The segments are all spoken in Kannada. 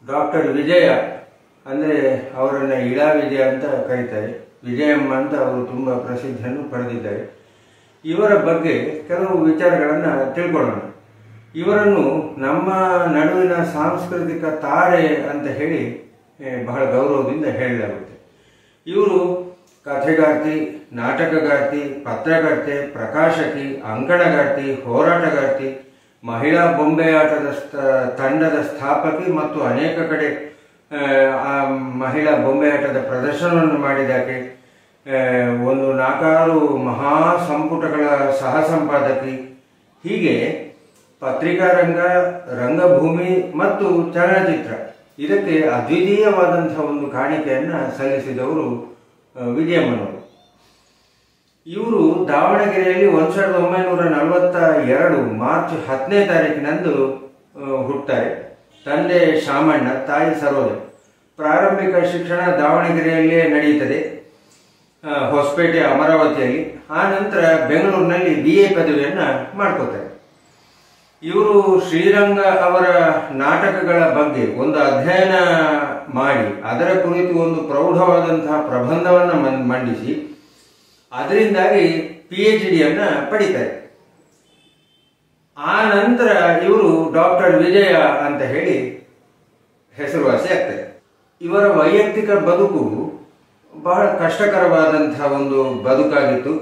ಡಾಕ್ಟರ್ ವಿಜಯ ಅಂದರೆ ಅವರನ್ನು ಇಳಾ ವಿಜಯ ಅಂತ ಕರೀತಾರೆ. ವಿಜಯಮ್ಮ ಅಂತ ಅವರು ತುಂಬ ಪ್ರಸಿದ್ಧಿಯನ್ನು ಪಡೆದಿದ್ದಾರೆ. ಇವರ ಬಗ್ಗೆ ಕೆಲವು ವಿಚಾರಗಳನ್ನು ತಿಳ್ಕೊಳ್ಳೋಣ. ಇವರನ್ನು ನಮ್ಮ ನಡುವಿನ ಸಾಂಸ್ಕೃತಿಕ ತಾರೆ ಅಂತ ಹೇಳಿ ಬಹಳ ಗೌರವದಿಂದ ಹೇಳಲಾಗುತ್ತೆ. ಇವರು ಕಥೆಗಾರ್ತಿ, ನಾಟಕಗಾರ್ತಿ, ಪತ್ರಕರ್ತೆ, ಪ್ರಕಾಶಕಿ, ಅಂಕಣಗಾರ್ತಿ, ಹೋರಾಟಗಾರ್ತಿ, ಮಹಿಳಾ ಬೊಂಬೆ ಆಟದ ತಂಡದ ಸ್ಥಾಪಕಿ ಮತ್ತು ಅನೇಕ ಕಡೆ ಆ ಮಹಿಳಾ ಬೊಂಬೆ ಆಟದ ಪ್ರದರ್ಶನವನ್ನು ಮಾಡಿದಾಕೆ, ಒಂದು 4 ಮಹಾ ಸಂಪುಟಗಳ ಸಹ ಸಂಪಾದಕಿ. ಹೀಗೆ ಪತ್ರಿಕಾ ರಂಗ, ರಂಗಭೂಮಿ ಮತ್ತು ಚಲನಚಿತ್ರ ಇದಕ್ಕೆ ಅದ್ವಿತೀಯವಾದಂತಹ ಒಂದು ಕಾಣಿಕೆಯನ್ನು ಸಲ್ಲಿಸಿದವರು ವಿಜಯಮ್ಮನವರು. ಇವರು ದಾವಣಗೆರೆಯಲ್ಲಿ 1942 ಮಾರ್ಚ್ 10ನೇ ತಾರೀಕಿನಂದು ಹುಟ್ಟುತ್ತಾರೆ. ತಂದೆ ಶಾಮಣ್ಣ, ತಾಯಿ ಸರೋಜ. ಪ್ರಾರಂಭಿಕ ಶಿಕ್ಷಣ ದಾವಣಗೆರೆಯಲ್ಲೇ ನಡೆಯುತ್ತದೆ, ಹೊಸಪೇಟೆ, ಅಮರಾವತಿಯಲ್ಲಿ. ಆ ನಂತರ ಬೆಂಗಳೂರಿನಲ್ಲಿ BA ಪದವಿಯನ್ನು ಮಾಡ್ಕೋತಾರೆ. ಇವರು ಶ್ರೀರಂಗ ಅವರ ನಾಟಕಗಳ ಬಗ್ಗೆ ಒಂದು ಅಧ್ಯಯನ ಮಾಡಿ ಅದರ ಕುರಿತು ಒಂದು ಪ್ರೌಢವಾದಂತಹ ಪ್ರಬಂಧವನ್ನು ಮಂಡಿಸಿ ಅದರಿಂದಾಗಿ PhD ಪಡಿತಾರೆ. ಆ ನಂತರ ಇವರು ಡಾಕ್ಟರ್ ವಿಜಯ ಅಂತ ಹೇಳಿ ಹೆಸರುವಾಸಿ ಆಗ್ತಾರೆ. ಇವರ ವೈಯಕ್ತಿಕ ಬದುಕು ಬಹಳ ಕಷ್ಟಕರವಾದಂತಹ ಒಂದು ಬದುಕಾಗಿತ್ತು.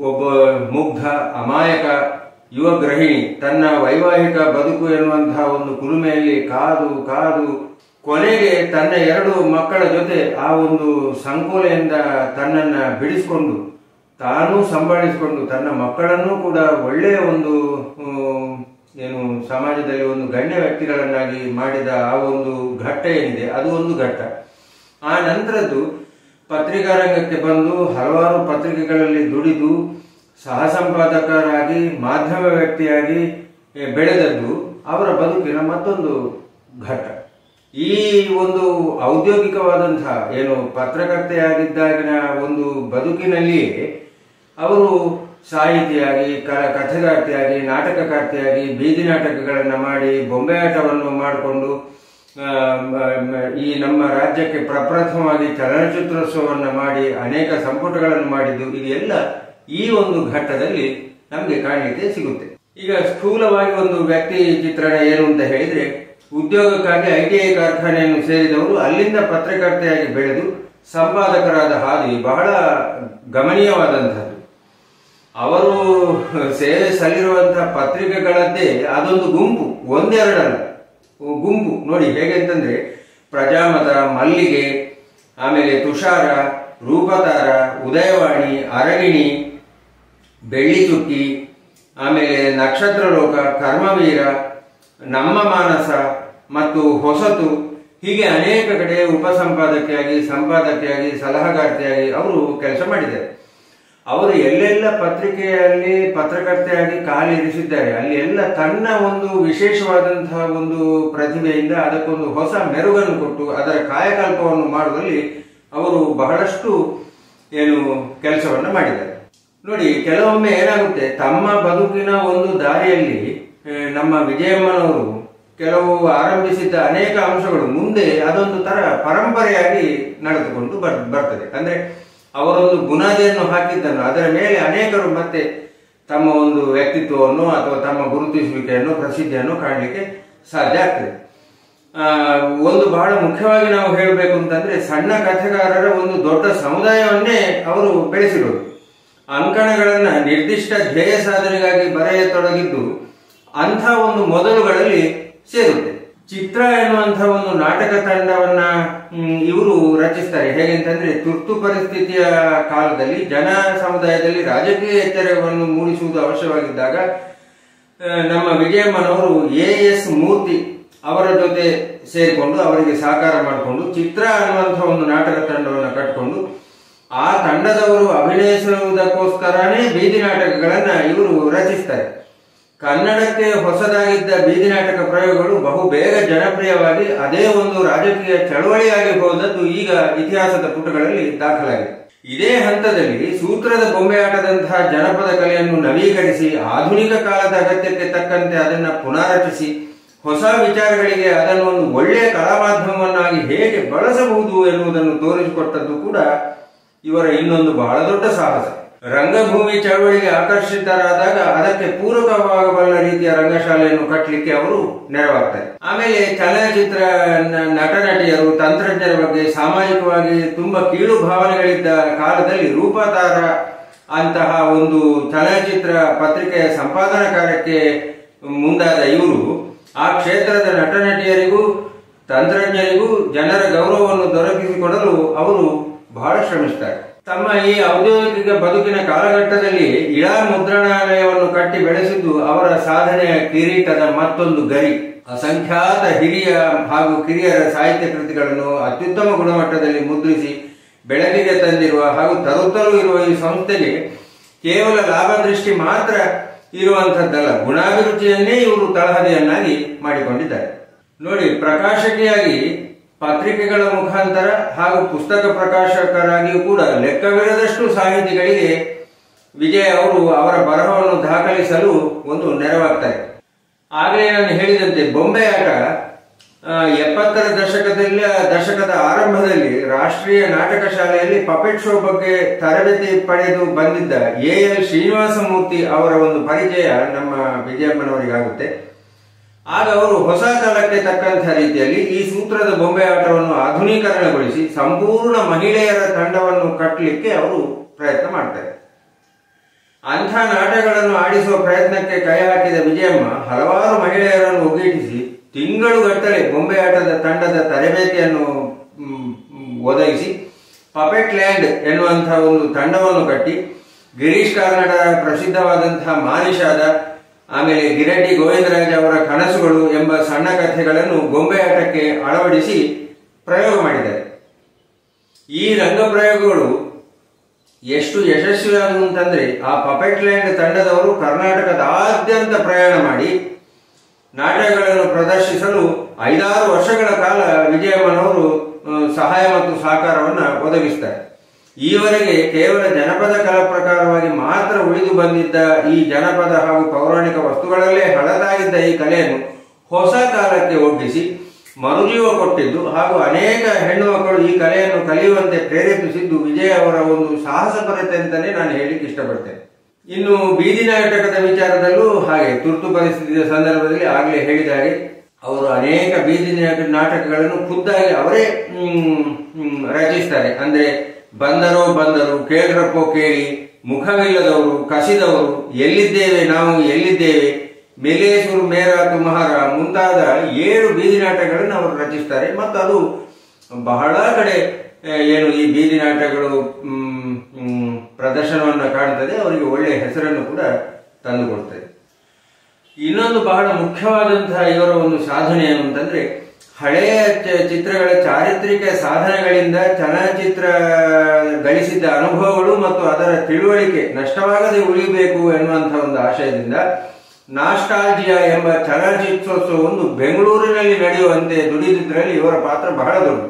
ಒಬ್ಬ ಮುಗ್ಧ ಅಮಾಯಕ ಯುವ ಗೃಹಿಣಿ ತನ್ನ ವೈವಾಹಿಕ ಬದುಕು ಎನ್ನುವಂತಹ ಒಂದು ಕುಲುಮೆಯಲ್ಲಿ ಕಾದು ಕಾದು ಕೊನೆಗೆ ತನ್ನ 2 ಮಕ್ಕಳ ಜೊತೆ ಆ ಒಂದು ಸಂಕೋಲೆಯಿಂದ ತನ್ನನ್ನ ಬಿಡಿಸಿಕೊಂಡು ತಾನೂ ಸಂಭಾಳಿಸಿಕೊಂಡು ತನ್ನ ಮಕ್ಕಳನ್ನೂ ಕೂಡ ಒಳ್ಳೆಯ ಒಂದು ಸಮಾಜದಲ್ಲಿ ಒಂದು ಗಣ್ಯ ವ್ಯಕ್ತಿಗಳನ್ನಾಗಿ ಮಾಡಿದ ಆ ಒಂದು ಘಟ್ಟ ಏನಿದೆ ಅದು ಒಂದು ಘಟ್ಟ. ಆ ನಂತರದ್ದು ಪತ್ರಿಕಾ ರಂಗಕ್ಕೆ ಬಂದು ಹಲವಾರು ಪತ್ರಿಕೆಗಳಲ್ಲಿ ದುಡಿದು ಸಹ ಸಂಪಾದಕರಾಗಿ ಮಾಧ್ಯಮ ವ್ಯಕ್ತಿಯಾಗಿ ಬೆಳೆದದ್ದು ಅವರ ಬದುಕಿನ ಮತ್ತೊಂದು ಘಟ್ಟ. ಈ ಒಂದು ಔದ್ಯೋಗಿಕವಾದಂತಹ ಪತ್ರಕರ್ತೆಯಾಗಿದ್ದಾಗಿನ ಒಂದು ಬದುಕಿನಲ್ಲಿಯೇ ಅವರು ಸಾಹಿತಿಯಾಗಿ, ಕಥೆಗಾರ್ತಿಯಾಗಿ, ನಾಟಕಕಾರ್ತಿಯಾಗಿ ಬೀದಿ ನಾಟಕಗಳನ್ನು ಮಾಡಿ ಬೊಂಬೆ ಆಟವನ್ನು ಮಾಡಿಕೊಂಡು ಈ ನಮ್ಮ ರಾಜ್ಯಕ್ಕೆ ಪ್ರಪ್ರಥಮವಾಗಿ ಚಲನಚಿತ್ರೋತ್ಸವವನ್ನು ಮಾಡಿ ಅನೇಕ ಸಂಪುಟಗಳನ್ನು ಮಾಡಿದ್ದು ಇದೆಲ್ಲ ಈ ಒಂದು ಘಟ್ಟದಲ್ಲಿ ನಮಗೆ ಕಾಣಲಿಕ್ಕೆ ಸಿಗುತ್ತೆ. ಈಗ ಸ್ಥೂಲವಾಗಿ ಒಂದು ವ್ಯಕ್ತಿ ಚಿತ್ರಣ ಏನು ಅಂತ ಹೇಳಿದ್ರೆ, ಉದ್ಯೋಗಕ್ಕಾಗಿ ITI ಕಾರ್ಖಾನೆಯನ್ನು ಸೇರಿದವರು, ಅಲ್ಲಿಂದ ಪತ್ರಕರ್ತೆಯಾಗಿ ಬೆಳೆದು ಸಂಪಾದಕರಾದ ಹಾದಿ ಬಹಳ ಗಮನೀಯವಾದಂಥದ್ದು. ಅವರು ಸೇವೆ ಸಲ್ಲಿರುವಂತಹ ಪತ್ರಿಕೆಗಳದ್ದೇ ಅದೊಂದು ಗುಂಪು, ಒಂದೆರಡಲ್ಲ, ಗುಂಪು. ನೋಡಿ ಹೇಗೆ ಅಂತಂದ್ರೆ, ಪ್ರಜಾಮತ, ಮಲ್ಲಿಗೆ, ಆಮೇಲೆ ತುಷಾರ, ರೂಪತಾರ, ಉದಯವಾಣಿ, ಅರಗಿಣಿ, ಬೆಳ್ಳಿ ಚುಕ್ಕಿ, ಆಮೇಲೆ ನಕ್ಷತ್ರ ಲೋಕ, ಕರ್ಮವೀರ, ನಮ್ಮ ಮಾನಸ ಮತ್ತು ಹೊಸತು, ಹೀಗೆ ಅನೇಕ ಕಡೆ ಉಪಸಂಪಾದಕಿಯಾಗಿ, ಸಂಪಾದಕಿಯಾಗಿ, ಸಲಹಾಗಾರ್ತಿಯಾಗಿ ಅವರು ಕೆಲಸ ಮಾಡಿದ್ದಾರೆ. ಅವರು ಎಲ್ಲೆಲ್ಲ ಪತ್ರಿಕೆಯಲ್ಲಿ ಪತ್ರಕರ್ತೆಯಾಗಿ ಕಾಲಿರಿಸಿದ್ದಾರೆ ಅಲ್ಲಿ ಎಲ್ಲ ತನ್ನ ಒಂದು ವಿಶೇಷವಾದಂತಹ ಒಂದು ಪ್ರತಿಭೆಯಿಂದ ಅದಕ್ಕೊಂದು ಹೊಸ ಮೆರುಗನ್ನು ಕೊಟ್ಟು ಅದರ ಕಾಯಕಲ್ಪವನ್ನು ಮಾಡುವಲ್ಲಿ ಅವರು ಬಹಳಷ್ಟು ಕೆಲಸವನ್ನು ಮಾಡಿದ್ದಾರೆ. ನೋಡಿ, ಕೆಲವೊಮ್ಮೆ ಏನಾಗುತ್ತೆ, ತಮ್ಮ ಬದುಕಿನ ಒಂದು ದಾರಿಯಲ್ಲಿ ನಮ್ಮ ವಿಜಯಮ್ಮನವರು ಕೆಲವು ಆರಂಭಿಸಿದ್ದ ಅನೇಕ ಅಂಶಗಳು ಮುಂದೆ ಅದೊಂದು ತರ ಪರಂಪರೆಯಾಗಿ ನಡೆದುಕೊಂಡು ಬರ್ತದೆ. ಅಂದ್ರೆ ಅವರೊಂದು ಬುನಾದಿಯನ್ನು ಹಾಕಿದ್ದನ್ನು ಅದರ ಮೇಲೆ ಅನೇಕರು ಮತ್ತೆ ತಮ್ಮ ಒಂದು ವ್ಯಕ್ತಿತ್ವವನ್ನು ಅಥವಾ ತಮ್ಮ ಗುರುತಿಸುವಿಕೆಯನ್ನು, ಪ್ರಸಿದ್ಧಿಯನ್ನು ಕಾಣಲಿಕ್ಕೆ ಸಾಧ್ಯ ಆಗ್ತದೆ. ಒಂದು ಬಹಳ ಮುಖ್ಯವಾಗಿ ನಾವು ಹೇಳಬೇಕು ಅಂತಂದ್ರೆ, ಸಣ್ಣ ಕಥೆಗಾರರ ಒಂದು ದೊಡ್ಡ ಸಮುದಾಯವನ್ನೇ ಅವರು ಬೆಳೆಸಿರೋದು. ಅಂಕಣಗಳನ್ನ ನಿರ್ದಿಷ್ಟ ಧ್ಯೇಯ ಸಾಧನೆಗಾಗಿ ಬರೆಯತೊಡಗಿದ್ದು ಅಂಥ ಒಂದು ಮೊದಲುಗಳಲ್ಲಿ ಸೇರುತ್ತೆ. ಚಿತ್ರ ಎನ್ನುವಂತಹ ಒಂದು ನಾಟಕ ತಂಡವನ್ನ ಇವರು ರಚಿಸ್ತಾರೆ. ಹೇಗೆಂತಂದ್ರೆ, ತುರ್ತು ಪರಿಸ್ಥಿತಿಯ ಕಾಲದಲ್ಲಿ ಜನ ಸಮುದಾಯದಲ್ಲಿ ರಾಜಕೀಯ ಎಚ್ಚರವನ್ನು ಮೂಡಿಸುವುದು ಅವಶ್ಯವಾಗಿದ್ದಾಗ ನಮ್ಮ ವಿಜಯಮ್ಮನವರು AS ಮೂರ್ತಿ ಅವರ ಜೊತೆ ಸೇರಿಕೊಂಡು ಅವರಿಗೆ ಸಹಕಾರ ಮಾಡಿಕೊಂಡು ಚಿತ್ರ ಅನ್ನುವಂತಹ ಒಂದು ನಾಟಕ ತಂಡವನ್ನು ಕಟ್ಟಿಕೊಂಡು ಆ ತಂಡದವರು ಅಭಿನಯಿಸುವುದಕ್ಕೋಸ್ಕರನೇ ಬೀದಿ ನಾಟಕಗಳನ್ನ ಇವರು ರಚಿಸ್ತಾರೆ. ಕನ್ನಡಕ್ಕೆ ಹೊಸದಾಗಿದ್ದ ಬೀದಿ ನಾಟಕ ಪ್ರಯೋಗಗಳು ಬಹು ಬೇಗ ಜನಪ್ರಿಯವಾಗಿ ಅದೇ ಒಂದು ರಾಜಕೀಯ ಚಳವಳಿಯಾಗಿ ಹೋದದ್ದು ಈಗ ಇತಿಹಾಸದ ಪುಟಗಳಲ್ಲಿ ದಾಖಲಾಗಿದೆ. ಇದೇ ಹಂತದಲ್ಲಿ ಸೂತ್ರದ ಬೊಂಬೆ ಆಟದಂತಹ ಜನಪದ ಕಲೆಯನ್ನು ನವೀಕರಿಸಿ ಆಧುನಿಕ ಕಾಲದ ಅಗತ್ಯಕ್ಕೆ ತಕ್ಕಂತೆ ಅದನ್ನು ಪುನಾರಚಿಸಿ ಹೊಸ ವಿಚಾರಗಳಿಗೆ ಅದನ್ನು ಒಂದು ಒಳ್ಳೆಯ ಕಲಾ ಮಾಧ್ಯಮವನ್ನಾಗಿ ಹೇಗೆ ಬಳಸಬಹುದು ಎನ್ನುವುದನ್ನು ತೋರಿಸಿಕೊಟ್ಟದ್ದು ಕೂಡ ಇವರ ಇನ್ನೊಂದು ಬಹಳ ದೊಡ್ಡ ಸಾಹಸ. ರಂಗಭೂಮಿ ಚಳವಳಿಗೆ ಆಕರ್ಷಿತರಾದಾಗ ಅದಕ್ಕೆ ಪೂರಕವಾಗಬಲ್ಲ ರೀತಿಯ ರಂಗಶಾಲೆಯನ್ನು ಕಟ್ಟಲಿಕ್ಕೆ ಅವರು ನೆರವಾಗ್ತಾರೆ. ಆಮೇಲೆ ಚಲನಚಿತ್ರ ನಟ ನಟಿಯರು, ತಂತ್ರಜ್ಞರ ಬಗ್ಗೆ ಸಾಮಾಜಿಕವಾಗಿ ತುಂಬಾ ಕೀಳು ಭಾವನೆಗಳಿದ್ದ ಕಾಲದಲ್ಲಿ ರೂಪತಾರ ಅಂತಹ ಒಂದು ಚಲನಚಿತ್ರ ಪತ್ರಿಕೆಯ ಸಂಪಾದನಾ ಕಾರ್ಯಕ್ಕೆ ಮುಂದಾದ ಇವರು ಆ ಕ್ಷೇತ್ರದ ನಟನಟಿಯರಿಗೂ ತಂತ್ರಜ್ಞರಿಗೂ ಜನರ ಗೌರವವನ್ನು ದೊರಕಿಸಿಕೊಡಲು ಅವರು ಬಹಳ ಶ್ರಮಿಸುತ್ತಾರೆ. ತಮ್ಮ ಈ ಔದ್ಯೋಗಿಕ ಬದುಕಿನ ಕಾಲಘಟ್ಟದಲ್ಲಿ ಇಳಾ ಮುದ್ರಣಾಲಯವನ್ನು ಕಟ್ಟಿ ಬೆಳೆಸಿದ್ದು ಅವರ ಸಾಧನೆಯ ಕಿರೀಟದ ಮತ್ತೊಂದು ಗರಿ. ಅಸಂಖ್ಯಾತ ಹಿರಿಯ ಹಾಗೂ ಕಿರಿಯರ ಸಾಹಿತ್ಯ ಕೃತಿಗಳನ್ನು ಅತ್ಯುತ್ತಮ ಗುಣಮಟ್ಟದಲ್ಲಿ ಮುದ್ರಿಸಿ ಬೆಳಕಿಗೆ ತಂದಿರುವ ಹಾಗೂ ತರುತ್ತಲೂ ಇರುವ ಈ ಸಂಸ್ಥೆಗೆ ಕೇವಲ ಲಾಭ ದೃಷ್ಟಿ ಮಾತ್ರ ಇರುವಂತದ್ದಲ್ಲ, ಗುಣಾಭಿರುಚಿಯನ್ನೇ ಇವರು ತಳಹದಿಯನ್ನಾಗಿ ಮಾಡಿಕೊಂಡಿದ್ದಾರೆ. ನೋಡಿ, ಪ್ರಕಾಶಕಿಯಾಗಿ ಪತ್ರಿಕೆಗಳ ಮುಖಾಂತರ ಹಾಗೂ ಪುಸ್ತಕ ಪ್ರಕಾಶಕರಾಗಿಯೂ ಕೂಡ ಲೆಕ್ಕವಿರದಷ್ಟು ಸಾಹಿತಿಗಳಿಗೆ ವಿಜಯ ಅವರು ಅವರ ಬರಹವನ್ನು ದಾಖಲಿಸಲು ಒಂದು ನೆರವಾಗ್ತಾರೆ. ಆಗಲೇ ನಾನು ಹೇಳಿದಂತೆ ಬೊಂಬೆ ಆಟ 70ರ ದಶಕದ ಆರಂಭದಲ್ಲಿ ರಾಷ್ಟ್ರೀಯ ನಾಟಕ ಶಾಲೆಯಲ್ಲಿ ಪಪೆಟ್ ಶೋ ಬಗ್ಗೆ ತರಬೇತಿ ಪಡೆದು ಬಂದಿದ್ದ ಎಎಲ್ ಶ್ರೀನಿವಾಸಮೂರ್ತಿ ಅವರ ಒಂದು ಪರಿಚಯ ನಮ್ಮ ವಿಜಯಮ್ಮನವರಿಗಾಗುತ್ತೆ. ಆಗ ಅವರು ಹೊಸ ಕಾಲಕ್ಕೆ ತಕ್ಕಂಥ ರೀತಿಯಲ್ಲಿ ಈ ಸೂತ್ರದ ಬೊಂಬೆ ಆಟವನ್ನು ಆಧುನೀಕರಣಗೊಳಿಸಿ ಸಂಪೂರ್ಣ ಮಹಿಳೆಯರ ತಂಡವನ್ನು ಕಟ್ಟಲಿಕ್ಕೆ ಅವರು ಪ್ರಯತ್ನ ಮಾಡ್ತಾರೆ. ಅಂಥ ನಾಟಕಗಳನ್ನು ಆಡಿಸುವ ಪ್ರಯತ್ನಕ್ಕೆ ಕೈ ಹಾಕಿದ ವಿಜಯಮ್ಮ ಹಲವಾರು ಮಹಿಳೆಯರನ್ನು ಒಗ್ಗೂಡಿಸಿ ತಿಂಗಳುಗಟ್ಟಲೆ ಬೊಂಬೆ ಆಟದ ತಂಡದ ತರಬೇತಿಯನ್ನು ಒದಗಿಸಿ ಪಪೆಟ್ ಲ್ಯಾಂಡ್ ಎನ್ನುವಂತಹ ಒಂದು ತಂಡವನ್ನು ಕಟ್ಟಿ ಗಿರೀಶ್ ಕಾರ್ನಾಡರ ಪ್ರಸಿದ್ಧವಾದಂತಹ ಮಾನಿಷಾದ, ಆಮೇಲೆ ಗಿರಡ್ಡಿ ಗೋವಿಂದರಾಜ್ ಅವರ ಕನಸುಗಳು ಎಂಬ ಸಣ್ಣ ಕಥೆಗಳನ್ನು ಗೊಂಬೆ ಆಟಕ್ಕೆ ಅಳವಡಿಸಿ ಪ್ರಯೋಗ ಮಾಡಿದ್ದಾರೆ. ಈ ರಂಗ ಪ್ರಯೋಗಗಳು ಎಷ್ಟು ಯಶಸ್ವಿಯಾದವು ಅಂತಂದ್ರೆ ಆ ಪಪೆಟ್ ಲ್ಯಾಂಡ್ ತಂಡದವರು ಕರ್ನಾಟಕದಾದ್ಯಂತ ಪ್ರಯಾಣ ಮಾಡಿ ನಾಟಕಗಳನ್ನು ಪ್ರದರ್ಶಿಸಲು 5-6 ವರ್ಷಗಳ ಕಾಲ ವಿಜಯಮ್ಮನವರು ಸಹಾಯ ಮತ್ತು ಸಹಕಾರವನ್ನು ಒದಗಿಸ್ತಾರೆ. ಈವರೆಗೆ ಕೇವಲ ಜನಪದ ಕಲಾ ಪ್ರಕಾರವಾಗಿ ಮಾತ್ರ ಉಳಿದು ಬಂದಿದ್ದ ಈ ಜನಪದ ಹಾಗೂ ಪೌರಾಣಿಕ ವಸ್ತುಗಳಲ್ಲೇ ಹಳದಾಗಿದ್ದ ಈ ಕಲೆಯನ್ನು ಹೊಸ ಕಾಲಕ್ಕೆ ಒಗ್ಗಿಸಿ ಮರುಜೀವ ಕೊಟ್ಟಿದ್ದು ಹಾಗೂ ಅನೇಕ ಹೆಣ್ಣು ಮಕ್ಕಳು ಈ ಕಲೆಯನ್ನು ಕಲಿಯುವಂತೆ ಪ್ರೇರೇಪಿಸಿದ್ದು ವಿಜಯ ಅವರ ಒಂದು ಸಾಹಸಪರತೆ ಅಂತಾನೆ ನಾನು ಹೇಳಿಕ್ಕೆ ಇಷ್ಟಪಡ್ತೇನೆ. ಇನ್ನು ಬೀದಿ ನಾಟಕದ ವಿಚಾರದಲ್ಲೂ ಹಾಗೆ ತುರ್ತು ಪರಿಸ್ಥಿತಿಯ ಸಂದರ್ಭದಲ್ಲಿ ಆಗಲೇ ಹೇಳಿದ ಹಾಗೆ ಅವರು ಅನೇಕ ಬೀದಿ ನಾಟಕಗಳನ್ನು ಖುದ್ದಾಗಿ ಅವರೇ ರಚಿಸ್ತಾರೆ. ಅಂದ್ರೆ ಬಂದರು, ಕೇಳ್ರಪ್ಪೋ ಕೇಳಿ, ಮುಖವಿಲ್ಲದವರು, ಕಸಿದವರು, ಎಲ್ಲಿದ್ದೇವೆ ನಾವು ಎಲ್ಲಿದ್ದೇವೆ, ಮೇಲೇಸೂರು ಮೇರಾ ತುಮಹಾರ ಮುಂತಾದ 7 ಬೀದಿ ನಾಟಕಗಳನ್ನು ಅವರು ರಚಿಸ್ತಾರೆ. ಮತ್ತು ಅದು ಬಹಳ ಕಡೆ ಏನು ಈ ಬೀದಿ ನಾಟಕಗಳು ಪ್ರದರ್ಶನವನ್ನು ಕಾಣ್ತದೆ, ಅವರಿಗೆ ಒಳ್ಳೆಯ ಹೆಸರನ್ನು ಕೂಡ ತಂದುಕೊಡ್ತದೆ. ಇನ್ನೊಂದು ಬಹಳ ಮುಖ್ಯವಾದಂತಹ ಇವರ ಒಂದು ಸಾಧನೆ ಏನು ಅಂತಂದ್ರೆ, ಹಳೆಯ ಚಿತ್ರಗಳ ಚಾರಿತ್ರಿಕ ಸಾಧನೆಗಳಿಂದ ಚಲನಚಿತ್ರ ಗಳಿಸಿದ್ದ ಅನುಭವಗಳು ಮತ್ತು ಅದರ ತಿಳುವಳಿಕೆ ನಷ್ಟವಾಗದೆ ಉಳಿಬೇಕು ಎನ್ನುವಂತಹ ಒಂದು ಆಶಯದಿಂದ ನಾಸ್ಟಾಲ್ಜಿಯಾ ಎಂಬ ಚಲನಚಿತ್ರೋತ್ಸವವನ್ನು ಬೆಂಗಳೂರಿನಲ್ಲಿ ನಡೆಯುವಂತೆ ದುಡಿದಿದ್ದರಲ್ಲಿ ಇವರ ಪಾತ್ರ ಬಹಳ ದೊಡ್ಡ.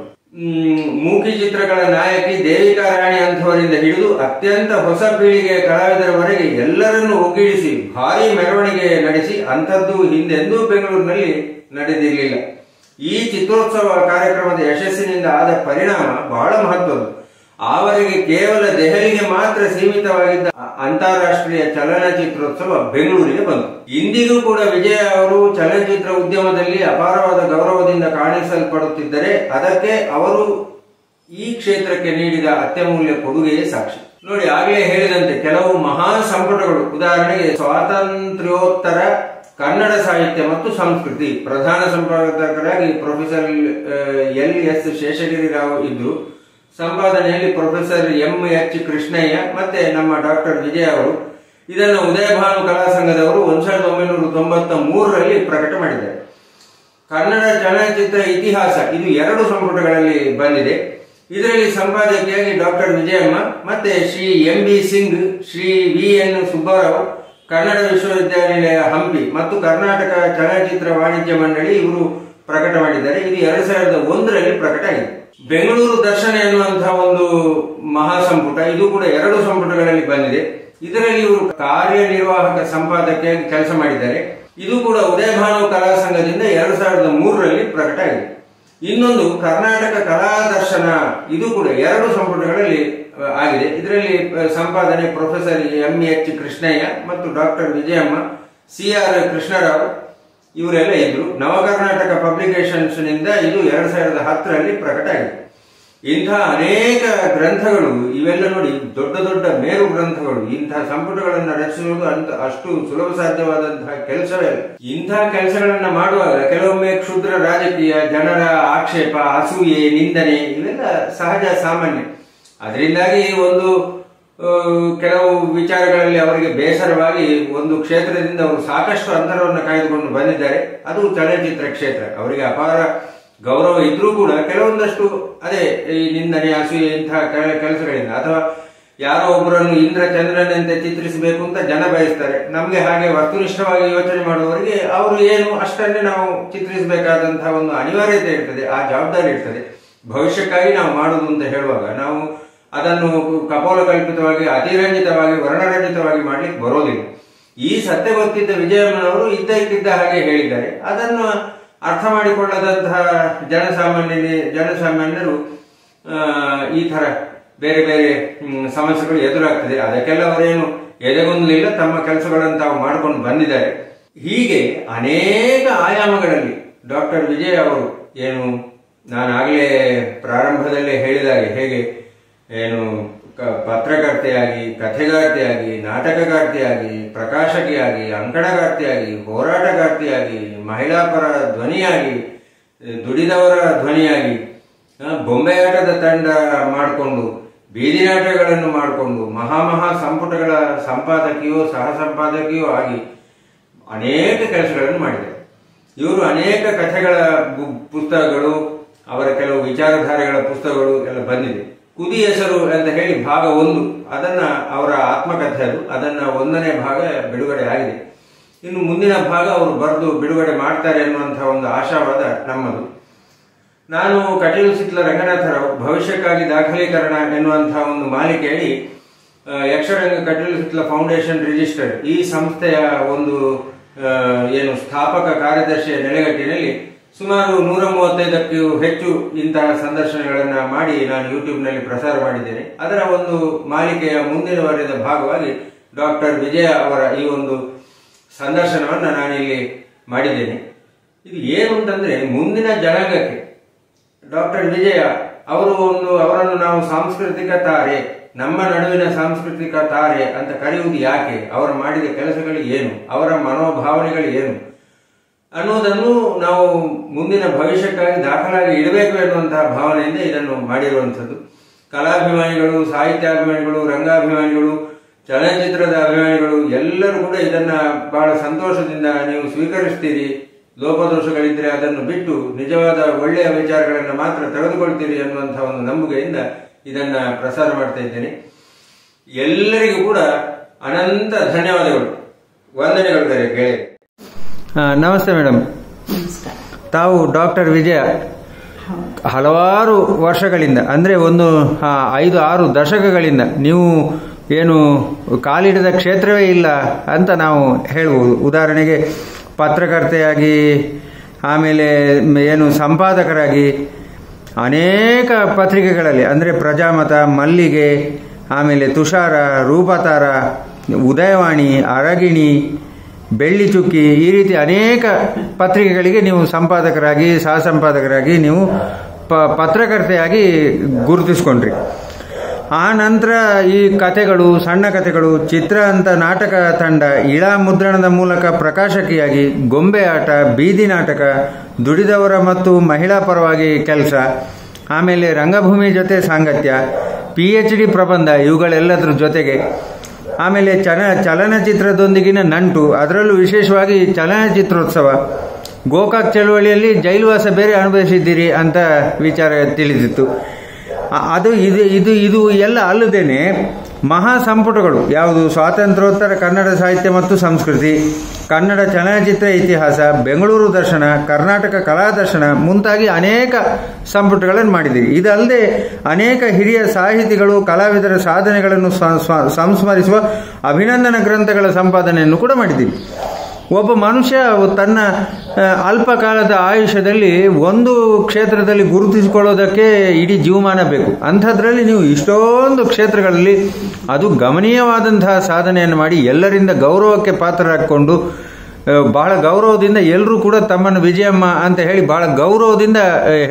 ಮೂಕಿ ಚಿತ್ರಗಳ ನಾಯಕಿ ದೇವಿಕಾ ರಾಣಿ ಅಂಥವರಿಂದ ಹಿಡಿದು ಅತ್ಯಂತ ಹೊಸ ಪೀಳಿಗೆಯ ಕಲಾವಿದರವರೆಗೆ ಎಲ್ಲರನ್ನೂ ಒಗ್ಗೂಡಿಸಿ ಭಾರಿ ಮೆರವಣಿಗೆ ನಡೆಸಿ ಅಂಥದ್ದು ಹಿಂದೆಂದೂ ಬೆಂಗಳೂರಿನಲ್ಲಿ ನಡೆದಿರಲಿಲ್ಲ. ಈ ಚಿತ್ರೋತ್ಸವ ಕಾರ್ಯಕ್ರಮದ ಯಶಸ್ಸಿನಿಂದ ಆದ ಪರಿಣಾಮ ಬಹಳ ಮಹತ್ವದ್ದು. ಆವರೆಗೆ ಕೇವಲ ದೆಹಲಿಗೆ ಮಾತ್ರ ಸೀಮಿತವಾಗಿದ್ದ ಅಂತಾರಾಷ್ಟ್ರೀಯ ಚಲನಚಿತ್ರೋತ್ಸವ ಬೆಂಗಳೂರಿಗೆ ಬಂತು. ಇಂದಿಗೂ ಕೂಡ ವಿಜಯ ಅವರು ಚಲನಚಿತ್ರ ಉದ್ಯಮದಲ್ಲಿ ಅಪಾರವಾದ ಗೌರವದಿಂದ ಕಾಣಿಸಲ್ಪಡುತ್ತಿದ್ದರೆ ಅದಕ್ಕೆ ಅವರು ಈ ಕ್ಷೇತ್ರಕ್ಕೆ ನೀಡಿದ ಅತ್ಯಮೂಲ್ಯ ಕೊಡುಗೆಯೇ ಸಾಕ್ಷಿ. ನೋಡಿ, ಆಗಲೇ ಹೇಳಿದಂತೆ ಕೆಲವು ಮಹಾ ಸಂಪುಟಗಳು, ಉದಾಹರಣೆಗೆ ಸ್ವಾತಂತ್ರ್ಯೋತ್ತರ ಕನ್ನಡ ಸಾಹಿತ್ಯ ಮತ್ತು ಸಂಸ್ಕೃತಿ ಪ್ರಧಾನ ಸಂಪಾದಕರಾಗಿ ಪ್ರೊಫೆಸರ್ LS ಶೇಷಗಿರಿ ರಾವ್ ಇದ್ರು. ಸಂಪಾದನೆಯಲ್ಲಿ ಪ್ರೊಫೆಸರ್ MH ಕೃಷ್ಣಯ್ಯ ಮತ್ತೆ ನಮ್ಮ ಡಾಕ್ಟರ್ ವಿಜಯ ಅವರು. ಇದನ್ನು ಉದಯಭಾನು ಕಲಾ ಸಂಘದವರು 1993ರಲ್ಲಿ ಪ್ರಕಟ ಮಾಡಿದ್ದಾರೆ. ಕನ್ನಡ ಚಲನಚಿತ್ರ ಇತಿಹಾಸ ಇದು 2 ಸಂಪುಟಗಳಲ್ಲಿ ಬಂದಿದೆ. ಇದರಲ್ಲಿ ಸಂಪಾದಕಿಯಾಗಿ ಡಾಕ್ಟರ್ ವಿಜಯಮ್ಮ ಮತ್ತೆ ಶ್ರೀ MB ಸಿಂಗ್, ಶ್ರೀ VN ಸುಬ್ಬರಾವ್, ಕನ್ನಡ ವಿಶ್ವವಿದ್ಯಾನಿಲಯ ಹಂಪಿ ಮತ್ತು ಕರ್ನಾಟಕ ಚಲನಚಿತ್ರ ವಾಣಿಜ್ಯ ಮಂಡಳಿ ಇವರು ಪ್ರಕಟ ಮಾಡಿದ್ದಾರೆ. ಇದು 2001ರಲ್ಲಿ ಪ್ರಕಟ ಆಗಿದೆ. ಬೆಂಗಳೂರು ದರ್ಶನ ಎನ್ನುವಂತಹ ಒಂದು ಮಹಾಸಂಪುಟ ಇದು ಕೂಡ 2 ಸಂಪುಟಗಳಲ್ಲಿ ಬಂದಿದೆ. ಇದರಲ್ಲಿ ಇವರು ಕಾರ್ಯನಿರ್ವಾಹಕ ಸಂಪಾದಕಿಯಾಗಿ ಕೆಲಸ ಮಾಡಿದ್ದಾರೆ. ಇದು ಕೂಡ ಉದಯಭಾನು ಕಲಾ ಸಂಘದಿಂದ 2003ರಲ್ಲಿ ಪ್ರಕಟ ಆಗಿದೆ. ಇನ್ನೊಂದು ಕರ್ನಾಟಕ ಕಲಾ ದರ್ಶನ ಇದು ಕೂಡ 2 ಸಂಪುಟಗಳಲ್ಲಿ ಆಗಿದೆ. ಇದರಲ್ಲಿ ಸಂಪಾದನೆ ಪ್ರೊಫೆಸರ್ MH ಕೃಷ್ಣಯ್ಯ ಮತ್ತು ಡಾಕ್ಟರ್ ವಿಜಯಮ್ಮ, CR ಕೃಷ್ಣರಾವ್ ಇವರೆಲ್ಲ ಇದ್ರು. ನವಕರ್ನಾಟಕ ಪಬ್ಲಿಕೇಶನ್ಸ್ ನಿಂದ ಇದು 2010ರಲ್ಲಿ ಪ್ರಕಟ ಆಗಿದೆ. ಇಂಥ ಅನೇಕ ಗ್ರಂಥಗಳು ಇವೆಲ್ಲ ನೋಡಿ, ದೊಡ್ಡ ದೊಡ್ಡ ಮೇರು ಗ್ರಂಥಗಳು. ಇಂತಹ ಸಂಪುಟಗಳನ್ನು ರಚಿಸುವುದು ಅಷ್ಟು ಸುಲಭ ಸಾಧ್ಯವಾದಂತಹ ಕೆಲಸವೇ ಅಲ್ಲ. ಇಂತಹ ಕೆಲಸಗಳನ್ನ ಮಾಡುವಾಗ ಕೆಲವೊಮ್ಮೆ ಕ್ಷುದ್ರ ರಾಜಕೀಯ, ಜನರ ಆಕ್ಷೇಪ, ಅಸೂಯೆ, ನಿಂದನೆ ಇವೆಲ್ಲ ಸಹಜ ಸಾಮಾನ್ಯ. ಅದರಿಂದಾಗಿ ಒಂದು ಕೆಲವು ವಿಚಾರಗಳಲ್ಲಿ ಅವರಿಗೆ ಬೇಸರವಾಗಿ ಒಂದು ಕ್ಷೇತ್ರದಿಂದ ಅವರು ಸಾಕಷ್ಟು ಅಂತರವನ್ನು ಕಾಯ್ದುಕೊಂಡು ಬಂದಿದ್ದಾರೆ. ಅದು ಚಲನಚಿತ್ರ ಕ್ಷೇತ್ರ. ಅವರಿಗೆ ಅಪಾರ ಗೌರವ ಇದ್ರೂ ಕೂಡ ಕೆಲವೊಂದಷ್ಟು ಅದೇ ಈ ನಿಂದನೆ, ಅಸೂಯೆ ಇಂತಹ ಕೆಲಸಗಳಿಂದ, ಅಥವಾ ಯಾರೋ ಒಬ್ಬರನ್ನು ಇಂದ್ರ ಚಂದ್ರನಂತೆ ಚಿತ್ರಿಸಬೇಕು ಅಂತ ಜನ ಬಯಸ್ತಾರೆ. ನಮ್ಗೆ ಹಾಗೆ ವಸ್ತುನಿಷ್ಠವಾಗಿ ಯೋಚನೆ ಮಾಡುವವರಿಗೆ ಅವರು ಏನು ಅಷ್ಟನ್ನೇ ನಾವು ಚಿತ್ರಿಸಬೇಕಾದಂತಹ ಒಂದು ಅನಿವಾರ್ಯತೆ ಇರ್ತದೆ, ಆ ಜವಾಬ್ದಾರಿ ಇರ್ತದೆ. ಭವಿಷ್ಯಕ್ಕಾಗಿ ನಾವು ಮಾಡುವುದು ಅಂತ ಹೇಳುವಾಗ ನಾವು ಅದನ್ನು ಕಪೋಲಕಲ್ಪಿತವಾಗಿ, ಅತಿರಂಜಿತವಾಗಿ, ವರ್ಣರಂಜಿತವಾಗಿ ಮಾಡ್ಲಿಕ್ಕೆ ಬರೋದಿಲ್ಲ. ಈ ಸತ್ಯ ಗೊತ್ತಿದ್ದ ವಿಜಯಮ್ಮನವರು ಇದ್ದಕ್ಕಿದ್ದ ಹಾಗೆ ಹೇಳಿದ್ದಾರೆ. ಅದನ್ನು ಅರ್ಥ ಮಾಡಿಕೊಳ್ಳದಂತಹ ಜನಸಾಮಾನ್ಯರು ಈ ತರ ಬೇರೆ ಬೇರೆ ಸಮಸ್ಯೆಗಳು ಎದುರಾಗ್ತದೆ. ಅದಕ್ಕೆಲ್ಲ ಅವರೇನು ಎದೆಗೊಂದಲಿಲ್ಲ, ತಮ್ಮ ಕೆಲಸಗಳನ್ನು ತಾವು ಮಾಡ್ಕೊಂಡು ಬಂದಿದ್ದಾರೆ. ಹೀಗೆ ಅನೇಕ ಆಯಾಮಗಳಲ್ಲಿ ಡಾಕ್ಟರ್ ವಿಜಯ ಅವರು ಏನು, ನಾನಾಗಲೇ ಪ್ರಾರಂಭದಲ್ಲೇ ಹೇಳಿದಾಗೆ, ಹೇಗೆ ಏನು ಪತ್ರಕರ್ತೆಯಾಗಿ, ಕಥೆಗಾರ್ತಿಯಾಗಿ, ನಾಟಕಗಾರ್ತಿಯಾಗಿ, ಪ್ರಕಾಶಕಿಯಾಗಿ, ಅಂಕಣಗಾರ್ತಿಯಾಗಿ, ಹೋರಾಟಗಾರ್ತಿಯಾಗಿ, ಮಹಿಳಾ ಪರ ಧ್ವನಿಯಾಗಿ, ದುಡಿದವರ ಧ್ವನಿಯಾಗಿ, ಬೊಂಬೆಯಾಟದ ತಂಡ ಮಾಡಿಕೊಂಡು, ಬೀದಿ ನಾಟಕಗಳನ್ನು ಮಾಡಿಕೊಂಡು, ಮಹಾ ಸಂಪುಟಗಳ ಸಂಪಾದಕಿಯೋ ಸಹ ಸಂಪಾದಕಿಯೋ ಆಗಿ ಅನೇಕ ಕೆಲಸಗಳನ್ನು ಮಾಡಿದ್ದಾರೆ. ಇವರು ಅನೇಕ ಕಥೆಗಳ ಪುಸ್ತಕಗಳು, ಅವರ ಕೆಲವು ವಿಚಾರಧಾರೆಗಳ ಪುಸ್ತಕಗಳು ಎಲ್ಲ ಬಂದಿದೆ. ಕುದಿ ಹೆಸರು ಅಂತ ಹೇಳಿ ಭಾಗ 1, ಅದನ್ನ ಅವರ ಆತ್ಮಕಥೆ, ಅದನ್ನ 1ನೇ ಭಾಗ ಬಿಡುಗಡೆ ಆಗಿದೆ. ಇನ್ನು ಮುಂದಿನ ಭಾಗ ಅವರು ಬರೆದು ಬಿಡುಗಡೆ ಮಾಡ್ತಾರೆ ಎನ್ನುವಂತಹ ಒಂದು ಆಶಾವಾದ ನಮ್ಮದು. ನಾನು ಕಟೀಲು ಸಿಟ್ಲ ರಂಗನಾಥರಾವ್ ಭವಿಷ್ಯಕ್ಕಾಗಿ ದಾಖಲೀಕರಣ ಎನ್ನುವಂತಹ ಒಂದು ಮಾಲಿಕೆಯಲ್ಲಿ ಯಕ್ಷರಂಗ ಕಟೀಲು ಸಿಟ್ಲ ಫೌಂಡೇಶನ್ ರಿಜಿಸ್ಟರ್ಡ್ ಈ ಸಂಸ್ಥೆಯ ಒಂದು ಏನು ಸ್ಥಾಪಕ ಕಾರ್ಯದರ್ಶಿಯ ನೆಲೆಗಟ್ಟಿನಲ್ಲಿ ಸುಮಾರು 135ಕ್ಕೂ ಹೆಚ್ಚು ಇಂತಹ ಸಂದರ್ಶನಗಳನ್ನ ಮಾಡಿ ನಾನು ಯೂಟ್ಯೂಬ್ನಲ್ಲಿ ಪ್ರಸಾರ ಮಾಡಿದ್ದೇನೆ. ಅದರ ಒಂದು ಮಾಲಿಕೆಯ ಮುಂದಿನ ವಾರದ ಭಾಗವಾಗಿ ಡಾಕ್ಟರ್ ವಿಜಯ ಅವರ ಈ ಒಂದು ಸಂದರ್ಶನವನ್ನ ನಾನಿಲ್ಲಿ ಮಾಡಿದ್ದೇನೆ. ಇದು ಏನು ಅಂತಂದ್ರೆ, ಮುಂದಿನ ಜನಾಂಗಕ್ಕೆ ಡಾಕ್ಟರ್ ವಿಜಯ ಅವರನ್ನು ನಾವು ಸಾಂಸ್ಕೃತಿಕ ತಾರೆ, ನಮ್ಮ ನಡುವಿನ ಸಾಂಸ್ಕೃತಿಕ ತಾರೆ ಅಂತ ಕರೆಯುವುದು ಯಾಕೆ, ಅವರು ಮಾಡಿದ ಕೆಲಸಗಳು ಏನು, ಅವರ ಮನೋಭಾವನೆಗಳು ಏನು ಅನ್ನೋದನ್ನು ನಾವು ಮುಂದಿನ ಭವಿಷ್ಯಕ್ಕಾಗಿ ದಾಖಲಾಗಿ ಇಡಬೇಕು ಎನ್ನುವಂತಹ ಭಾವನೆಯಿಂದ ಇದನ್ನು ಮಾಡಿರುವಂಥದ್ದು. ಕಲಾಭಿಮಾನಿಗಳು, ಸಾಹಿತ್ಯಾಭಿಮಾನಿಗಳು, ರಂಗಾಭಿಮಾನಿಗಳು, ಚಲನಚಿತ್ರದ ಅಭಿಮಾನಿಗಳು ಎಲ್ಲರೂ ಕೂಡ ಇದನ್ನ ಬಹಳ ಸಂತೋಷದಿಂದ ನೀವು ಸ್ವೀಕರಿಸ್ತೀರಿ. ಲೋಪದೋಷಗಳಿದ್ರೆ ಅದನ್ನು ಬಿಟ್ಟು ನಿಜವಾದ ಒಳ್ಳೆಯ ವಿಚಾರಗಳನ್ನು ಮಾತ್ರ ತೆಗೆದುಕೊಳ್ತೀರಿ ಅನ್ನುವಂತಹ ಒಂದು ನಂಬಿಕೆಯಿಂದ ಇದನ್ನ ಪ್ರಸಾರ ಮಾಡ್ತಾ ಇದ್ದೇನೆ. ಎಲ್ಲರಿಗೂ ಕೂಡ ಅನಂತ ಧನ್ಯವಾದಗಳು, ವಂದನೆಗಳು ಗೆಳೆಯ. ನಮಸ್ತೆ ಮೇಡಮ್. ತಾವು ಡಾಕ್ಟರ್ ವಿಜಯ ಹಲವಾರು ವರ್ಷಗಳಿಂದ, ಅಂದ್ರೆ ಒಂದು 5-6 ದಶಕಗಳಿಂದ ನೀವು ಏನು ಕಾಲಿಡಿದ ಕ್ಷೇತ್ರವೇ ಇಲ್ಲ ಅಂತ ನಾವು ಹೇಳ್ಬೋದು. ಉದಾಹರಣೆಗೆ ಪತ್ರಕರ್ತೆಯಾಗಿ, ಆಮೇಲೆ ಏನು ಸಂಪಾದಕರಾಗಿ ಅನೇಕ ಪತ್ರಿಕೆಗಳಲ್ಲಿ, ಅಂದರೆ ಪ್ರಜಾಮತ, ಮಲ್ಲಿಗೆ, ಆಮೇಲೆ ತುಷಾರ, ರೂಪತಾರ, ಉದಯವಾಣಿ, ಅರಗಿಣಿ, ಬೆಳ್ಳಿ ಚುಕ್ಕಿ, ಈ ರೀತಿ ಅನೇಕ ಪತ್ರಿಕೆಗಳಿಗೆ ನೀವು ಸಂಪಾದಕರಾಗಿ, ಸಹ ಸಂಪಾದಕರಾಗಿ ನೀವು ಪತ್ರಕರ್ತೆಯಾಗಿ ಗುರುತಿಸ್ಕೊಂಡ್ರಿ. ಆ ನಂತರ ಈ ಕಥೆಗಳು, ಸಣ್ಣ ಕಥೆಗಳು, ಚಿತ್ರ ಅಂತ ನಾಟಕ ತಂಡ, ಇಳಾ ಮುದ್ರಣದ ಮೂಲಕ ಪ್ರಕಾಶಕಿಯಾಗಿ, ಗೊಂಬೆ ಆಟ, ಬೀದಿ ನಾಟಕ, ದುಡಿದವರ ಮತ್ತು ಮಹಿಳಾ ಪರವಾಗಿ ಕೆಲಸ, ಆಮೇಲೆ ರಂಗಭೂಮಿ ಜೊತೆ ಸಾಂಗತ್ಯ, PhD ಪ್ರಬಂಧ, ಇವುಗಳೆಲ್ಲದರ ಜೊತೆಗೆ ಆಮೇಲೆ ಚಲನಚಿತ್ರದೊಂದಿಗಿನ ನಂಟು, ಅದರಲ್ಲೂ ವಿಶೇಷವಾಗಿ ಚಲನಚಿತ್ರೋತ್ಸವ, ಗೋಕಾಕ್ ಚಳವಳಿಯಲ್ಲಿ ಜೈಲುವಾಸ ಬೇರೆ ಅನುಭವಿಸಿದ್ದೀರಿ ಅಂತ ವಿಚಾರ ತಿಳಿದಿತ್ತು. ಅದು ಇದು ಎಲ್ಲ ಅಲ್ಲದೇನೆ ಮಹಾ ಸಂಪುಟಗಳು, ಯಾವುದು ಸ್ವಾತಂತ್ರ್ಯೋತ್ತರ ಕನ್ನಡ ಸಾಹಿತ್ಯ ಮತ್ತು ಸಂಸ್ಕೃತಿ, ಕನ್ನಡ ಚಲನಚಿತ್ರ ಇತಿಹಾಸ, ಬೆಂಗಳೂರು ದರ್ಶನ, ಕರ್ನಾಟಕ ಕಲಾ ದರ್ಶನ ಮುಂತಾಗಿ ಅನೇಕ ಸಂಪುಟಗಳನ್ನು ಮಾಡಿದ್ದೀರಿ. ಇದಲ್ಲದೆ ಅನೇಕ ಹಿರಿಯ ಸಾಹಿತಿಗಳು, ಕಲಾವಿದರ ಸಾಧನೆಗಳನ್ನು ಸಂಸ್ಮರಿಸುವ ಅಭಿನಂದನಾ ಗ್ರಂಥಗಳ ಸಂಪಾದನೆಯನ್ನು ಕೂಡ ಮಾಡಿದ್ದೀರಿ. ಒಬ್ಬ ಮನುಷ್ಯ ತನ್ನ ಅಲ್ಪ ಕಾಲದ ಆಯುಷ್ಯದಲ್ಲಿ ಒಂದು ಕ್ಷೇತ್ರದಲ್ಲಿ ಗುರುತಿಸಿಕೊಳ್ಳೋದಕ್ಕೆ ಇಡೀ ಜೀವಮಾನ ಬೇಕು. ಅಂಥದ್ರಲ್ಲಿ ನೀವು ಇಷ್ಟೊಂದು ಕ್ಷೇತ್ರಗಳಲ್ಲಿ ಅದು ಗಮನೀಯವಾದಂತಹ ಸಾಧನೆಯನ್ನು ಮಾಡಿ ಎಲ್ಲರಿಂದ ಗೌರವಕ್ಕೆ ಪಾತ್ರರಾಗಿಕೊಂಡು ಬಹಳ ಗೌರವದಿಂದ ಎಲ್ಲರೂ ಕೂಡ ತಮ್ಮನ್ನು ವಿಜಯಮ್ಮ ಅಂತ ಹೇಳಿ ಬಹಳ ಗೌರವದಿಂದ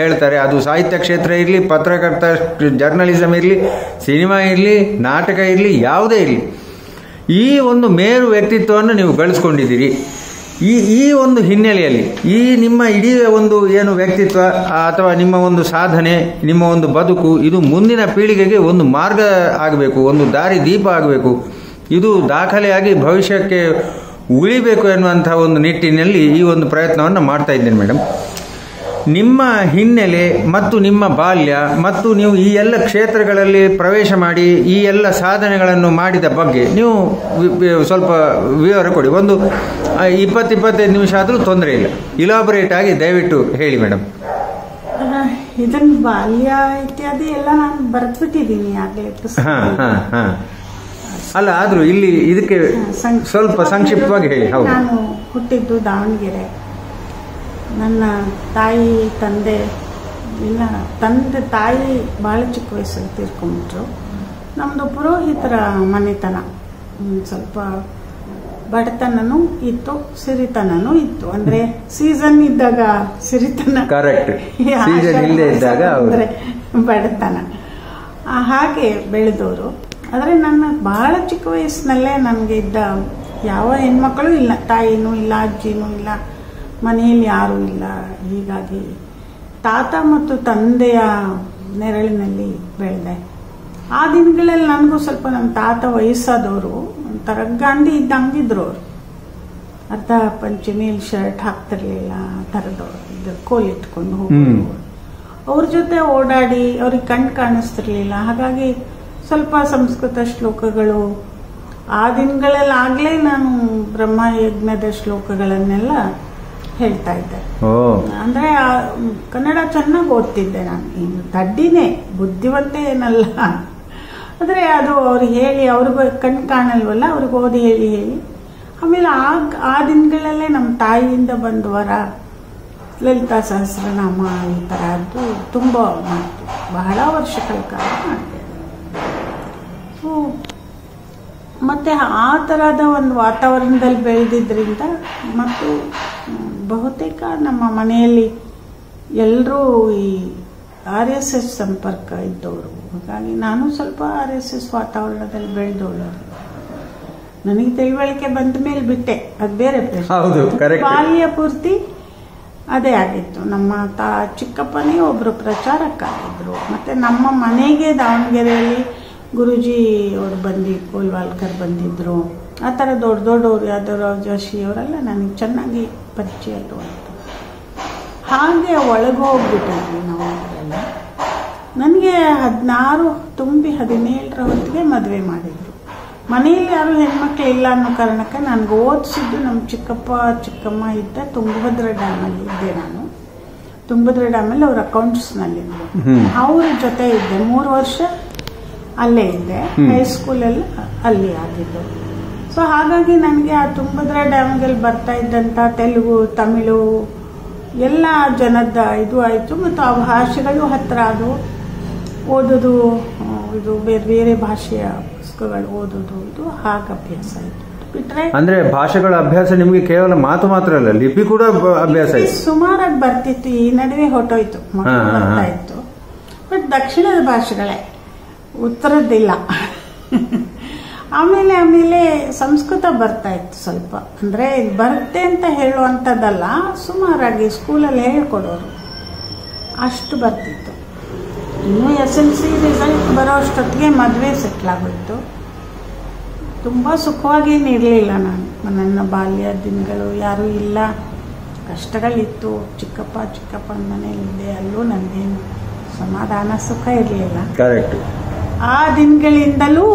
ಹೇಳ್ತಾರೆ. ಅದು ಸಾಹಿತ್ಯ ಕ್ಷೇತ್ರ ಇರಲಿ, ಪತ್ರಕರ್ತ ಜರ್ನಲಿಸಮ್ ಇರಲಿ, ಸಿನಿಮಾ ಇರಲಿ, ನಾಟಕ ಇರಲಿ, ಯಾವುದೇ ಇರಲಿ, ಈ ಒಂದು ಮೇರು ವ್ಯಕ್ತಿತ್ವವನ್ನು ನೀವು ಬೆಳೆಸ್ಕೊಂಡಿದ್ದೀರಿ. ಈ ಒಂದು ಹಿನ್ನೆಲೆಯಲ್ಲಿ ಈ ನಿಮ್ಮ ಇಡೀ ಒಂದು ಏನು ವ್ಯಕ್ತಿತ್ವ ಅಥವಾ ನಿಮ್ಮ ಒಂದು ಸಾಧನೆ, ನಿಮ್ಮ ಒಂದು ಬದುಕು, ಇದು ಮುಂದಿನ ಪೀಳಿಗೆಗೆ ಒಂದು ಮಾರ್ಗ ಆಗಬೇಕು, ಒಂದು ದಾರಿ ದೀಪ ಆಗಬೇಕು, ಇದು ದಾಖಲೆಯಾಗಿ ಭವಿಷ್ಯಕ್ಕೆ ಉಳಿಬೇಕು ಎನ್ನುವಂಥ ಒಂದು ನಿಟ್ಟಿನಲ್ಲಿ ಈ ಒಂದು ಪ್ರಯತ್ನವನ್ನು ಮಾಡ್ತಾ ಇದ್ದೇನೆ ಮೇಡಮ್. ನಿಮ್ಮ ಹಿನ್ನೆಲೆ ಮತ್ತು ನಿಮ್ಮ ಬಾಲ್ಯ ಮತ್ತು ನೀವು ಈ ಎಲ್ಲ ಕ್ಷೇತ್ರಗಳಲ್ಲಿ ಪ್ರವೇಶ ಮಾಡಿ ಈ ಎಲ್ಲ ಸಾಧನೆಗಳನ್ನು ಮಾಡಿದ ಬಗ್ಗೆ ನೀವು ಸ್ವಲ್ಪ ವಿವರ ಕೊಡಿ. ಒಂದು 20-25 ನಿಮಿಷ ಆದರೂ ತೊಂದರೆ ಇಲ್ಲ, ಇಲಾಬರೇಟ್ ಆಗಿ ದಯವಿಟ್ಟು ಹೇಳಿ ಮೇಡಮ್. ಇದನ್ನು ಬಾಲ್ಯ ಇತ್ಯಾದಿ ಎಲ್ಲ ನಾನು ಬರೆದ್ಬಿಟ್ಟಿದ್ದೀನಿ ಆಗಲೇ. ಅಲ್ಲ, ಆದರೂ ಇಲ್ಲಿ ಇದಕ್ಕೆ ಸ್ವಲ್ಪ ಸಂಕ್ಷಿಪ್ತವಾಗಿ ಹೇಳಿ. ಹೌದು, ನಾನು ಹುಟ್ಟಿದ್ದು ದಾವಣಗೆರೆ. ನನ್ನ ತಾಯಿ ತಂದೆ ಇಲ್ಲ, ತಾಯಿ ಭಾಳ ಚಿಕ್ಕ ವಯಸ್ಸಲ್ಲಿ ತೀರ್ಕೊಂಡ್ಬಿಟ್ರು. ನಮ್ಮದು ಪುರೋಹಿತರ ಮನೆತನ, ಸ್ವಲ್ಪ ಬಡತನೂ ಇತ್ತು, ಸಿರಿತನೂ ಇತ್ತು. ಅಂದರೆ ಸೀಸನ್ ಇದ್ದಾಗ ಸಿರಿತನ, ಕರೆಕ್ಟ್, ಸೀಸನ್ ಇಲ್ಲದೆ ಇದ್ದಾಗ ಅಂದರೆ ಬಡತನ, ಹಾಗೆ ಬೆಳೆದವರು. ಆದರೆ ನನ್ನ ಬಹಳ ಚಿಕ್ಕ ವಯಸ್ಸಿನಲ್ಲೇ ನನಗೆ ಇದ್ದ ಯಾವ ಹೆಣ್ಮಕ್ಕಳು ಇಲ್ಲ, ತಾಯಿನೂ ಇಲ್ಲ, ಅಜ್ಜಿನೂ ಇಲ್ಲ, ಮನೆಯಲ್ಲಿ ಯಾರೂ ಇಲ್ಲ. ಹೀಗಾಗಿ ತಾತ ಮತ್ತು ತಂದೆಯ ನೆರಳಿನಲ್ಲಿ ಬೆಳೆದೆ. ಆ ದಿನಗಳಲ್ಲಿ ನನಗೂ ಸ್ವಲ್ಪ ನಮ್ಮ ತಾತ ವಯಸ್ಸಾದವರು, ಒಂಥರ ಗಾಂಧಿ ಇದ್ದಂಗಿದ್ರು. ಅವರು ಅರ್ಧ ಪಂಚಮಿಯಲ್ಲಿ ಶರ್ಟ್ ಹಾಕ್ತಿರ್ಲಿಲ್ಲ, ಥರದವ್ರು ಕೋಲಿಟ್ಕೊಂಡು ಹೋಗೋರು. ಅವ್ರ ಜೊತೆ ಓಡಾಡಿ ಅವ್ರಿಗೆ ಕಣ್ಣು ಕಾಣಿಸ್ತಿರ್ಲಿಲ್ಲ. ಹಾಗಾಗಿ ಸ್ವಲ್ಪ ಸಂಸ್ಕೃತ ಶ್ಲೋಕಗಳು ಆ ದಿನಗಳಲ್ಲಾಗಲೇ ನಾನು ಬ್ರಹ್ಮಯಜ್ಞದ ಶ್ಲೋಕಗಳನ್ನೆಲ್ಲ ಹೇಳ್ತಾ ಇದ್ದೆ. ಅಂದರೆ ಕನ್ನಡ ಚೆನ್ನಾಗಿ ಓದ್ತಿದ್ದೆ ನಾನು. ಇನ್ನು ದಡ್ಡಿನೇ, ಬುದ್ಧಿವಂತೆ ಏನಲ್ಲ. ಆದರೆ ಅದು ಅವ್ರಿಗೆ ಹೇಳಿ, ಅವ್ರಿಗೂ ಕಣ್ಣು ಕಾಣಲ್ವಲ್ಲ, ಅವ್ರಿಗೆ ಓದಿ ಹೇಳಿ ಆಮೇಲೆ ಆ ದಿನಗಳಲ್ಲೇ ನಮ್ಮ ತಾಯಿಯಿಂದ ಬಂದು ವರ ಲಲಿತಾ ಸಹಸ್ರನಾಮ ಈ ಥರದ್ದು ತುಂಬ ಮಾಡ್ತೀವಿ, ಬಹಳ ವರ್ಷಗಳ ಕಾಲ ಮಾಡ್ತೇವೆ. ಮತ್ತು ಆ ಥರದ ಒಂದು ವಾತಾವರಣದಲ್ಲಿ ಬೆಳೆದಿದ್ದರಿಂದ ಮತ್ತು ಬಹುತೇಕ ನಮ್ಮ ಮನೆಯಲ್ಲಿ ಎಲ್ಲರೂ ಈ RSS ಸಂಪರ್ಕ ಇದ್ದವರು. ಹಾಗಾಗಿ ನಾನು ಸ್ವಲ್ಪ RSS ವಾತಾವರಣದಲ್ಲಿ ಬೆಳೆದವಳು. ನನಗೆ ತಿಳುವಳಿಕೆ ಬಂದ ಮೇಲೆ ಬಿಟ್ಟೆ, ಅದು ಬೇರೆ ಪ್ರಶ್ನೆ. ಬಾಲ್ಯ ಪೂರ್ತಿ ಅದೇ ಆಗಿತ್ತು. ನಮ್ಮ ಚಿಕ್ಕಪ್ಪನೇ ಒಬ್ಬರು ಪ್ರಚಾರಕ್ಕಾಗಿದ್ರು. ಮತ್ತು ನಮ್ಮ ಮನೆಗೆ ದಾವಣಗೆರೆಯಲ್ಲಿ ಗುರುಜಿ ಅವರು ಕೋಲ್ವಾಲ್ಕರ್ ಬಂದಿದ್ರು. ಆ ಥರ ದೊಡ್ಡ ದೊಡ್ಡವರು, ಯಾದವರಾವ್ ಜೋಶಿ ಅವರೆಲ್ಲ ನನಗೆ ಚೆನ್ನಾಗಿ ಪರಿಚಯ ಇರುವಂಥ. ಹಾಗೆ ಒಳಗೋಗ್ಬಿಟ್ಟಿದ್ವಿ ನಾವು ಅವರೆಲ್ಲ. ನನಗೆ 16 ತುಂಬಿ 17ರ ಹೊತ್ತಿಗೆ ಮದುವೆ ಮಾಡಿದರು. ಮನೆಯಲ್ಲಿ ಯಾರು ಹೆಣ್ಮಕ್ಳು ಇಲ್ಲ ಅನ್ನೋ ಕಾರಣಕ್ಕೆ ನನಗೆ ಓದಿಸಿದ್ದು ನಮ್ಮ ಚಿಕ್ಕಪ್ಪ ಚಿಕ್ಕಮ್ಮ ಇದ್ದ ತುಂಗಭದ್ರಾ ಡ್ಯಾಮಲ್ಲಿ ಇದ್ದೆ ನಾನು. ತುಂಗಭದ್ರಾ ಡ್ಯಾಮಲ್ಲಿ ಅವ್ರ ಅಕೌಂಟ್ಸ್ನಲ್ಲಿದ್ದರು. ಅವ್ರ ಜೊತೆ ಇದ್ದೆ 3 ವರ್ಷ, ಅಲ್ಲೇ ಇದ್ದೆ. ಹೈಸ್ಕೂಲೆಲ್ಲ ಅಲ್ಲಿ ಆಗಿದ್ದು. ಸೊ ಹಾಗಾಗಿ ನನಗೆ ಆ ತುಂಗಭದ್ರಾ ಡ್ಯಾಮ್ಗಳಲ್ಲಿ ಬರ್ತಾ ಇದ್ದಂಥ ತೆಲುಗು, ತಮಿಳು ಎಲ್ಲ ಜನದ ಇದು ಆಯಿತು. ಮತ್ತು ಆ ಭಾಷೆಗಳು ಹತ್ತಿರ ಅದು ಓದೋದು, ಇದು ಬೇರೆ ಬೇರೆ ಭಾಷೆಯ ಪುಸ್ತಕಗಳು ಓದೋದು, ಇದು ಹಾಗೆ ಅಭ್ಯಾಸ ಆಯಿತು. ಬಿಟ್ಟರೆ ಅಂದರೆ ಭಾಷೆಗಳ ಅಭ್ಯಾಸ ನಿಮಗೆ ಕೇವಲ ಮಾತು ಮಾತ್ರ ಅಲ್ಲ, ಲಿಪಿ ಕೂಡ ಅಭ್ಯಾಸ ಸುಮಾರಾಗಿ ಬರ್ತಿತ್ತು. ಈ ನಡುವೆ ಹೊಟ್ಟೋಯ್ತು, ಬರ್ತಾ ಇತ್ತು. ಬಟ್ ದಕ್ಷಿಣದ ಭಾಷೆಗಳೇ, ಉತ್ತರದ್ದಿಲ್ಲ. ಆಮೇಲೆ ಸಂಸ್ಕೃತ ಬರ್ತಾ ಇತ್ತು ಸ್ವಲ್ಪ. ಅಂದರೆ ಬರುತ್ತೆ ಅಂತ ಹೇಳುವಂಥದ್ದಲ್ಲ, ಸುಮಾರಾಗಿ ಸ್ಕೂಲಲ್ಲಿ ಹೇಳ್ಕೊಡೋರು, ಅಷ್ಟು ಬರ್ತಿತ್ತು. ಇನ್ನೂ SLC ರಿಸಲ್ಟ್ ಬರೋ ಅಷ್ಟೊತ್ತಿಗೆ ಮದುವೆ ಸೆಟ್ಲ್ ಆಗೋಯ್ತು. ತುಂಬ ಸುಖವಾಗೇನು ಇರಲಿಲ್ಲ ನಾನು. ನನ್ನ ಬಾಲ್ಯ ದಿನಗಳು ಯಾರೂ ಇಲ್ಲ, ಕಷ್ಟಗಳಿತ್ತು. ಚಿಕ್ಕಪ್ಪನ ಮನೆಯಲ್ಲಿದ್ದೆ, ಅಲ್ಲೂ ನನಗೇನು ಸಮಾಧಾನ ಸುಖ ಇರಲಿಲ್ಲ. ಕರೆಕ್ಟ್. ಆ ದಿನಗಳಿಂದಲೂ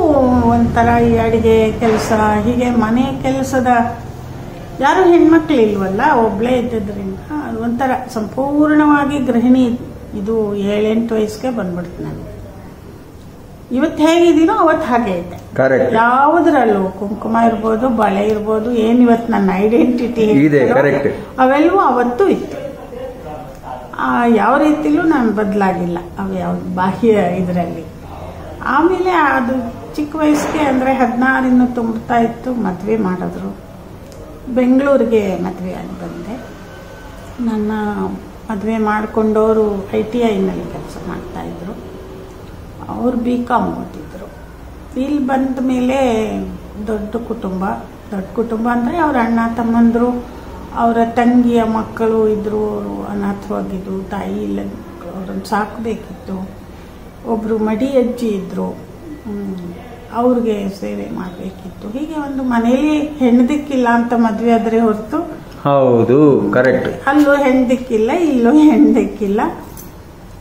ಒಂಥರ ಈ ಅಡುಗೆ ಕೆಲಸ, ಹೀಗೆ ಮನೆ ಕೆಲಸದ ಯಾರು ಹೆಣ್ಮಕ್ಳು ಇಲ್ವಲ್ಲ, ಒಬ್ಬಳೇ ಇದ್ದಿದ್ದರಿಂದ ಒಂಥರ ಸಂಪೂರ್ಣವಾಗಿ ಗೃಹಿಣಿ. ಇದು 7-8 ವಯಸ್ಸಿಗೆ ಬಂದ್ಬಿಡ್ತು ನಾನು. ಇವತ್ತು ಹೇಗಿದ್ದೀನೋ ಅವತ್ತು ಹಾಗೆ ಇದ್ದೆ. ಯಾವುದ್ರಲ್ಲೂ ಕುಂಕುಮ ಇರ್ಬೋದು, ಬಳೆ ಇರ್ಬೋದು, ಏನಿವತ್ತು ನನ್ನ ಐಡೆಂಟಿಟಿ ಅವೆಲ್ಲವೂ ಅವತ್ತು ಇತ್ತು. ಯಾವ ರೀತಿಲೂ ನಾನು ಬದಲಾಗಿಲ್ಲ, ಅವು ಯಾವ್ದು ಬಾಹ್ಯ ಇದರಲ್ಲಿ. ಆಮೇಲೆ ಅದು ಚಿಕ್ಕ ವಯಸ್ಸಿಗೆ ಅಂದರೆ 16 ಇನ್ನೂ ತುಂಬ್ತಾ ಇತ್ತು, ಮದುವೆ ಮಾಡಿದ್ರು. ಬೆಂಗಳೂರಿಗೆ ಮದುವೆ ಆಗಿ ಬಂದೆ. ನನ್ನ ಮದುವೆ ಮಾಡಿಕೊಂಡವರು ITIನಲ್ಲಿ ಕೆಲಸ ಮಾಡ್ತಾಯಿದ್ರು. ಅವರು BCom ಓದಿದ್ರು. ಇಲ್ಲಿ ಬಂದ ಮೇಲೆ ದೊಡ್ಡ ಕುಟುಂಬ ಅಂದರೆ ಅವ್ರ ಅಣ್ಣ ತಮ್ಮಂದರು, ಅವರ ತಂಗಿಯ ಮಕ್ಕಳು ಇದ್ದರು. ಅವರು ಅನಾಥವಾಗಿದ್ದು, ತಾಯಿ ಇಲ್ಲ, ಅವ್ರನ್ನ ಸಾಕಬೇಕಿತ್ತು. ಒಬ್ಬರು ಮಡಿ ಅಜ್ಜಿ ಇದ್ದರು, ಅವ್ರಿಗೆ ಸೇವೆ ಮಾಡಬೇಕಿತ್ತು. ಹೀಗೆ ಒಂದು ಮನೇಲಿ ಹೆಣ್ದಿಕ್ಕಿಲ್ಲ ಅಂತ ಮದುವೆ ಆದರೆ ಹೊರತು, ಹೌದು, ಕರೆಕ್ಟ್, ಅಲ್ಲೂ ಹೆಣ್ದಿಕ್ಕಿಲ್ಲ, ಇಲ್ಲೂ ಹೆಣ್ದಿಕ್ಕಿಲ್ಲ.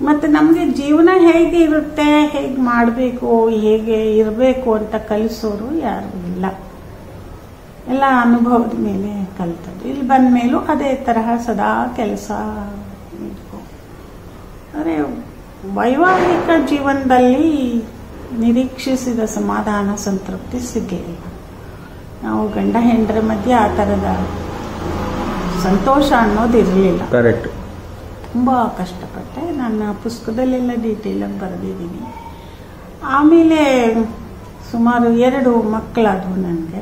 ಮತ್ತು ನಮಗೆ ಜೀವನ ಹೇಗೆ ಇರುತ್ತೆ, ಹೇಗೆ ಮಾಡಬೇಕು, ಹೇಗೆ ಇರಬೇಕು ಅಂತ ಕಲಿಸೋರು ಯಾರೂ ಇಲ್ಲ. ಎಲ್ಲ ಅನುಭವದ ಮೇಲೆ ಕಲಿತದ್ದು. ಇಲ್ಲಿ ಬಂದ ಮೇಲೂ ಅದೇ ತರಹ ಸದಾ ಕೆಲಸ. ಅಂದರೆ ವೈವಾಹಿಕ ಜೀವನದಲ್ಲಿ ನಿರೀಕ್ಷಿಸಿದ ಸಮಾಧಾನ, ಸಂತೃಪ್ತಿ ಸಿಗಲಿಲ್ಲ. ನಾವು ಗಂಡ ಹೆಂಡರ ಮಧ್ಯೆ ಆ ಥರದ ಸಂತೋಷ ಅನ್ನೋದಿರಲಿಲ್ಲ. ಕರೆಕ್ಟ್. ತುಂಬ ಕಷ್ಟಪಟ್ಟೆ. ನನ್ನ ಪುಸ್ತಕದಲ್ಲೆಲ್ಲ ಡೀಟೇಲಾಗಿ ಬರೆದಿದ್ದೀನಿ. ಆಮೇಲೆ ಸುಮಾರು 2 ಮಕ್ಕಳಾದವು ನನಗೆ.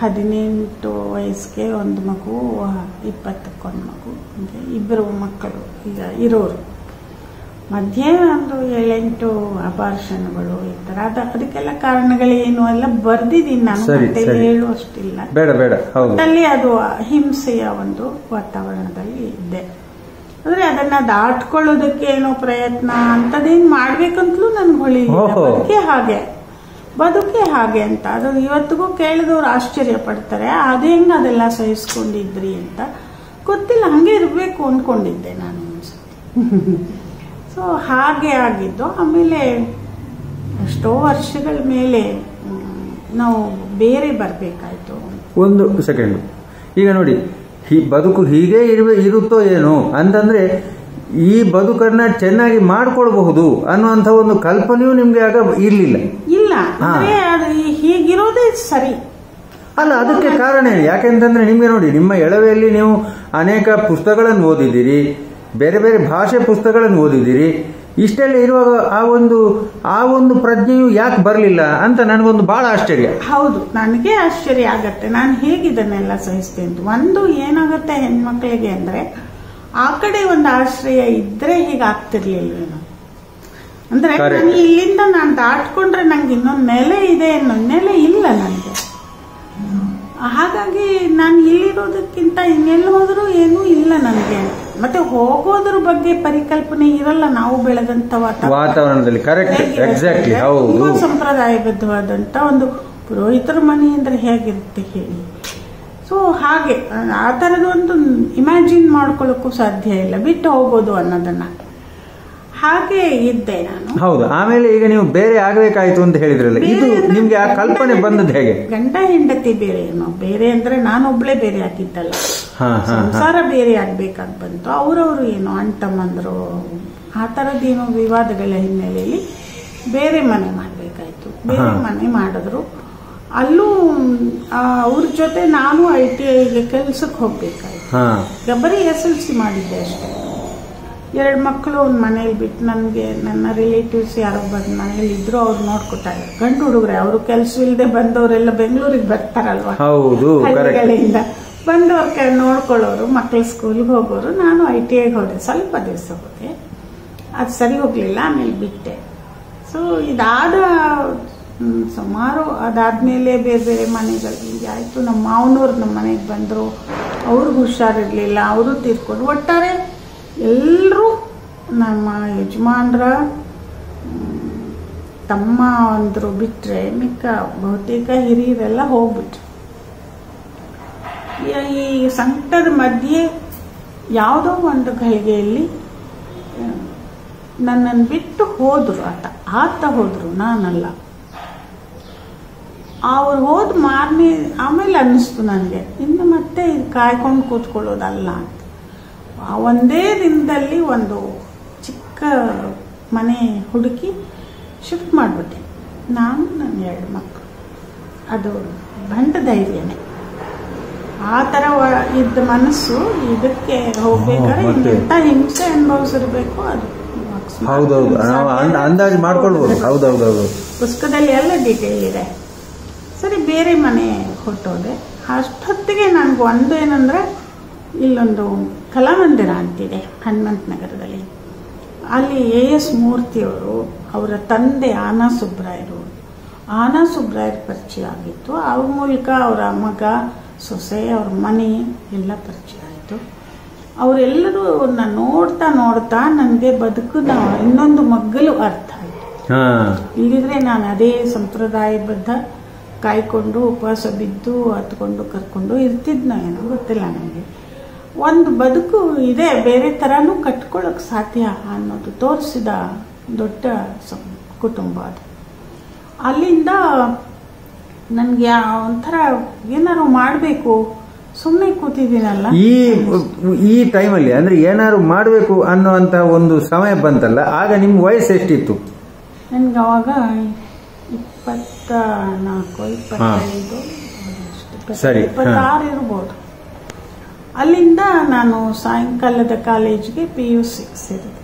18 ವಯಸ್ಸಿಗೆ ಒಂದು ಮಗು, 20ಕ್ಕೆ ಮಗು, ಹೀಗೆ 2 ಮಕ್ಕಳು ಈಗ ಇರೋರು. ಮಧ್ಯೆ ಒಂದು 7-8 ಅಪಾರ್ಷನ್ಗಳು ಈ ಥರ. ಅದಕ್ಕೆಲ್ಲ ಕಾರಣಗಳೇನು ಎಲ್ಲ ಬರ್ದಿದ್ದೀನಿ ನಾನು, ಮತ್ತೆ ಹೇಳುವಷ್ಟಿಲ್ಲ. ಅಲ್ಲಿ ಅದು ಹಿಂಸೆಯ ಒಂದು ವಾತಾವರಣದಲ್ಲಿ ಇದ್ದೆ. ಅಂದ್ರೆ ಅದನ್ನ ದಾಟ್ಕೊಳ್ಳೋದಕ್ಕೆ ಏನೋ ಪ್ರಯತ್ನ ಅಂತದೇನು ಮಾಡ್ಬೇಕಂತಲೂ ನನ್ಗೆ ಹೊಳಿಲಿಲ್ಲ. ಬದುಕೆ ಹಾಗೆ ಅಂತ. ಅದು ಇವತ್ತಿಗೂ ಕೇಳಿದವ್ರು ಆಶ್ಚರ್ಯ ಪಡ್ತಾರೆ, ಅದು ಹೆಂಗೆ ಅದೆಲ್ಲ ಸಹಿಸ್ಕೊಂಡಿದ್ರಿ ಅಂತ. ಗೊತ್ತಿಲ್ಲ, ಹಂಗೆ ಇರಬೇಕು ಅಂದ್ಕೊಂಡಿದ್ದೆ ನಾನು ಅನ್ಸುತ್ತೆ. ಸೊ ಹಾಗೆ ಆಗಿದ್ದು. ಆಮೇಲೆ ಎಷ್ಟೋ ವರ್ಷಗಳ ಮೇಲೆ ನಾವು ಬೇರೆ ಬರಬೇಕಾಯ್ತು. ಒಂದು ಸೆಕೆಂಡ್, ಈಗ ನೋಡಿ, ಬದುಕು ಹೀಗೆ ಇರುತ್ತೋ ಏನೋ ಅಂತಂದ್ರೆ ಈ ಬದುಕನ್ನ ಚೆನ್ನಾಗಿ ಮಾಡ್ಕೊಳ್ಬಹುದು ಅನ್ನುವಂಥ ಒಂದು ಕಲ್ಪನೆಯೂ ನಿಮ್ಗೆ ಆಗ ಇರ್ಲಿಲ್ಲ. ಇಲ್ಲ, ಅದು ಹೀಗಿರೋದೇ ಸರಿ ಅಲ್ಲ. ಅದಕ್ಕೆ ಕಾರಣ ಏನು? ಯಾಕೆಂತಂದ್ರೆ ನಿಮ್ಗೆ ನೋಡಿ, ನಿಮ್ಮ ಎಳವೆಯಲ್ಲಿ ನೀವು ಅನೇಕ ಪುಸ್ತಕಗಳನ್ನು ಓದಿದ್ದೀರಿ, ಬೇರೆ ಬೇರೆ ಭಾಷೆ ಪುಸ್ತಕಗಳನ್ನು ಓದಿದ್ದೀರಿ. ಇಷ್ಟೆಲ್ಲ ಇರುವಾಗ ಆ ಒಂದು ಪ್ರಜ್ಞೆಯು ಯಾಕೆ ಬರಲಿಲ್ಲ ಅಂತ ನನಗೊಂದು ಬಹಳ ಆಶ್ಚರ್ಯ. ಹೌದು, ನನಗೆ ಆಶ್ಚರ್ಯ ಆಗತ್ತೆ. ನಾನು ಹೇಗಿದನ್ನೆಲ್ಲ ಸಹಿಸ್ತೇನೆ. ಒಂದು ಏನಾಗುತ್ತೆ ಹೆಣ್ಮಕ್ಳಿಗೆ ಅಂದ್ರೆ, ಆ ಕಡೆ ಒಂದು ಆಶ್ರಯ ಇದ್ರೆ ಹೀಗಾಗ್ತಿರ್ಲಿಲ್ವೇನೋ. ಅಂದ್ರೆ ಇಲ್ಲಿಂದ ನಾನು ದಾಟ್ಕೊಂಡ್ರೆ ನಂಗೆ ಇನ್ನೊಂದು ನೆಲೆ ಇದೆ, ಇನ್ನೊಂದು ನೆಲೆ ಇಲ್ಲ ನನಗೆ. ಹಾಗಾಗಿ ನಾನು ಇಲ್ಲಿರೋದಕ್ಕಿಂತ ಇನ್ನೆಲ್ಲ ಹೋದ್ರೂ ಏನೂ ಇಲ್ಲ ನನಗೆ. ಮತ್ತೆ ಹೋಗೋದ್ರ ಬಗ್ಗೆ ಪರಿಕಲ್ಪನೆ ಇರಲ್ಲ ನಾವು ಬೆಳೆದಂತ ವಾತಾವರಣದಲ್ಲಿ. ತುಂಬಾ ಸಂಪ್ರದಾಯಬದ್ಧವಾದಂತ ಒಂದು ಪುರೋಹಿತರ ಮನೆ ಅಂದ್ರೆ ಹೇಗಿರುತ್ತೆ ಹೇಳಿ. ಸೊ ಹಾಗೆ ಆ ತರದ ಒಂದು ಇಮ್ಯಾಜಿನ್ ಮಾಡ್ಕೊಳ್ಳೋಕ್ಕೂ ಸಾಧ್ಯ ಇಲ್ಲ, ಬಿಟ್ಟು ಹೋಗೋದು ಅನ್ನೋದನ್ನ. ಹಾಗೆ ಇದ್ದೆ ನಾನು. ಹೌದು. ಆಮೇಲೆ ಈಗ ನೀವು ಬೇರೆ ಆಗಬೇಕಾಯ್ತು ಅಂತ ಹೇಳಿದ್ರಲ್ಲ, ಇದು ನಿಮ್ಗೆ ಆ ಕಲ್ಪನೆ ಬಂದದ್ದು ಹೇಗೆ? ಗಂಡ ಹೆಂಡತಿ ಬೇರೆ ಏನೋ, ಬೇರೆ ಅಂದ್ರೆ ನಾನೊಬ್ಳೆ ಬೇರೆ ಆಗಿದ್ದಲ್ಲ, ಸಂಸಾರ ಬೇರೆ ಆಗ್ಬೇಕಾಗಿ ಬಂತು. ಅವರವರು ಏನೋ ಅಣ್ತಮ್ಮಂದ್ರು ಆ ತರದ್ದೇನೋ ವಿವಾದಗಳ ಹಿನ್ನೆಲೆಯಲ್ಲಿ ಬೇರೆ ಮನೆ ಮಾಡ್ಬೇಕಾಯ್ತು. ಬೇರೆ ಮನೆ ಮಾಡಿದ್ರು. ಅಲ್ಲೂ ಅವ್ರ ಜೊತೆ ನಾನು ITIಗೆ ಕೆಲ್ಸಕ್ಕೆ ಹೋಗ್ಬೇಕಾಯ್ತು. ಬರೀ SLC ಮಾಡಿದ್ದೆ ಅಷ್ಟೇ. 2 ಮಕ್ಕಳು ಒಂದು ಮನೇಲಿ ಬಿಟ್ಟು ನನಗೆ ನನ್ನ ರಿಲೇಟಿವ್ಸ್ ಯಾರೋ ಬಂದು ಮನೇಲಿ ಇದ್ರು, ಅವ್ರು ನೋಡ್ಕೊತಾರೆ. ಗಂಡು ಹುಡುಗ್ರೆ, ಅವರು ಕೆಲಸವಿಲ್ಲದೆ ಬಂದವರೆಲ್ಲ ಬೆಂಗಳೂರಿಗೆ ಬರ್ತಾರಲ್ವಾ, ಹಳ್ಳಿಗಳಿಂದ ಬಂದವ್ರ ನೋಡ್ಕೊಳ್ಳೋರು, ಮಕ್ಕಳು ಸ್ಕೂಲ್ಗೆ ಹೋಗೋರು. ನಾನು ITIಗೆ ಹೋದೆ, ಸ್ವಲ್ಪ ದಿವಸ ಹೋದೆ, ಅದು ಸರಿ ಹೋಗ್ಲಿಲ್ಲ, ಆಮೇಲೆ ಬಿಟ್ಟೆ. ಸೊ ಇದಾದ ಸುಮಾರು ಅದಾದ್ಮೇಲೆ ಬೇರೆ ಬೇರೆ ಮನೆಗಳು ಹೀಗೆ ಆಯ್ತು. ನಮ್ಮ ಮಾವನವ್ರು ನಮ್ಮ ಮನೆಗೆ ಬಂದರು, ಅವ್ರಿಗೆ ಹುಷಾರಿರ್ಲಿಲ್ಲ, ಅವರು ತೀರ್ಕೊಂಡು. ಒಟ್ಟಾರೆ ಎಲ್ಲರೂ ನಮ್ಮ ಯಜಮಾನ್ರ ತಮ್ಮ ಅಂದ್ರು ಬಿಟ್ರೆ ಮಿಕ್ಕ ಬಹುತೇಕ ಹಿರಿಯರೆಲ್ಲ ಹೋಗ್ಬಿಟ್ರು. ಈ ಸಂಕಟದ ಮಧ್ಯೆ ಯಾವುದೋ ಒಂದು ಘಳಿಗೆಯಲ್ಲಿ ನನ್ನನ್ನು ಬಿಟ್ಟು ಹೋದ್ರು. ಆತ ಹೋದ್ರು, ನಾನಲ್ಲ. ಅವ್ರು ಹೋದ ಆಮೇಲೆ ಅನ್ನಿಸ್ತು ನನಗೆ, ಇನ್ನು ಮತ್ತೆ ಕಾಯ್ಕೊಂಡು ಕೂತ್ಕೊಳ್ಳೋದಲ್ಲ ಅಂತ. ಒಂದೇ ದಿನದಲ್ಲಿ ಒಂದು ಚಿಕ್ಕ ಮನೆ ಹುಡುಕಿ ಶಿಫ್ಟ್ ಮಾಡಿಬಿಟ್ಟೆ, ನಾನು ನನ್ನ 2 ಮಕ್ಕಳು. ಅದು ಬಂಡ ಧೈರ್ಯನೇ. ಆ ಥರ ಇದ್ದ ಮನಸ್ಸು ಇದಕ್ಕೆ ಹೋಗ್ಬೇಕಾದ್ರೆ ಎಂತ ಹಿಂಸೆ ಅನುಭವಿಸಿರ್ಬೇಕು. ಅದು ಅಂದಾಜು ಮಾಡ್ಕೊಳ್ಬೋದು. ಹೌದೌದೌದು, ಪುಸ್ತಕದಲ್ಲಿ ಎಲ್ಲ ಡೀಟೇಲ್ ಇದೆ. ಸರಿ, ಬೇರೆ ಮನೆ ಹೊಟ್ಟೋದೆ. ಅಷ್ಟೊತ್ತಿಗೆ ನನಗೆ ಒಂದು ಏನಂದರೆ, ಇಲ್ಲೊಂದು ಕಲಾಮಂದಿರ ಅಂತಿದೆ ಹನುಮಂತ ನಗರದಲ್ಲಿ. ಅಲ್ಲಿ AS ಮೂರ್ತಿಯವರು, ಅವರ ತಂದೆ ಆನಾ ಸುಬ್ರಾಯರು ಪರಿಚಯ ಆಗಿತ್ತು. ಅವ್ರ ಮೂಲಕ ಅವರ ಮಗ, ಸೊಸೆ, ಅವ್ರ ಮನೆ ಎಲ್ಲ ಪರಿಚಯ ಆಯಿತು. ಅವರೆಲ್ಲರೂ ನೋಡ್ತಾ ನೋಡ್ತಾ ನನಗೆ ಬದುಕಿನ ಇನ್ನೊಂದು ಮಗ್ಗಲು ಅರ್ಥ ಆಯಿತು. ಇಲ್ಲಿದ್ರೆ ನಾನು ಅದೇ ಸಂಪ್ರದಾಯಬದ್ಧ ಕಾಯ್ಕೊಂಡು ಉಪವಾಸ ಬಿದ್ದು ಹತ್ಕೊಂಡು ಕರ್ಕೊಂಡು ಇರ್ತಿದ್ನೋ ಏನೋ ಗೊತ್ತಿಲ್ಲ. ನನಗೆ ಒಂದು ಬದುಕು ಇದೆ, ಬೇರೆ ಥರನೂ ಕಟ್ಕೊಳ್ಳೋಕೆ ಸಾಧ್ಯ ಅನ್ನೋದು ತೋರಿಸಿದ ದೊಡ್ಡ ಕುಟುಂಬ ಅದು. ಅಲ್ಲಿಂದ ನನಗೆ ಒಂಥರ ಏನಾದ್ರು ಮಾಡಬೇಕು, ಸುಮ್ಮನೆ ಕೂತಿದ್ದೀನಲ್ಲ. ಈ ಟೈಮಲ್ಲಿ ಅಂದ್ರೆ ಏನಾದ್ರು ಮಾಡಬೇಕು ಅನ್ನೋಂಥ ಒಂದು ಸಮಯ ಬಂತಲ್ಲ, ಆಗ ನಿಮ್ಮ ವಯಸ್ಸು ಎಷ್ಟಿತ್ತು? ನನಗೆ ಅವಾಗ 24, 25, 26 ಇರ್ಬೋದು. ಅಲ್ಲಿಂದ ನಾನು ಸಾಯಂಕಾಲದ ಕಾಲೇಜಿಗೆ PUC ಸೇರಿದೆ.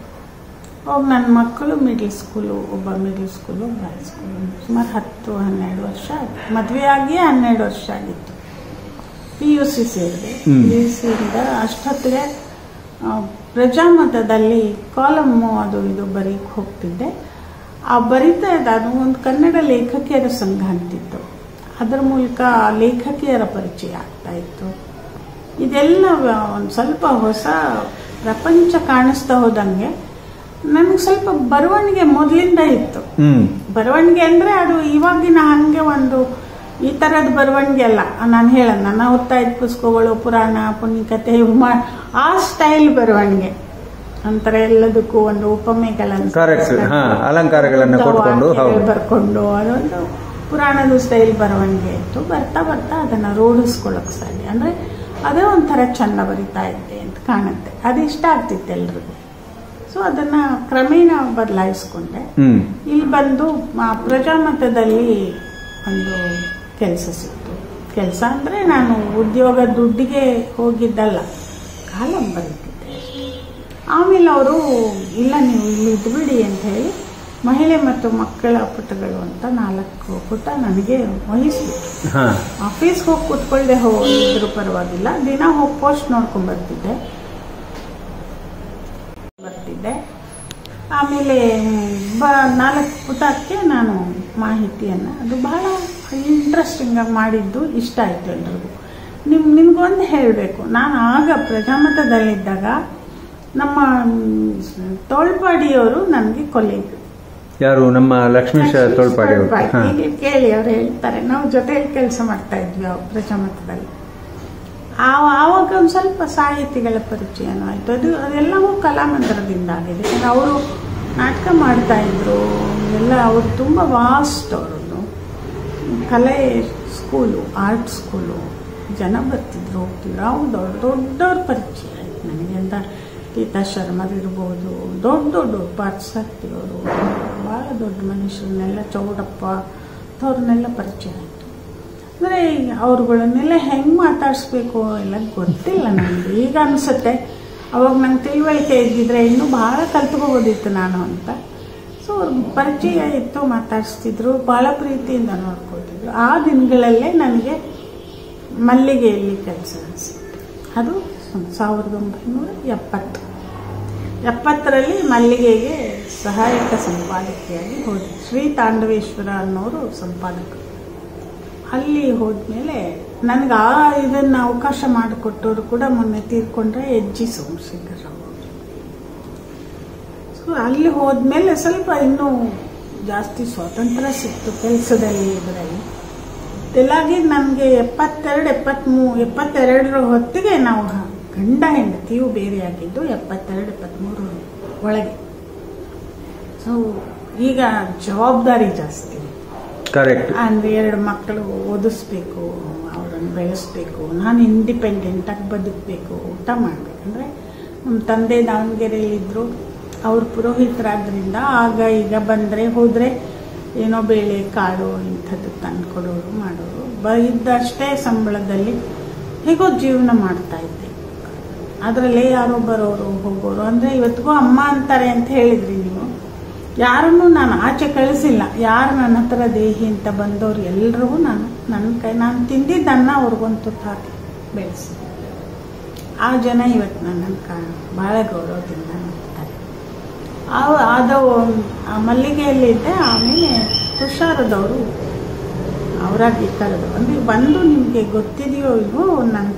ಅವಾಗ ನನ್ನ ಮಕ್ಕಳು ಮಿಡ್ಲ್ ಸ್ಕೂಲು, ಒಬ್ಬ ಮಿಡ್ಲ್ ಸ್ಕೂಲು, ಒಬ್ಬ ಹೈಸ್ಕೂಲು. ಸುಮಾರು 10-12 ವರ್ಷ ಆಯಿತು. ಮದುವೆ ಆಗಿ 12 ವರ್ಷ ಆಗಿತ್ತು. PUC ಸೇರಿದೆ. PUCಯಿಂದ ಅಷ್ಟೊತ್ತಿಗೆ ಪ್ರಜಾಮತದಲ್ಲಿ ಕಾಲಮ್ಮು ಅದು ಇದು ಬರೀಕ್ಕೆ ಹೋಗ್ತಿದ್ದೆ. ಆ ಬರಿತಾ ಇದ್ದಾಗ ಒಂದು ಕನ್ನಡ ಲೇಖಕಿಯರ ಸಂಘ ಅಂತಿತ್ತು. ಅದರ ಮೂಲಕ ಲೇಖಕಿಯರ ಪರಿಚಯ ಆಗ್ತಾ ಇತ್ತು. ಇದೆಲ್ಲ ಒಂದು ಸ್ವಲ್ಪ ಹೊಸ ಪ್ರಪಂಚ ಕಾಣಿಸ್ತಾ ಹೋದಂಗೆ ನನಗೆ ಸ್ವಲ್ಪ ಬರವಣಿಗೆ ಮೊದಲಿಂದ ಇತ್ತು. ಬರವಣಿಗೆ ಅಂದರೆ ಅದು ಇವಾಗಿನ ಹಾಗೆ ಒಂದು ಈ ಥರದ ಬರವಣಿಗೆ ಅಲ್ಲ. ನಾನು ಹೇಳೋದು, ನಾನು ಓದ್ತಾ ಇದ್ದ ಪುಸ್ತಕಗಳು ಪುರಾಣ, ಪುಣ್ಯಕಥೆ, ಆ ಸ್ಟೈಲ್ ಬರವಣಿಗೆ. ಒಂಥರ ಎಲ್ಲದಕ್ಕೂ ಒಂದು ಉಪಮೆಗಳನ್ನು, ಅಲಂಕಾರಗಳನ್ನು ಬರ್ಕೊಂಡು ಅದೊಂದು ಪುರಾಣದ ಸ್ಟೈಲ್ ಬರವಣಿಗೆ ಇತ್ತು. ಬರ್ತಾ ಬರ್ತಾ ಅದನ್ನು ರೂಢಿಸ್ಕೊಳ್ಳೋಕೆ ಸಾಧ್ಯ. ಅಂದರೆ ಅದೇ ಒಂಥರ ಚಂದ ಬರಿತಾ ಇದ್ದೆ ಅಂತ ಕಾಣುತ್ತೆ. ಅದು ಇಷ್ಟ ಆಗ್ತಿತ್ತು ಎಲ್ರಿಗೂ. ಸೊ ಅದನ್ನು ಕ್ರಮೇಣ ಬದಲಾಯಿಸ್ಕೊಂಡೆ. ಇಲ್ಲಿ ಬಂದು ಪ್ರಜಾಮತದಲ್ಲಿ ಒಂದು ಕೆಲಸ ಸಿಕ್ತು. ಕೆಲಸ ಅಂದರೆ ನಾನು ಉದ್ಯೋಗ ದುಡ್ಡಿಗೆ ಹೋಗಿದ್ದಲ್ಲ, ಕಾಲಂ ಬರೀತಿದ್ದೆ. ಆಮೇಲೆ ಅವರು ಇಲ್ಲ, ನೀವು ಇಲ್ಲಿ ಇದ್ಬಿಡಿ ಅಂತ ಹೇಳಿ ಮಹಿಳೆ ಮತ್ತು ಮಕ್ಕಳ ಪುಟಗಳು ಅಂತ 4 ಪುಟ ನನಗೆ ವಹಿಸ್ಬಿಟ್ಟು ಆಫೀಸ್ಗೆ ಹೋಗಿ ಕೂತ್ಕೊಳ್ಳದೆ ಹೋಗಿದ್ರು ಪರವಾಗಿಲ್ಲ. ದಿನ ಹೋಗಿ ಪೋಸ್ಟ್ ನೋಡ್ಕೊಂಡು ಬರ್ತಿದ್ದೆ. ಆಮೇಲೆ 4 ಪುಟಕ್ಕೆ ನಾನು ಮಾಹಿತಿಯನ್ನು, ಅದು ಬಹಳ ಇಂಟ್ರೆಸ್ಟಿಂಗಾಗಿ ಮಾಡಿದ್ದು ಇಷ್ಟ ಆಯಿತು ಎಲ್ರಿಗೂ. ನಿಮ್ಗೊಂದು ಹೇಳಬೇಕು, ನಾನು ಆಗ ಪ್ರಜಾಮತದಲ್ಲಿದ್ದಾಗ ನಮ್ಮ ತೋಳ್ಪಾಡಿಯವರು ನನಗೆ ಕೊಲೆಗೆ. ಯಾರು? ನಮ್ಮ ಲಕ್ಷ್ಮೀಶ ತೋಳ್ಪಾಡಿ ಅವರು. ಕೇಳಿ, ಅವ್ರು ಹೇಳ್ತಾರೆ. ನಾವು ಜೊತೆಯಲ್ಲಿ ಕೆಲಸ ಮಾಡ್ತಾ ಇದ್ವಿ ಪ್ರಜಾಮತದಲ್ಲಿ. ಆವಾಗ ಒಂದು ಸ್ವಲ್ಪ ಸಾಹಿತಿಗಳ ಪರಿಚಯನೂ ಆಯಿತು. ಅದೆಲ್ಲವೂ ಕಲಾಮಂದಿರದಿಂದ ಆಗಿದೆ. ಅವರು ನಾಟಕ ಮಾಡ್ತಾ ಇದ್ರು ಎಲ್ಲ. ಅವರು ತುಂಬ ವಾಸ್ಟ್, ಅವರನ್ನು ಕಲೆ ಸ್ಕೂಲು, ಆರ್ಟ್ ಸ್ಕೂಲು, ಜನ ಬರ್ತಿದ್ರು ಹೋಗ್ತಿದ್ರು. ಅವ್ರು ದೊಡ್ಡವ್ರ ಪರಿಚಯ ಆಯ್ತು ನನಗೆ. ಅಂತ ಗೀತಾ ಶರ್ಮರಿರ್ಬೋದು, ದೊಡ್ಡ ಪಾರ್ಸಕ್ತಿಯವರು, ಭಾಳ ದೊಡ್ಡ ಮನುಷ್ಯರನ್ನೆಲ್ಲ, ಚೌಡಪ್ಪ ಅವ್ರನ್ನೆಲ್ಲ ಪರಿಚಯ ಆಯಿತು. ಅಂದರೆ ಅವ್ರುಗಳನ್ನೆಲ್ಲ ಹೆಂಗೆ ಮಾತಾಡಿಸ್ಬೇಕು ಎಲ್ಲ ಗೊತ್ತಿಲ್ಲ ನನಗೆ. ಈಗ ಅನಿಸುತ್ತೆ, ಅವಾಗ ನಂಗೆ ತಿಳುವಳಿಕೆ ಇದ್ದಿದ್ರೆ ಇನ್ನೂ ಭಾಳ ಕಲ್ತ್ಕೋಬೋದಿತ್ತು ನಾನು ಅಂತ. ಸೊ ಪರಿಚಯ ಇತ್ತು, ಮಾತಾಡಿಸ್ತಿದ್ರು, ಭಾಳ ಪ್ರೀತಿಯಿಂದ ನೋಡ್ಕೊತಿದ್ರು. ಆ ದಿನಗಳಲ್ಲೇ ನನಗೆ ಮಲ್ಲಿಗೆಯಲ್ಲಿ ಕೆಲಸ ಸಿಕ್ತು. ಅದು 1970ರಲ್ಲಿ ಮಲ್ಲಿಗೆಗೆ ಸಹಾಯಕ ಸಂಪಾದಕಿಯಾಗಿ ಹೋದೆ. ಶ್ರೀ ತಾಂಡವೇಶ್ವರ ಅನ್ನೋರು ಸಂಪಾದಕರು. ಅಲ್ಲಿ ಹೋದ್ಮೇಲೆ ನನಗೆ ಇದನ್ನು ಅವಕಾಶ ಮಾಡಿಕೊಟ್ಟವರು ಕೂಡ ಮೊನ್ನೆ ತೀರ್ಕೊಂಡ್ರೆ HG ಸೋಮಶೇಖರ್ ಅವರು. ಸೊ ಅಲ್ಲಿ ಹೋದ್ಮೇಲೆ ಸ್ವಲ್ಪ ಇನ್ನೂ ಜಾಸ್ತಿ ಸ್ವಾತಂತ್ರ್ಯ ಸಿಕ್ತು ಕೆಲಸದಲ್ಲಿ. ಇದರಲ್ಲಿ ಇದೆಲ್ಲಾಗಿ ನನಗೆ 72 ಹೊತ್ತಿಗೆ ನಾವು ಗಂಡ ಹೆಂಡತಿಯೂ ಬೇರೆ ಆಗಿದ್ದು 72-73 ಒಳಗೆ. ಸೊ ಈಗ ಜವಾಬ್ದಾರಿ ಜಾಸ್ತಿ. ಕರೆಕ್ಟ್. ಅಂದರೆ 2 ಮಕ್ಕಳು ಓದಿಸ್ಬೇಕು, ಅವರನ್ನು ಬೆಳೆಸ್ಬೇಕು, ನಾನು ಇಂಡಿಪೆಂಡೆಂಟಾಗಿ ಬದುಕಬೇಕು, ಊಟ ಮಾಡಬೇಕು. ಅಂದರೆ ನಮ್ಮ ತಂದೆ ದಾವಣಗೆರೆಯಲ್ಲಿದ್ದರು, ಅವರು ಪುರೋಹಿತರಾದ್ರಿಂದ ಆಗ ಈಗ ಬಂದರೆ ಹೋದರೆ ಏನೋ ಬೇಳೆ ಕಾಳು ಇಂಥದ್ದು ತಂದು ಕೊಡೋರು ಮಾಡೋರು. ಇದ್ದಷ್ಟೇ ಸಂಬಳದಲ್ಲಿ ಹೇಗೋ ಜೀವನ ಮಾಡ್ತಾ ಇದ್ದೆ. ಅದರಲ್ಲೇ ಯಾರೋ ಬರೋರು ಹೋಗೋರು. ಅಂದರೆ ಇವತ್ತಿಗೂ ಅಮ್ಮ ಅಂತಾರೆ ಅಂತ ಹೇಳಿದ್ರಿ ನೀವು. ಯಾರನ್ನು ನಾನು ಆಚೆ ಕಳಿಸಿಲ್ಲ. ಯಾರು ನನ್ನ ಹತ್ರ ದೇಹಿ ಅಂತ ಬಂದವರು ಎಲ್ಲರಿಗೂ ನಾನು ತಿಂದಿದ್ದನ್ನ ಅವ್ರಿಗೊಂದು ತುತ್ತು ಹಾಕಿ ಬೆಳೆಸಿ. ಆ ಜನ ಇವತ್ತು ನನ್ನನ್ನು ಭಾಳ ಗೌರವದಿಂದ ನೋಡ್ತಾರೆ. ಮಲ್ಲಿಗೆಯಲ್ಲಿದ್ದೆ. ಆಮೇಲೆ ತುಷಾರದವರು ಅವರಾಗಿ ಕರೆದು ಬಂದು ನಿಮಗೆ ಗೊತ್ತಿದೆಯೋ ಇಲ್ವೋ, ನನ್ನ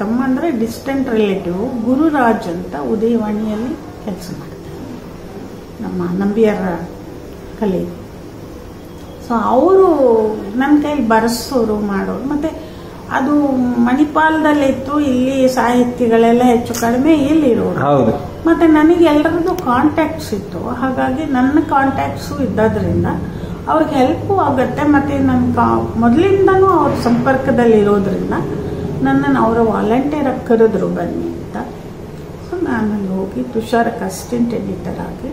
ತಮ್ಮ ಅಂದರೆ ಡಿಸ್ಟೆಂಟ್ ರಿಲೇಟಿವ್ ಗುರುರಾಜ್ ಅಂತ ಉದಯವಾಣಿಯಲ್ಲಿ ಕೆಲಸ ಮಾಡ್ತಾರೆ, ನಮ್ಮ ನಂಬಿಯರ ಕಲೆ. ಸೊ ಅವರು ನನ್ನ ಕೈಲಿ ಬರೆಸೋರು ಮಾಡೋರು. ಮತ್ತು ಅದು ಮಣಿಪಾಲದಲ್ಲಿತ್ತು, ಇಲ್ಲಿ ಸಾಹಿತ್ಯಗಳೆಲ್ಲ ಹೆಚ್ಚು ಕಡಿಮೆ ಇಲ್ಲಿರೋರು. ಹೌದು. ಮತ್ತು ನನಗೆ ಎಲ್ಲರದ್ದು ಕಾಂಟ್ಯಾಕ್ಟ್ಸ್ ಇತ್ತು. ಹಾಗಾಗಿ ನನ್ನ ಕಾಂಟ್ಯಾಕ್ಟ್ಸು ಇದ್ದದ್ರಿಂದ ಅವ್ರಿಗೆ ಹೆಲ್ಪು ಆಗುತ್ತೆ. ಮತ್ತು ನನ್ನ ಮೊದಲಿಂದನೂ ಅವ್ರ ಸಂಪರ್ಕದಲ್ಲಿರೋದ್ರಿಂದ ನನ್ನನ್ನು ಅವರ ವಾಲಂಟಿಯರಾಗಿ ಕರೆದ್ರು ಬನ್ನಿ ಅಂತ. ಸೊ ನಾನು ಹೋಗಿ ತುಷಾರಕ್ಕೆ ಅಸಿಸ್ಟೆಂಟ್ ಎಡಿಟರ್ ಆಗಿ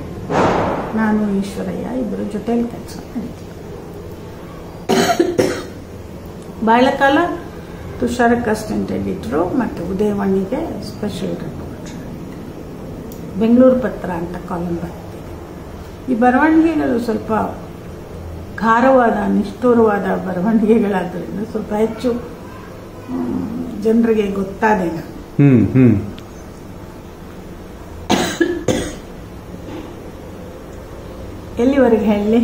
ನಾನು ಈಶ್ವರಯ್ಯ ಇಬ್ಬರ ಜೊತೆಯಲ್ಲಿ ಕೆಲಸ ಮಾಡಿದ್ದೆ. ಬಹಳ ಕಾಲ ತುಷಾರಕ್ಕೆ ಅಸಿಸ್ಟೆಂಟ್ ಎಡಿಟರು ಮತ್ತು ಉದಯವಾಣಿಗೆ ಸ್ಪೆಷಲ್ ರಿಪೋರ್ಟರ್. ಬೆಂಗಳೂರು ಪತ್ರ ಅಂತ ಕಾಲಂ ಬರ್ತಿದೆ. ಈ ಬರವಣಿಗೆಗಳು ಸ್ವಲ್ಪ ಖಾರವಾದ ನಿಷ್ಠುರವಾದ ಬರವಣಿಗೆಗಳಾದ್ದರಿಂದ ಸ್ವಲ್ಪ ಹೆಚ್ಚು ಜನರಿಗೆ ಗೊತ್ತಾದೇನ. ಎಲ್ಲಿವರೆಗೆ ಹೇಳಿ?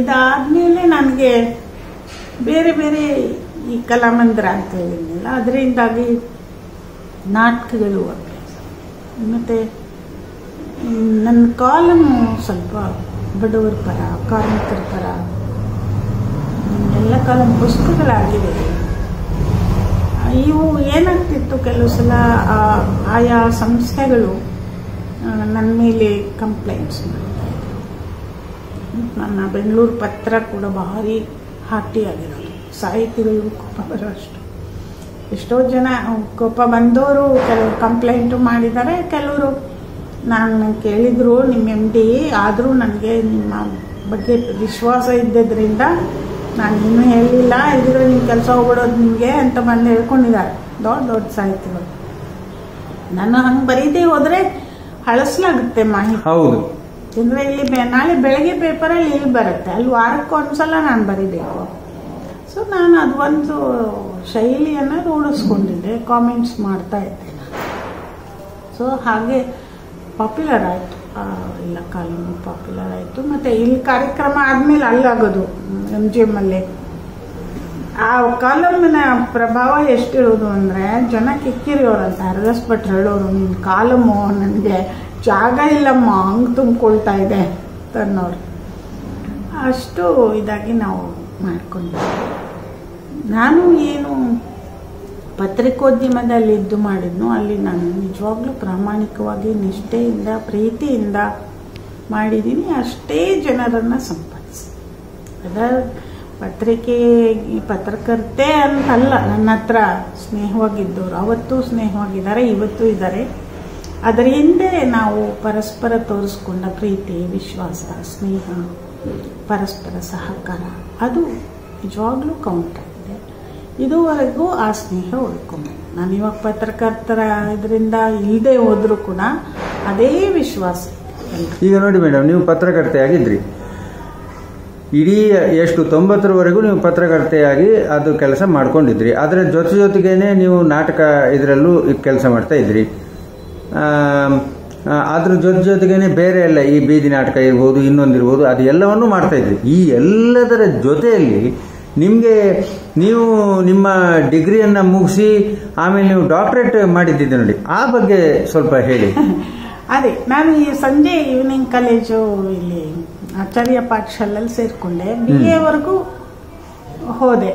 ಇದಾದ್ಮೇಲೆ ನನಗೆ ಬೇರೆ ಬೇರೆ ಈ ಕಲಾಮಂದಿರ ಅಂತ ಹೇಳಿದ್ನಲ್ಲ, ಅದರಿಂದಾಗಿ ನಾಟಕಗಳು ಅಭ್ಯಾಸ. ಮತ್ತು ನನ್ನ ಕಾಲಮು ಸ್ವಲ್ಪ ಬಡವರ ಪರ, ಕಾರ್ಮಿಕರ ಪರ ಎಲ್ಲ ಕಾಲಮ್ ಪುಸ್ತಕಗಳಾಗಿವೆ. ಇವು ಏನಾಗ್ತಿತ್ತು, ಕೆಲವು ಸಲ ಆಯಾ ಸಂಸ್ಥೆಗಳು ನನ್ನ ಮೇಲೆ ಕಂಪ್ಲೇಂಟ್ಸ್ ಮಾಡ್ತಾ ಇದ್ರು. ನನ್ನ ಬೆಂಗಳೂರು ಪತ್ರ ಕೂಡ ಭಾರಿ ಹಾಟಿಯಾಗಿರೋದು, ಸಾಹಿತಿಗಳು ಕೋಪ ಬರೋಷ್ಟು. ಎಷ್ಟೋ ಜನ ಕೋಪ ಬಂದವರು ಕೆಲವರು ಕಂಪ್ಲೇಂಟು ಮಾಡಿದ್ದಾರೆ. ಕೆಲವರು ನಾನು ಕೇಳಿದ್ರು ನಿಮ್ಮ MD, ಆದರೂ ನನಗೆ ನಿಮ್ಮ ಬಗ್ಗೆ ವಿಶ್ವಾಸ ಇದ್ದದ್ರಿಂದ ನಾನು ಇನ್ನೂ ಹೇಳಿಲ್ಲ, ಇದ್ರೆ ನಿಮ್ಮ ಕೆಲಸ ಹೋಗ್ಬಿಡೋದು ನಿಮಗೆ ಅಂತ ಬಂದು ಹೇಳ್ಕೊಂಡಿದ್ದಾರೆ ದೊಡ್ಡ ದೊಡ್ಡ ಸಾಹಿತಿಗಳು. ನಾನು ಹಂಗೆ ಬರೀದೇ ಹೋದರೆ ಹಳಸಲಾಗುತ್ತೆ ಮಾಹಿತಿ. ಹೌದು. ಅಂದರೆ ಇಲ್ಲಿ ನಾಳೆ ಬೆಳಗ್ಗೆ ಪೇಪರಲ್ಲಿ ಇಲ್ಲಿ ಬರುತ್ತೆ, ಅಲ್ಲಿ ವಾರಕ್ಕೊಂದ್ಸಲ ನಾನು ಬರೀಬೇಕು. ಸೊ ನಾನು ಅದು ಒಂದು ಶೈಲಿಯನ್ನು ರೂಢಿಸ್ಕೊಂಡಿದ್ದೆ, ಕಾಮೆಂಟ್ಸ್ ಮಾಡ್ತಾ ಇದ್ದೆ ನಾನು. ಸೊ ಹಾಗೆ ಪಾಪ್ಯುಲರ್ ಆಯಿತು, ಎಲ್ಲ ಕಾಲಮು ಪಾಪ್ಯುಲರ್ ಆಯಿತು. ಮತ್ತು ಇಲ್ಲಿ ಕಾರ್ಯಕ್ರಮ ಆದಮೇಲೆ ಅಲ್ಲಾಗೋದು MGM ಅಲ್ಲಿ ಆ ಕಾಲಮಿನ ಪ್ರಭಾವ ಎಷ್ಟಿರೋದು ಅಂದರೆ, ಜನ ಕಿಕ್ಕಿರಿಯೋರಂತ ಹರದಾಸ್ ಭಟ್ರು ಹೇಳೋರು, ನಿನ್ನ ಕಾಲಮು ನನಗೆ ಜಾಗ ಇಲ್ಲಮ್ಮ ಹಂಗೆ ತುಂಬಿಕೊಳ್ತಾ ಇದೆ ಅನ್ನೋರು. ಅಷ್ಟು ಇದಾಗಿ ನಾವು ಮಾಡ್ಕೊಂಡ್ವಿ. ನಾನು ಏನು ಪತ್ರಿಕೋದ್ಯಮದಲ್ಲಿ ಇದ್ದು ಮಾಡಿದ್ನೋ ಅಲ್ಲಿ ನಾನು ನಿಜವಾಗ್ಲೂ ಪ್ರಾಮಾಣಿಕವಾಗಿ ನಿಷ್ಠೆಯಿಂದ ಪ್ರೀತಿಯಿಂದ ಮಾಡಿದ್ದೀನಿ. ಅಷ್ಟೇ ಜನರನ್ನು ಸಂಪಾದಿಸಿ. ಅದರ ಪತ್ರಕರ್ತೆ ಅಂತಲ್ಲ, ನನ್ನ ಹತ್ರ ಸ್ನೇಹವಾಗಿದ್ದವರು ಅವತ್ತೂ ಸ್ನೇಹವಾಗಿದ್ದಾರೆ, ಇವತ್ತೂ ಇದ್ದಾರೆ. ಅದರ ಹಿಂದೆ ನಾವು ಪರಸ್ಪರ ತೋರಿಸ್ಕೊಂಡ ಪ್ರೀತಿ, ವಿಶ್ವಾಸ, ಸ್ನೇಹ, ಪರಸ್ಪರ ಸಹಕಾರ ಅದು ನಿಜವಾಗ್ಲೂ ಕೌಂಟ್ ಆಗಿದೆ. ಇದುವರೆಗೂ ಆ ಸ್ನೇಹ ಉಳ್ಕೊಂಡು ನಾನು ಇವಾಗ ಪತ್ರಕರ್ತರ ಇದರಿಂದ ಇಲ್ಲದೆ ಹೋದರೂ ಕೂಡ ಅದೇ ವಿಶ್ವಾಸ. ಈಗ ನೋಡಿ ಮೇಡಮ್, ನೀವು ಪತ್ರಕರ್ತೆಯಾಗಿದ್ರಿ, ಇಡೀ ಎಷ್ಟು 90ರವರೆಗೂ ನೀವು ಪತ್ರಕರ್ತೆಯಾಗಿ ಅದು ಕೆಲಸ ಮಾಡ್ಕೊಂಡಿದ್ರಿ. ಅದರ ಜೊತೆಗೇನೆ ನೀವು ನಾಟಕ ಇದರಲ್ಲೂ ಕೆಲಸ ಮಾಡ್ತಾ ಇದ್ರಿ. ಅದ್ರ ಜೊತೆಗೇನೆ ಬೇರೆ ಎಲ್ಲ ಈ ಬೀದಿ ನಾಟಕ ಇರ್ಬೋದು, ಇನ್ನೊಂದಿರ್ಬೋದು, ಅದು ಎಲ್ಲವನ್ನೂ ಮಾಡ್ತಾ ಇದ್ರಿ. ಈ ಎಲ್ಲದರ ಜೊತೆಯಲ್ಲಿ ನಿಮಗೆ ನೀವು ನಿಮ್ಮ ಡಿಗ್ರಿಯನ್ನು ಮುಗಿಸಿ ಆಮೇಲೆ ನೀವು ಡಾಕ್ಟರೇಟ್ ಮಾಡಿದ್ದಿದ್ದೆ ನೋಡಿ, ಆ ಬಗ್ಗೆ ಸ್ವಲ್ಪ ಹೇಳಿ. ಅದೇ ನಾನು ಈ ಸಂಜೆ ಈವ್ನಿಂಗ್ ಕಾಲೇಜು ಇಲ್ಲಿ ಆಚಾರ್ಯ ಪಾಠಶಾಲೆಯಲ್ಲಿ ಸೇರಿಕೊಂಡೆ. BA ವರೆಗೂ ಹೋದೆ.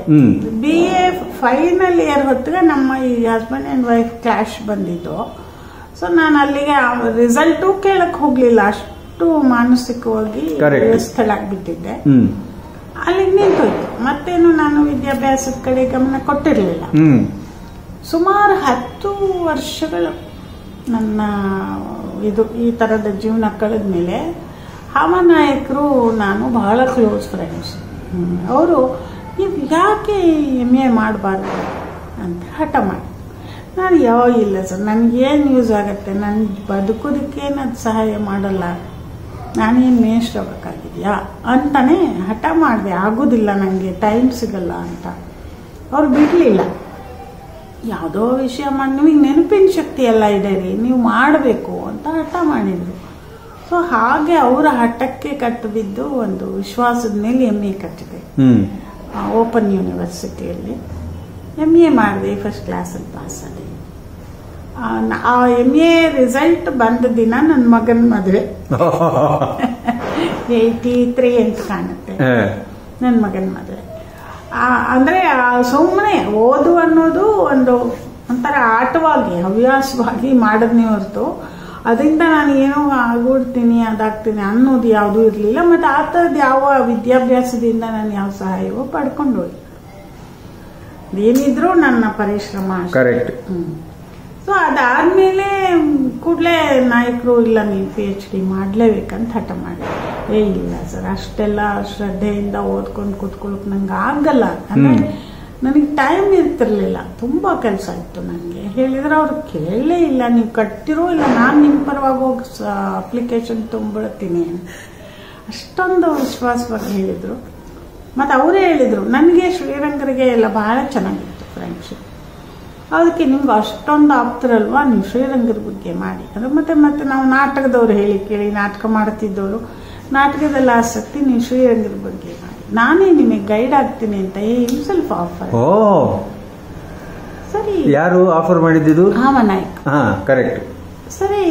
BA ಫೈನಲ್ ಇಯರ್ ಹೊತ್ತಿಗೆ ನಮ್ಮ ಈ ಹಸ್ಬೆಂಡ್ ಆ್ಯಂಡ್ ವೈಫ್ ಕ್ಲಾಶ್ ಬಂದಿತ್ತು. ಸೊ ನಾನು ಅಲ್ಲಿಗೆ ರಿಸಲ್ಟು ಕೇಳಕ್ಕೆ ಹೋಗಲಿಲ್ಲ, ಅಷ್ಟು ಮಾನಸಿಕವಾಗಿ ವ್ಯಸ್ತಳಾಗ್ಬಿಟ್ಟಿದ್ದೆ. ಅಲ್ಲಿಗೆ ನಿಂತೋಯ್ತು. ಮತ್ತೇನು ನಾನು ವಿದ್ಯಾಭ್ಯಾಸದ ಕಡೆ ಗಮನ ಕೊಟ್ಟಿರಲಿಲ್ಲ. ಸುಮಾರು 10 ವರ್ಷಗಳು ನನ್ನ ಈ ಥರದ ಜೀವನ ಕಳೆದ ಮೇಲೆ ಹಾಮನಾಯಕರು ನಾನು ಬಹಳ ಕ್ಲೋಸ್ ಫ್ರೆಂಡ್ಸ್. ಅವರು ನೀವು ಯಾಕೆ MA ಮಾಡಬಾರ್ದು ಅಂತ ಹಠ ಮಾಡಿ, ನಾನು ಇಲ್ಲ ಸರ್, ನನಗೇನು ಯೂಸ್ ಆಗುತ್ತೆ, ನನ್ನ ಬದುಕೋದಕ್ಕೇನು ಅದು ಸಹಾಯ ಮಾಡಲ್ಲ, ನಾನೇನು ಮೇಷ್ಟ್ರು ಆಗಬೇಕಾಗಿದೆಯಾ ಅಂತಾನೆ ಹಠ ಮಾಡಿದೆ. ಆಗೋದಿಲ್ಲ, ನನಗೆ ಟೈಮ್ ಸಿಗಲ್ಲ ಅಂತ. ಅವ್ರು ಬಿಡಲಿಲ್ಲ. ಯಾವುದೋ ವಿಷಯ ಮಾಡಿ ನಿಮಗೆ ನೆನಪಿನ ಶಕ್ತಿ ಎಲ್ಲ ಇದೆ ರೀ, ನೀವು ಮಾಡಬೇಕು ಅಂತ ಹಠ ಮಾಡಿದರು. ಸೊ ಹಾಗೆ ಅವರ ಹಠಕ್ಕೆ ಕಟ್ಟು ಬಿದ್ದು ಒಂದು ವಿಶ್ವಾಸದ ಮೇಲೆ MA ಕಟ್ಟಿದೆ ಓಪನ್ ಯೂನಿವರ್ಸಿಟಿಯಲ್ಲಿ. MA ಮಾಡಿದೆ, ಫಸ್ಟ್ ಕ್ಲಾಸಲ್ಲಿ ಪಾಸ್ ಆದೆ. ಆ MA ರಿಸಲ್ಟ್ ಬಂದ ದಿನ ನನ್ನ ಮಗನ ಮದುವೆ 83 ಅಂತ ಕಾಣುತ್ತೆ, ನನ್ನ ಮಗನ ಮದುವೆ. ಅಂದ್ರೆ ಸುಮ್ಮನೆ ಓದು ಅನ್ನೋದು ಒಂಥರ ಆಟವಾಗಿ ಹವ್ಯಾಸವಾಗಿ ಮಾಡಿದ್ನೇ ಹೊರತು ಅದರಿಂದ ನಾನು ಏನೋ ಆಗೋಡ್ತೀನಿ ಅದಾಗ್ತೀನಿ ಅನ್ನೋದು ಯಾವುದೂ ಇರಲಿಲ್ಲ. ಮತ್ತು ಆ ಥರದ್ದು ಯಾವ ವಿದ್ಯಾಭ್ಯಾಸದಿಂದ ನಾನು ಯಾವ ಸಹಾಯವೋ ಪಡ್ಕೊಂಡು ಹೋಗಿ ಏನಿದ್ರು ನನ್ನ ಪರಿಶ್ರಮ. ಕರೆಕ್ಟ್. ಸೊ ಅದಾದ್ಮೇಲೆ ಕೂಡಲೇ ನಾಯಕರು ಇಲ್ಲ ನೀನು PhD ಮಾಡಲೇಬೇಕಂತ ಹಠ ಮಾಡಿ, ಇಲ್ಲ ಸರ್ ಅಷ್ಟೆಲ್ಲ ಶ್ರದ್ಧೆಯಿಂದ ಓದ್ಕೊಂಡು ಕೂತ್ಕೊಳ್ಳೋಕೆ ನಂಗೆ ಆಗಲ್ಲ. ಅಂದರೆ ನನಗೆ ಟೈಮ್ ಇರ್ತಿರ್ಲಿಲ್ಲ, ತುಂಬ ಕೆಲಸ ಇತ್ತು ನನಗೆ. ಹೇಳಿದ್ರೆ ಅವ್ರು ಕೇಳಲೇ ಇಲ್ಲ, ನೀವು ಕಟ್ಟಿರೋ ಇಲ್ಲ ನಾನು ನಿಮ್ಮ ಪರವಾಗಿ ಹೋಗಿ ಅಪ್ಲಿಕೇಶನ್ ತುಂಬಿಡ್ತೀನಿ, ಅಷ್ಟೊಂದು ವಿಶ್ವಾಸವಾಗಿ ಹೇಳಿದರು. ಮತ್ತು ಅವರೇ ಹೇಳಿದರು, ನನಗೆ ಶ್ರೀರಂಗರಿಗೆ ಎಲ್ಲ ಭಾಳ ಚೆನ್ನಾಗಿತ್ತು ಫ್ರೆಂಡ್ಶಿಪ್, ಅದಕ್ಕೆ ನಿಮ್ಗೆ ಅಷ್ಟೊಂದು ಆಗ್ತಿರಲ್ವಾ, ನೀವು ಶ್ರೀರಂಗರ ಬಗ್ಗೆ ಮಾಡಿ. ಅದು ಮತ್ತೆ ನಾವು ನಾಟಕದವ್ರು ಹೇಳಿ ಕೇಳಿ ನಾಟಕ ಮಾಡ್ತಿದ್ದವರು, ನಾಟಕದಲ್ಲಿ ಆಸಕ್ತಿ, ನೀವು ಶ್ರೀರಂಗರ ಬಗ್ಗೆ ಮಾಡಿ, ನಾನೇ ನಿಮಗೆ ಗೈಡ್ ಆಗ್ತೀನಿ ಅಂತ ಸ್ವಲ್ಪ ಆಫರ್. ಸರಿ, ಯಾರು ಆಫರ್ ಮಾಡಿದ್ದು? ಹಾಮನಾಯ್ಕ. ಕರೆಕ್ಟ್. ಸರಿ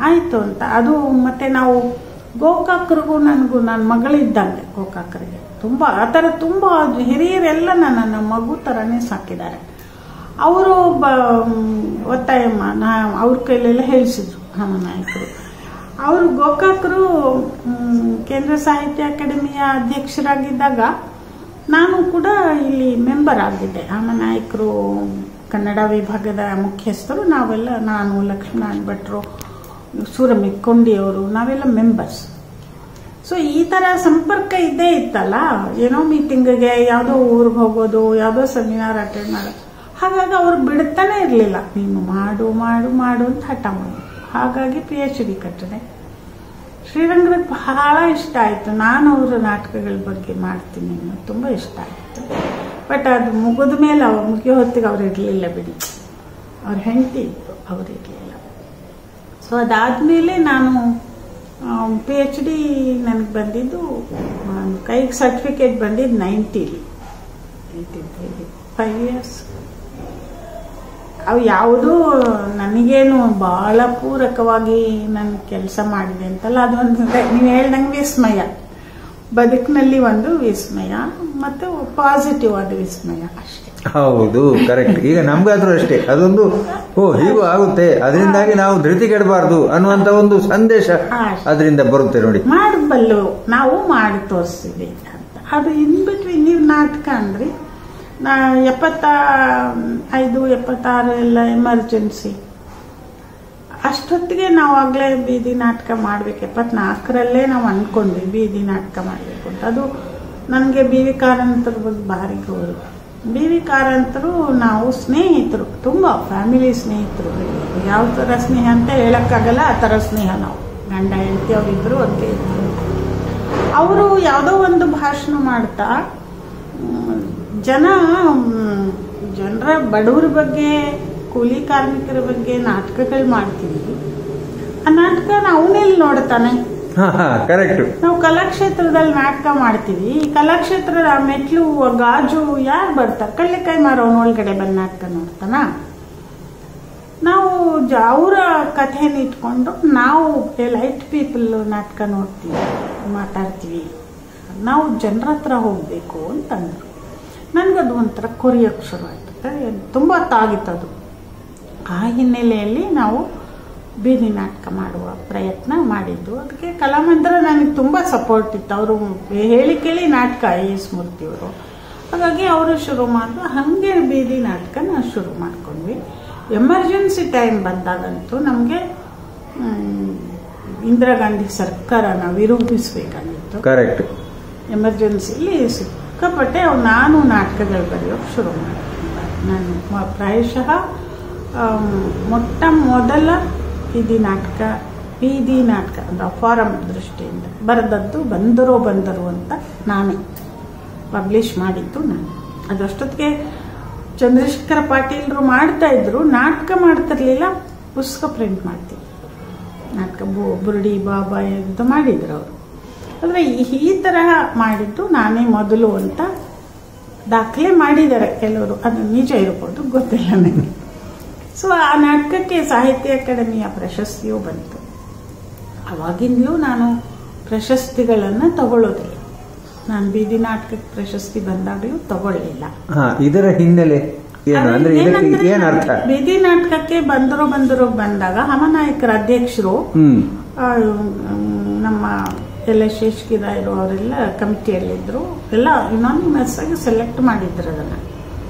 ಆಯ್ತು ಅಂತ. ಅದು ಮತ್ತೆ ನಾವು ಗೋಕಾಕರಿಗೂ ನನಗೂ ನನ್ನ ಮಗಳಿದ್ದಂಗೆ, ಗೋಕಾಕರಿಗೆ ತುಂಬ ಆ ಥರ ತುಂಬ ಹಿರಿಯರೆಲ್ಲ ನನ್ನ ಮಗು ಥರನೇ ಸಾಕಿದ್ದಾರೆ. ಅವರು ಒತ್ತಾಯ ಅವ್ರ ಕೈಲೆಲ್ಲ ಹೇಳಿಸಿದ್ರು ಹಾಮನಾಯ್ಕರು. ಅವರು ಗೋಕಾಕರು ಕೇಂದ್ರ ಸಾಹಿತ್ಯ ಅಕಾಡೆಮಿಯ ಅಧ್ಯಕ್ಷರಾಗಿದ್ದಾಗ ನಾನು ಕೂಡ ಇಲ್ಲಿ ಮೆಂಬರ್ ಆಗಿದ್ದೆ. ಹಾಮನಾಯ್ಕರು ಕನ್ನಡ ವಿಭಾಗದ ಮುಖ್ಯಸ್ಥರು, ನಾವೆಲ್ಲ ನಾನು, ಲಕ್ಷ್ಮೀನಾರಾಯಣ ಭಟ್ರು, ಸೂರಮಿಕ್ಕೊಂಡಿಯವರು, ನಾವೆಲ್ಲ ಮೆಂಬರ್ಸ್. ಸೊ ಈ ಥರ ಸಂಪರ್ಕ ಇದ್ದೇ ಇತ್ತಲ್ಲ, ಏನೋ ಮೀಟಿಂಗಿಗೆ ಯಾವುದೋ ಊರಿಗೆ ಹೋಗೋದು, ಯಾವುದೋ ಸೆಮಿನಾರ್ ಅಟೆಂಡ್ ಮಾಡೋದು. ಹಾಗಾಗಿ ಅವ್ರು ಬಿಡ್ತಾನೆ ಇರಲಿಲ್ಲ, ನೀನು ಮಾಡು ಮಾಡು ಮಾಡು ಅಂತ ಹಠ ಮಾಡಿ. ಹಾಗಾಗಿ PhD ಕಟ್ಟಿದೆ. ಶ್ರೀರಂಗರಿಗೆ ಬಹಳ ಇಷ್ಟ ಆಯಿತು, ನಾನು ಅವರ ನಾಟಕಗಳ ಬಗ್ಗೆ ಮಾಡ್ತೀನಿ ಅನ್ನೋದು ತುಂಬ ಇಷ್ಟ ಆಯಿತು. ಬಟ್ ಅದು ಮುಗಿದ ಮೇಲೆ ಮುಗಿಯೋ ಹೊತ್ತಿಗೆ ಅವ್ರು ಇರಲಿಲ್ಲ ಬಿಡಿ, ಅವ್ರ ಹೆಂಡತಿ ಇತ್ತು, ಅವ್ರು ಇರಲಿಲ್ಲ. ಸೊ ಅದಾದಮೇಲೆ ನಾನು PhD ನನಗೆ ಬಂದಿದ್ದು, ಕೈಗೆ ಸರ್ಟಿಫಿಕೇಟ್ ಬಂದಿದ್ದು 90 5 years. ಅವು ಯಾವುದೂ ನನಗೇನು ಭಾಳ ಪೂರಕವಾಗಿ ನನ್ನ ಕೆಲಸ ಮಾಡಿದೆ ಅಂತಲ್ಲ, ಅದೊಂದು ನೀವು ಹೇಳ್ದಂಗೆ ವಿಸ್ಮಯ, ಬದುಕಿನಲ್ಲಿ ಒಂದು ವಿಸ್ಮಯ ಮತ್ತು ಪಾಸಿಟಿವ್ ಆದ ವಿಸ್ಮಯ ಅಷ್ಟೇ. ಹೌದು, ಕರೆಕ್ಟ್. ಈಗ ನಮ್ಗಾದ್ರೂ ಅಷ್ಟೇ ಅದೊಂದು ಹೀಗೂ ಆಗುತ್ತೆ, ಅದರಿಂದಾಗಿ ನಾವು ಧೃತಿಗೆಡಬಾರ್ದು ಅನ್ನುವಂತ ಒಂದು ಸಂದೇಶ ಅದರಿಂದ ಬರುತ್ತೆ ನೋಡಿ. ಮಾಡಬಲ್ಲು, ನಾವು ಮಾಡಿ ತೋರಿಸ್ತೀವಿ ಅಂತ. ಅದು ಇನ್ ಬಿಟ್ವೀನ್ ನೀವು ನಾಟಕ ಅಂದ್ರೆ 75, 76 ಎಲ್ಲ ಎಮರ್ಜೆನ್ಸಿ, ಅಷ್ಟೊತ್ತಿಗೆ ನಾವು ಆಗಲೇ ಬೀದಿ ನಾಟಕ ಮಾಡಬೇಕು. 74ರಲ್ಲೇ ನಾವು ಅಂದ್ಕೊಂಡ್ವಿ ಬೀದಿ ನಾಟಕ ಮಾಡಬೇಕು ಅಂತ. ಅದು ನನಗೆ BV ಕಾರಂತರ ಬಗ್ಗೆ ಭಾರಿ ಗೌರವ. BV ಕಾರಂತರು ನಾವು ಸ್ನೇಹಿತರು, ತುಂಬ ಫ್ಯಾಮಿಲಿ ಸ್ನೇಹಿತರು. ಯಾವ ಥರ ಸ್ನೇಹ ಅಂತ ಹೇಳೋಕ್ಕಾಗಲ್ಲ, ಆ ಥರ ಸ್ನೇಹ. ನಾವು ಗಂಡ ಹೆಂಡತಿ ಅವರಿಬ್ಬರು ಒಂದೇ ಇದ್ರು. ಅವರು ಯಾವುದೋ ಒಂದು ಭಾಷಣ ಮಾಡ್ತಾ ಜನರ ಬಡವರ ಬಗ್ಗೆ, ಕೂಲಿ ಕಾರ್ಮಿಕರ ಬಗ್ಗೆ ನಾಟಕಗಳು ಮಾಡ್ತೀವಿ. ಆ ನಾಟಕ ಅವನೆಲ್ಲಿ ನೋಡ್ತಾನೆ? ಕರೆಕ್ಟ್. ನಾವು ಕಲಾಕ್ಷೇತ್ರದಲ್ಲಿ ನಾಟಕ ಮಾಡ್ತೀವಿ, ಈ ಕಲಾಕ್ಷೇತ್ರದ ಮೆಟ್ಲು ಗಾಜು ಯಾರು ಬರ್ತಾರೆ? ಕಳ್ಳೆಕಾಯಿ ಮಾರೋನ್ ಒಳಗಡೆ ಬಂದು ನಾಟಕ ನೋಡ್ತಾನ? ನಾವು ಅವರ ಕಥೆನ ಇಟ್ಕೊಂಡು ನಾವು ಲೈಟ್ ಪೀಪಲ್ ನಾಟಕ ನೋಡ್ತೀವಿ, ಮಾತಾಡ್ತೀವಿ. ನಾವು ಜನರ ಹತ್ರ ಹೋಗ್ಬೇಕು ಅಂತಂದ್ರು. ನನಗದು ಒಂಥರ ಕೊರಿಯೋಕ್ಕೆ ಶುರು ಆಯ್ತು, ತುಂಬ ತಾಗಿತ್ತದು. ಆ ಹಿನ್ನೆಲೆಯಲ್ಲಿ ನಾವು ಬೀದಿ ನಾಟಕ ಮಾಡುವ ಪ್ರಯತ್ನ ಮಾಡಿದ್ದು. ಅದಕ್ಕೆ ಕಲಾಮಂದಿರ ನನಗೆ ತುಂಬ ಸಪೋರ್ಟ್ ಇತ್ತು. ಅವರು ಹೇಳಿ ಕೇಳಿ ನಾಟಕ IAS ಮೂರ್ತಿಯವರು, ಹಾಗಾಗಿ ಅವರು ಶುರು ಮಾಡಿದ್ರು. ಹಾಗೆ ಬೀದಿ ನಾಟಕನ ಶುರು ಮಾಡ್ಕೊಂಡ್ವಿ. ಎಮರ್ಜೆನ್ಸಿ ಟೈಮ್ ಬಂದಾಗಂತೂ ನಮಗೆ ಇಂದಿರಾ ಗಾಂಧಿ ಸರ್ಕಾರನ ವಿರೂಪಿಸಬೇಕಾಗಿತ್ತು. ಕರೆಕ್ಟ್. ಎಮರ್ಜೆನ್ಸಿಲಿ ಸಿಕ್ಕಾಪಟ್ಟೆ ನಾನು ನಾಟಕಗಳು ಬರೆಯೋಕ್ಕೆ ಶುರು ಮಾಡಿದೆ. ನಾನು ಪ್ರಾಯಶಃ ಮೊಟ್ಟ ಮೊದಲ ಬೀದಿ ನಾಟಕ ಅಂದರೆ ಫಾರಂ ದೃಷ್ಟಿಯಿಂದ ಬರೆದದ್ದು ಬಂದರು ಅಂತ ನಾನೇ ಪಬ್ಲಿಷ್ ಮಾಡಿದ್ದು ನಾನು. ಅದಷ್ಟೊತ್ತಿಗೆ ಚಂದ್ರಶೇಖರ ಪಾಟೀಲ್ರು ಮಾಡ್ತಾ ಇದ್ರು, ನಾಟಕ ಮಾಡ್ತಿರ್ಲಿಲ್ಲ, ಪುಸ್ತಕ ಪ್ರಿಂಟ್ ಮಾಡ್ತಿದ್ರು. ನಾಟಕ ಬುರುಡಿ ಬಾಬಾ ಇದು ಮಾಡಿದ್ರು ಅವರು. ಆದರೆ ಈ ತರಹ ಮಾಡಿದ್ದು ನಾನೇ ಮೊದಲು ಅಂತ ದಾಖಲೆ ಮಾಡಿದ್ದಾರೆ ಕೆಲವರು. ಅದು ನಿಜ ಇರ್ಬೋದು, ಗೊತ್ತಿಲ್ಲ ನನಗೆ. ಸೊ ಆ ನಾಟಕಕ್ಕೆ ಸಾಹಿತ್ಯ ಅಕಾಡೆಮಿಯ ಪ್ರಶಸ್ತಿಯೂ ಬಂತು. ಅವಾಗಿಂದಲೂ ನಾನು ಪ್ರಶಸ್ತಿಗಳನ್ನು ತಗೊಳ್ಳೋದಿಲ್ಲ. ನಾನು ಬೀದಿ ನಾಟಕಕ್ಕೆ ಪ್ರಶಸ್ತಿ ಬಂದಾಗಲೂ ತಗೊಳ್ಳಿಲ್ಲ. ಇದರ ಹಿನ್ನೆಲೆ ಏನು ಅಂದ್ರೆ ಏನು ಅರ್ಥ? ಬೀದಿ ನಾಟಕಕ್ಕೆ ಬಂದರು ಬಂದಾಗ ಹಮನಾಯಕರ ಅಧ್ಯಕ್ಷರು ನಮ್ಮ ಎಲ್ಲ ಶೇಷಗಿರಾಯರು ಅವರೆಲ್ಲ ಕಮಿಟಿಯಲ್ಲಿದ್ದರು. ಎಲ್ಲ ಯುನಾನಿಮಸ್ ಆಗಿ ಸೆಲೆಕ್ಟ್ ಮಾಡಿದ್ರು. ಅದನ್ನು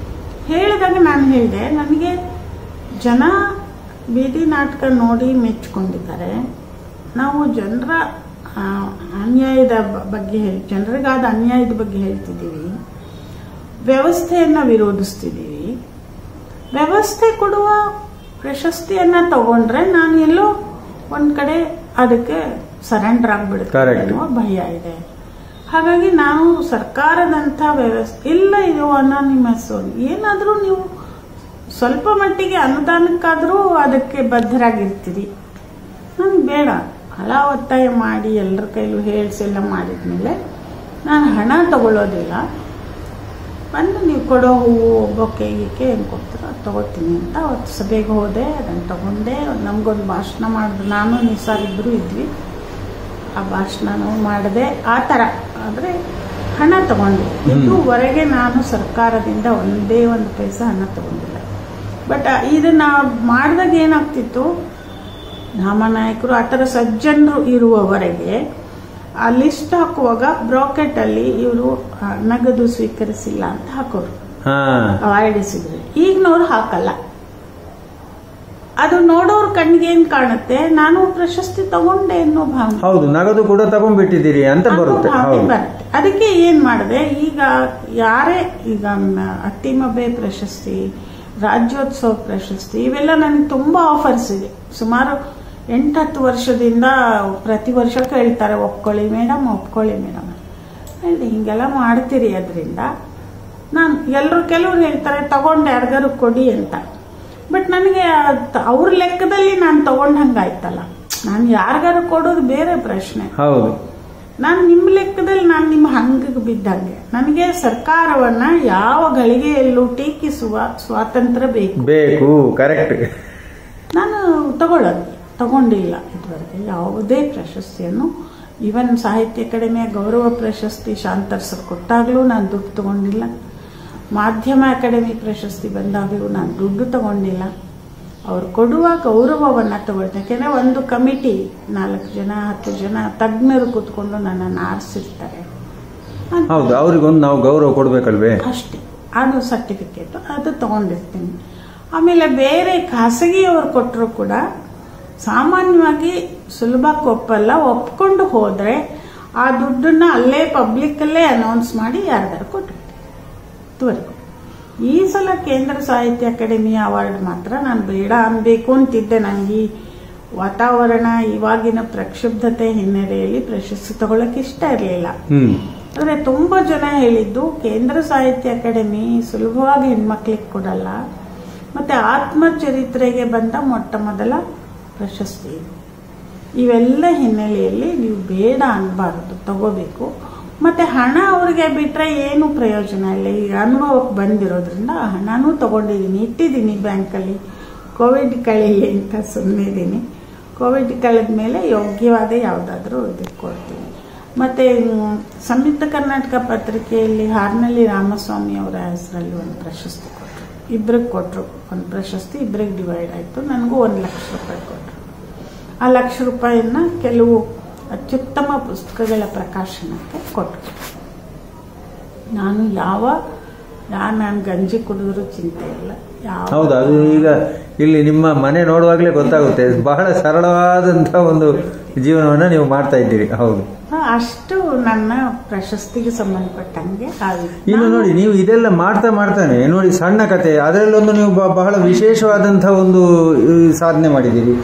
ಹೇಳಿದಾಗ ನಾನು ಹೇಳಿದೆ, ನನಗೆ ಜನ ಬೀದಿ ನಾಟಕ ನೋಡಿ ಮೆಚ್ಕೊಂಡಿದ್ದಾರೆ. ನಾವು ಜನರ ಅನ್ಯಾಯದ ಬಗ್ಗೆ ಜನರಿಗಾದ ಅನ್ಯಾಯದ ಬಗ್ಗೆ ಹೇಳ್ತಿದ್ದೀವಿ, ವ್ಯವಸ್ಥೆಯನ್ನು ವಿರೋಧಿಸ್ತಿದ್ದೀವಿ. ವ್ಯವಸ್ಥೆ ಕೊಡುವ ಪ್ರಶಸ್ತಿಯನ್ನ ತಗೊಂಡ್ರೆ ನಾನು ಎಲ್ಲೋ ಒಂದ್ ಕಡೆ ಅದಕ್ಕೆ ಸರೆಂಡರ್ ಆಗ್ಬಿಡುತ್ತೆ ಅನ್ನೋ ಭಯ ಇದೆ. ಹಾಗಾಗಿ ನಾವು ಸರ್ಕಾರದಂಥ ವ್ಯವಸ್ಥೆ ಇಲ್ಲ, ಇದು ಅನಾನಿಮಸ್, ಏನಾದರೂ ನೀವು ಸ್ವಲ್ಪ ಮಟ್ಟಿಗೆ ಅನುದಾನಕ್ಕಾದರೂ ಅದಕ್ಕೆ ಬದ್ಧರಾಗಿರ್ತೀರಿ. ನನಗೆ ಬೇಡ, ಹಣ ಒತ್ತಾಯ ಮಾಡಿ ಎಲ್ಲರ ಕೈಲೂ ಹೇಳಿಸೆಲ್ಲ ಮಾಡಿದ್ಮೇಲೆ ನಾನು ಹಣ ತಗೊಳ್ಳೋದಿಲ್ಲ. ಬಂದು ನೀವು ಕೊಡೋ ಹೂವು ಬೊಕ್ಕೆ ಗೀಕೆ ಏನು ಕೊಡ್ತೀರೋ ಅದು ತಗೋತೀನಿ ಅಂತ ಅವತ್ತು ಸಭೆಗೆ ಹೋದೆ. ಅದನ್ನು ತಗೊಂಡೆ. ನಮಗೊಂದು ಭಾಷಣ ಮಾಡಿದ್ರು, ನಾನು ನಿಸಾರ್ ಇಬ್ಬರು ಇದ್ವಿ. ಆ ಭಾಷಣನೂ ಮಾಡಿದೆ. ಆ ಥರ ಆದರೆ ಹಣ ತಗೊಂಡೆ. ಇದುವರೆಗೆ ನಾನು ಸರ್ಕಾರದಿಂದ ಒಂದೇ ಒಂದು ಪೈಸೆ ಹಣ ತಗೊಂಡಿಲ್ಲ. ಬಟ್ ಇದನ್ನ ಮಾಡಿದಾಗ ಏನಾಗ್ತಿತ್ತು, ನಾಮನಾಯಕರು ಆ ಥರ ಸಜ್ಜನರು ಇರುವವರೆಗೆ ಆ ಲಿಸ್ಟ್ ಹಾಕುವಾಗ ಬ್ರಾಕೆಟ್ ಅಲ್ಲಿ ಇವರು ನಗದು ಸ್ವೀಕರಿಸಿಲ್ಲ ಅಂತ ಹಾಕೋರು, ಆರ್ಡಿಸಿದ್ರು. ಈಗಿನವ್ರು ಹಾಕಲ್ಲ. ಅದು ನೋಡೋರ್ ಕಣ್ಣಿಗೆ ಏನ್ ಕಾಣುತ್ತೆ, ನಾನು ಪ್ರಶಸ್ತಿ ತಗೊಂಡೆ ಅನ್ನೋ ಭಾವನೆ. ಹೌದು, ನಗದು ಕೂಡ ತಗೊಂಡ್ಬಿಟ್ಟಿದ್ದೀರಿ ಅಂತ ಬರುತ್ತೆ. ಅದಕ್ಕೆ ಏನ್ ಮಾಡಿದೆ, ಈಗ ಯಾರೇ ಈಗ ಅತ್ತಿಮಬ್ಬೆ ಪ್ರಶಸ್ತಿ, ರಾಜ್ಯೋತ್ಸವ ಪ್ರಶಸ್ತಿ, ಇವೆಲ್ಲ ನನಗೆ ತುಂಬಾ ಆಫರ್ಸ್ ಇದೆ. ಸುಮಾರು 8-10 ವರ್ಷದಿಂದ ಪ್ರತಿ ವರ್ಷ ಕೇಳ್ತಾರೆ, ಒಪ್ಕೊಳ್ಳಿ ಮೇಡಮ್, ಒಪ್ಕೊಳ್ಳಿ ಮೇಡಮ್. ಹೇಳಿ ಹಿಂಗೆಲ್ಲ ಮಾಡ್ತೀರಿ. ಅದರಿಂದ ನಾನು ಕೆಲವ್ರು ಹೇಳ್ತಾರೆ ತಗೊಂಡು ಯಾರಿಗಾರು ಕೊಡಿ ಅಂತ. ಬಟ್ ನನಗೆ ಅವ್ರ ಲೆಕ್ಕದಲ್ಲಿ ನಾನು ತಗೊಂಡಂಗಾಯ್ತಲ್ಲ. ನಾನು ಯಾರಿಗಾರು ಕೊಡೋದು ಬೇರೆ ಪ್ರಶ್ನೆ. ಹೌದು, ನಾನು ನಿಮ್ಮ ಲೆಕ್ಕದಲ್ಲಿ ನಾನು ನಿಮ್ಮ ಹಂಗಿಗೆ ಬಿದ್ದಂಗೆ. ನನಗೆ ಸರ್ಕಾರವನ್ನ ಯಾವ ಗಳಿಗೆಯಲ್ಲೂ ಟೀಕಿಸುವ ಸ್ವಾತಂತ್ರ್ಯ ಬೇಕು. ಕರೆಕ್ಟ್. ನಾನು ತಗೊಂಡಿಲ್ಲ ಇದುವರೆಗೆ ಯಾವುದೇ ಪ್ರಶಸ್ತಿಯನ್ನು. ಈವನ್ ಸಾಹಿತ್ಯ ಅಕಾಡೆಮಿಯ ಗೌರವ ಪ್ರಶಸ್ತಿ ಶಾಂತರ್ಸರ್ ಕೊಟ್ಟಾಗಲೂ ನಾನು ದುಡ್ಡು ತಗೊಂಡಿಲ್ಲ. ಮಾಧ್ಯಮ ಅಕಾಡೆಮಿ ಪ್ರಶಸ್ತಿ ಬಂದಾಗಲೂ ನಾನು ದುಡ್ಡು ತಗೊಂಡಿಲ್ಲ. ಅವ್ರು ಕೊಡುವ ಗೌರವವನ್ನು ತಗೊಳ್ತಾರೆ. ಯಾಕೆಂದರೆ ಒಂದು ಕಮಿಟಿ 4 ಜನ 10 ಜನ ತಜ್ಞರು ಕೂತ್ಕೊಂಡು ನನ್ನನ್ನು ಆರಿಸಿರ್ತಾರೆ. ಹೌದು, ಅವ್ರಿಗೊಂದು ನಾವು ಗೌರವ ಕೊಡ್ಬೇಕಲ್ವೇ, ಅಷ್ಟೇ. ಅದು ಸರ್ಟಿಫಿಕೇಟ್ ಅದು ತಗೊಂಡಿರ್ತೀನಿ. ಆಮೇಲೆ ಬೇರೆ ಖಾಸಗಿಯವರು ಕೊಟ್ಟರು ಕೂಡ ಸಾಮಾನ್ಯವಾಗಿ ಸುಲಭಕ್ಕೆ ಒಪ್ಪಲ್ಲ. ಒಪ್ಕೊಂಡು ಹೋದ್ರೆ ಆ ದುಡ್ಡನ್ನ ಅಲ್ಲೇ ಪಬ್ಲಿಕ್ ಅಲ್ಲೇ ಅನೌನ್ಸ್ ಮಾಡಿ ಯಾರ್ದಾರು ಕೊಟ್ಟಿರ್ತೀವಿ. ಈ ಸಲ ಕೇಂದ್ರ ಸಾಹಿತ್ಯ ಅಕಾಡೆಮಿ ಅವಾರ್ಡ್ ಮಾತ್ರ ನಾನು ಬೇಡ ಅನ್ಬೇಕು ಅಂತಿದ್ದೆ. ನನಗೆ ಈ ವಾತಾವರಣ, ಇವಾಗಿನ ಪ್ರಕ್ಷುಬ್ಧತೆ ಹಿನ್ನೆಲೆಯಲ್ಲಿ ಪ್ರಶಸ್ತಿ ತಗೊಳ್ಳಕ್ಕೆ ಇಷ್ಟ ಇರಲಿಲ್ಲ. ಆದರೆ ತುಂಬಾ ಜನ ಹೇಳಿದ್ದು, ಕೇಂದ್ರ ಸಾಹಿತ್ಯ ಅಕಾಡೆಮಿ ಸುಲಭವಾಗಿ ಹೆಣ್ಮಕ್ಳಿಗೆ ಕೊಡಲ್ಲ, ಮತ್ತೆ ಆತ್ಮಚರಿತ್ರೆಗೆ ಬಂದ ಮೊಟ್ಟ ಮೊದಲ ಪ್ರಶಸ್ತಿ. ಇವೆಲ್ಲ ಹಿನ್ನೆಲೆಯಲ್ಲಿ ನೀವು ಬೇಡ ಅನ್ಬಾರದು, ತಗೋಬೇಕು. ಮತ್ತೆ ಹಣ ಅವ್ರಿಗೆ ಬಿಟ್ರೆ ಏನು ಪ್ರಯೋಜನ ಇಲ್ಲ. ಈಗ ಅನುಭವಕ್ಕೆ ಬಂದಿರೋದ್ರಿಂದ ಹಣನೂ ತಗೊಂಡಿದ್ದೀನಿ, ಇಟ್ಟಿದ್ದೀನಿ ಬ್ಯಾಂಕಲ್ಲಿ. ಕೋವಿಡ್ ಕಳೀಲಿ ಅಂತ ಸುಮ್ಮನಿದ್ದೀನಿ. ಕೋವಿಡ್ ಕಳೆದ ಮೇಲೆ ಯೋಗ್ಯವಾದ ಯಾವುದಾದ್ರೂ ಇದಕ್ಕೆ ಕೊಡ್ತೀನಿ. ಮತ್ತೆ ಸಂಯುಕ್ತ ಕರ್ನಾಟಕ ಪತ್ರಿಕೆಯಲ್ಲಿ ಹಾರ್ನಳ್ಳಿ ರಾಮಸ್ವಾಮಿ ಅವರ ಹೆಸರಲ್ಲಿ ಒಂದು ಪ್ರಶಸ್ತಿ ಕೊಟ್ಟರು. ಇಬ್ಬರಿಗೆ ಕೊಟ್ಟರು ಒಂದು ಪ್ರಶಸ್ತಿ, ಇಬ್ಬರಿಗೆ ಡಿವೈಡ್ ಆಯಿತು. ನನಗೂ 1 ಲಕ್ಷ ರೂಪಾಯಿ ಕೊಟ್ಟರು. ಆ 1 ಲಕ್ಷ ರೂಪಾಯಿನ ಕೆಲವು ಅತ್ಯುತ್ತಮ ಪುಸ್ತಕಗಳ ಪ್ರಕಾಶನಕ್ಕೆ ಕೊಟ್ಟರು. ನಾನು ಗಂಜಿ ಕುಡಿದ್ರು ಚಿಂತೆ ಇಲ್ಲ. ಹೌದು, ಅದು ಈಗ ಇಲ್ಲಿ ನಿಮ್ಮ ಮನೆ ನೋಡುವಾಗಲೇ ಗೊತ್ತಾಗುತ್ತೆ, ಬಹಳ ಸರಳವಾದಂಥ ಒಂದು ಜೀವನವನ್ನು ನೀವು ಮಾಡ್ತಾ ಇದ್ದೀರಿ. ಹೌದು, ಅಷ್ಟು ನನ್ನ ಪ್ರಶಸ್ತಿಗೆ ಸಂಬಂಧಪಟ್ಟಂಗೆ ಇನ್ನು ನೋಡಿ, ನೀವು ಇದೆಲ್ಲ ಮಾಡ್ತಾನೆ ನೋಡಿ, ಸಣ್ಣ ಕತೆ ಅದರಲ್ಲೊಂದು ನೀವು ಬಹಳ ವಿಶೇಷವಾದಂಥ ಒಂದು ಸಾಧನೆ ಮಾಡಿದ್ದೀರಿ.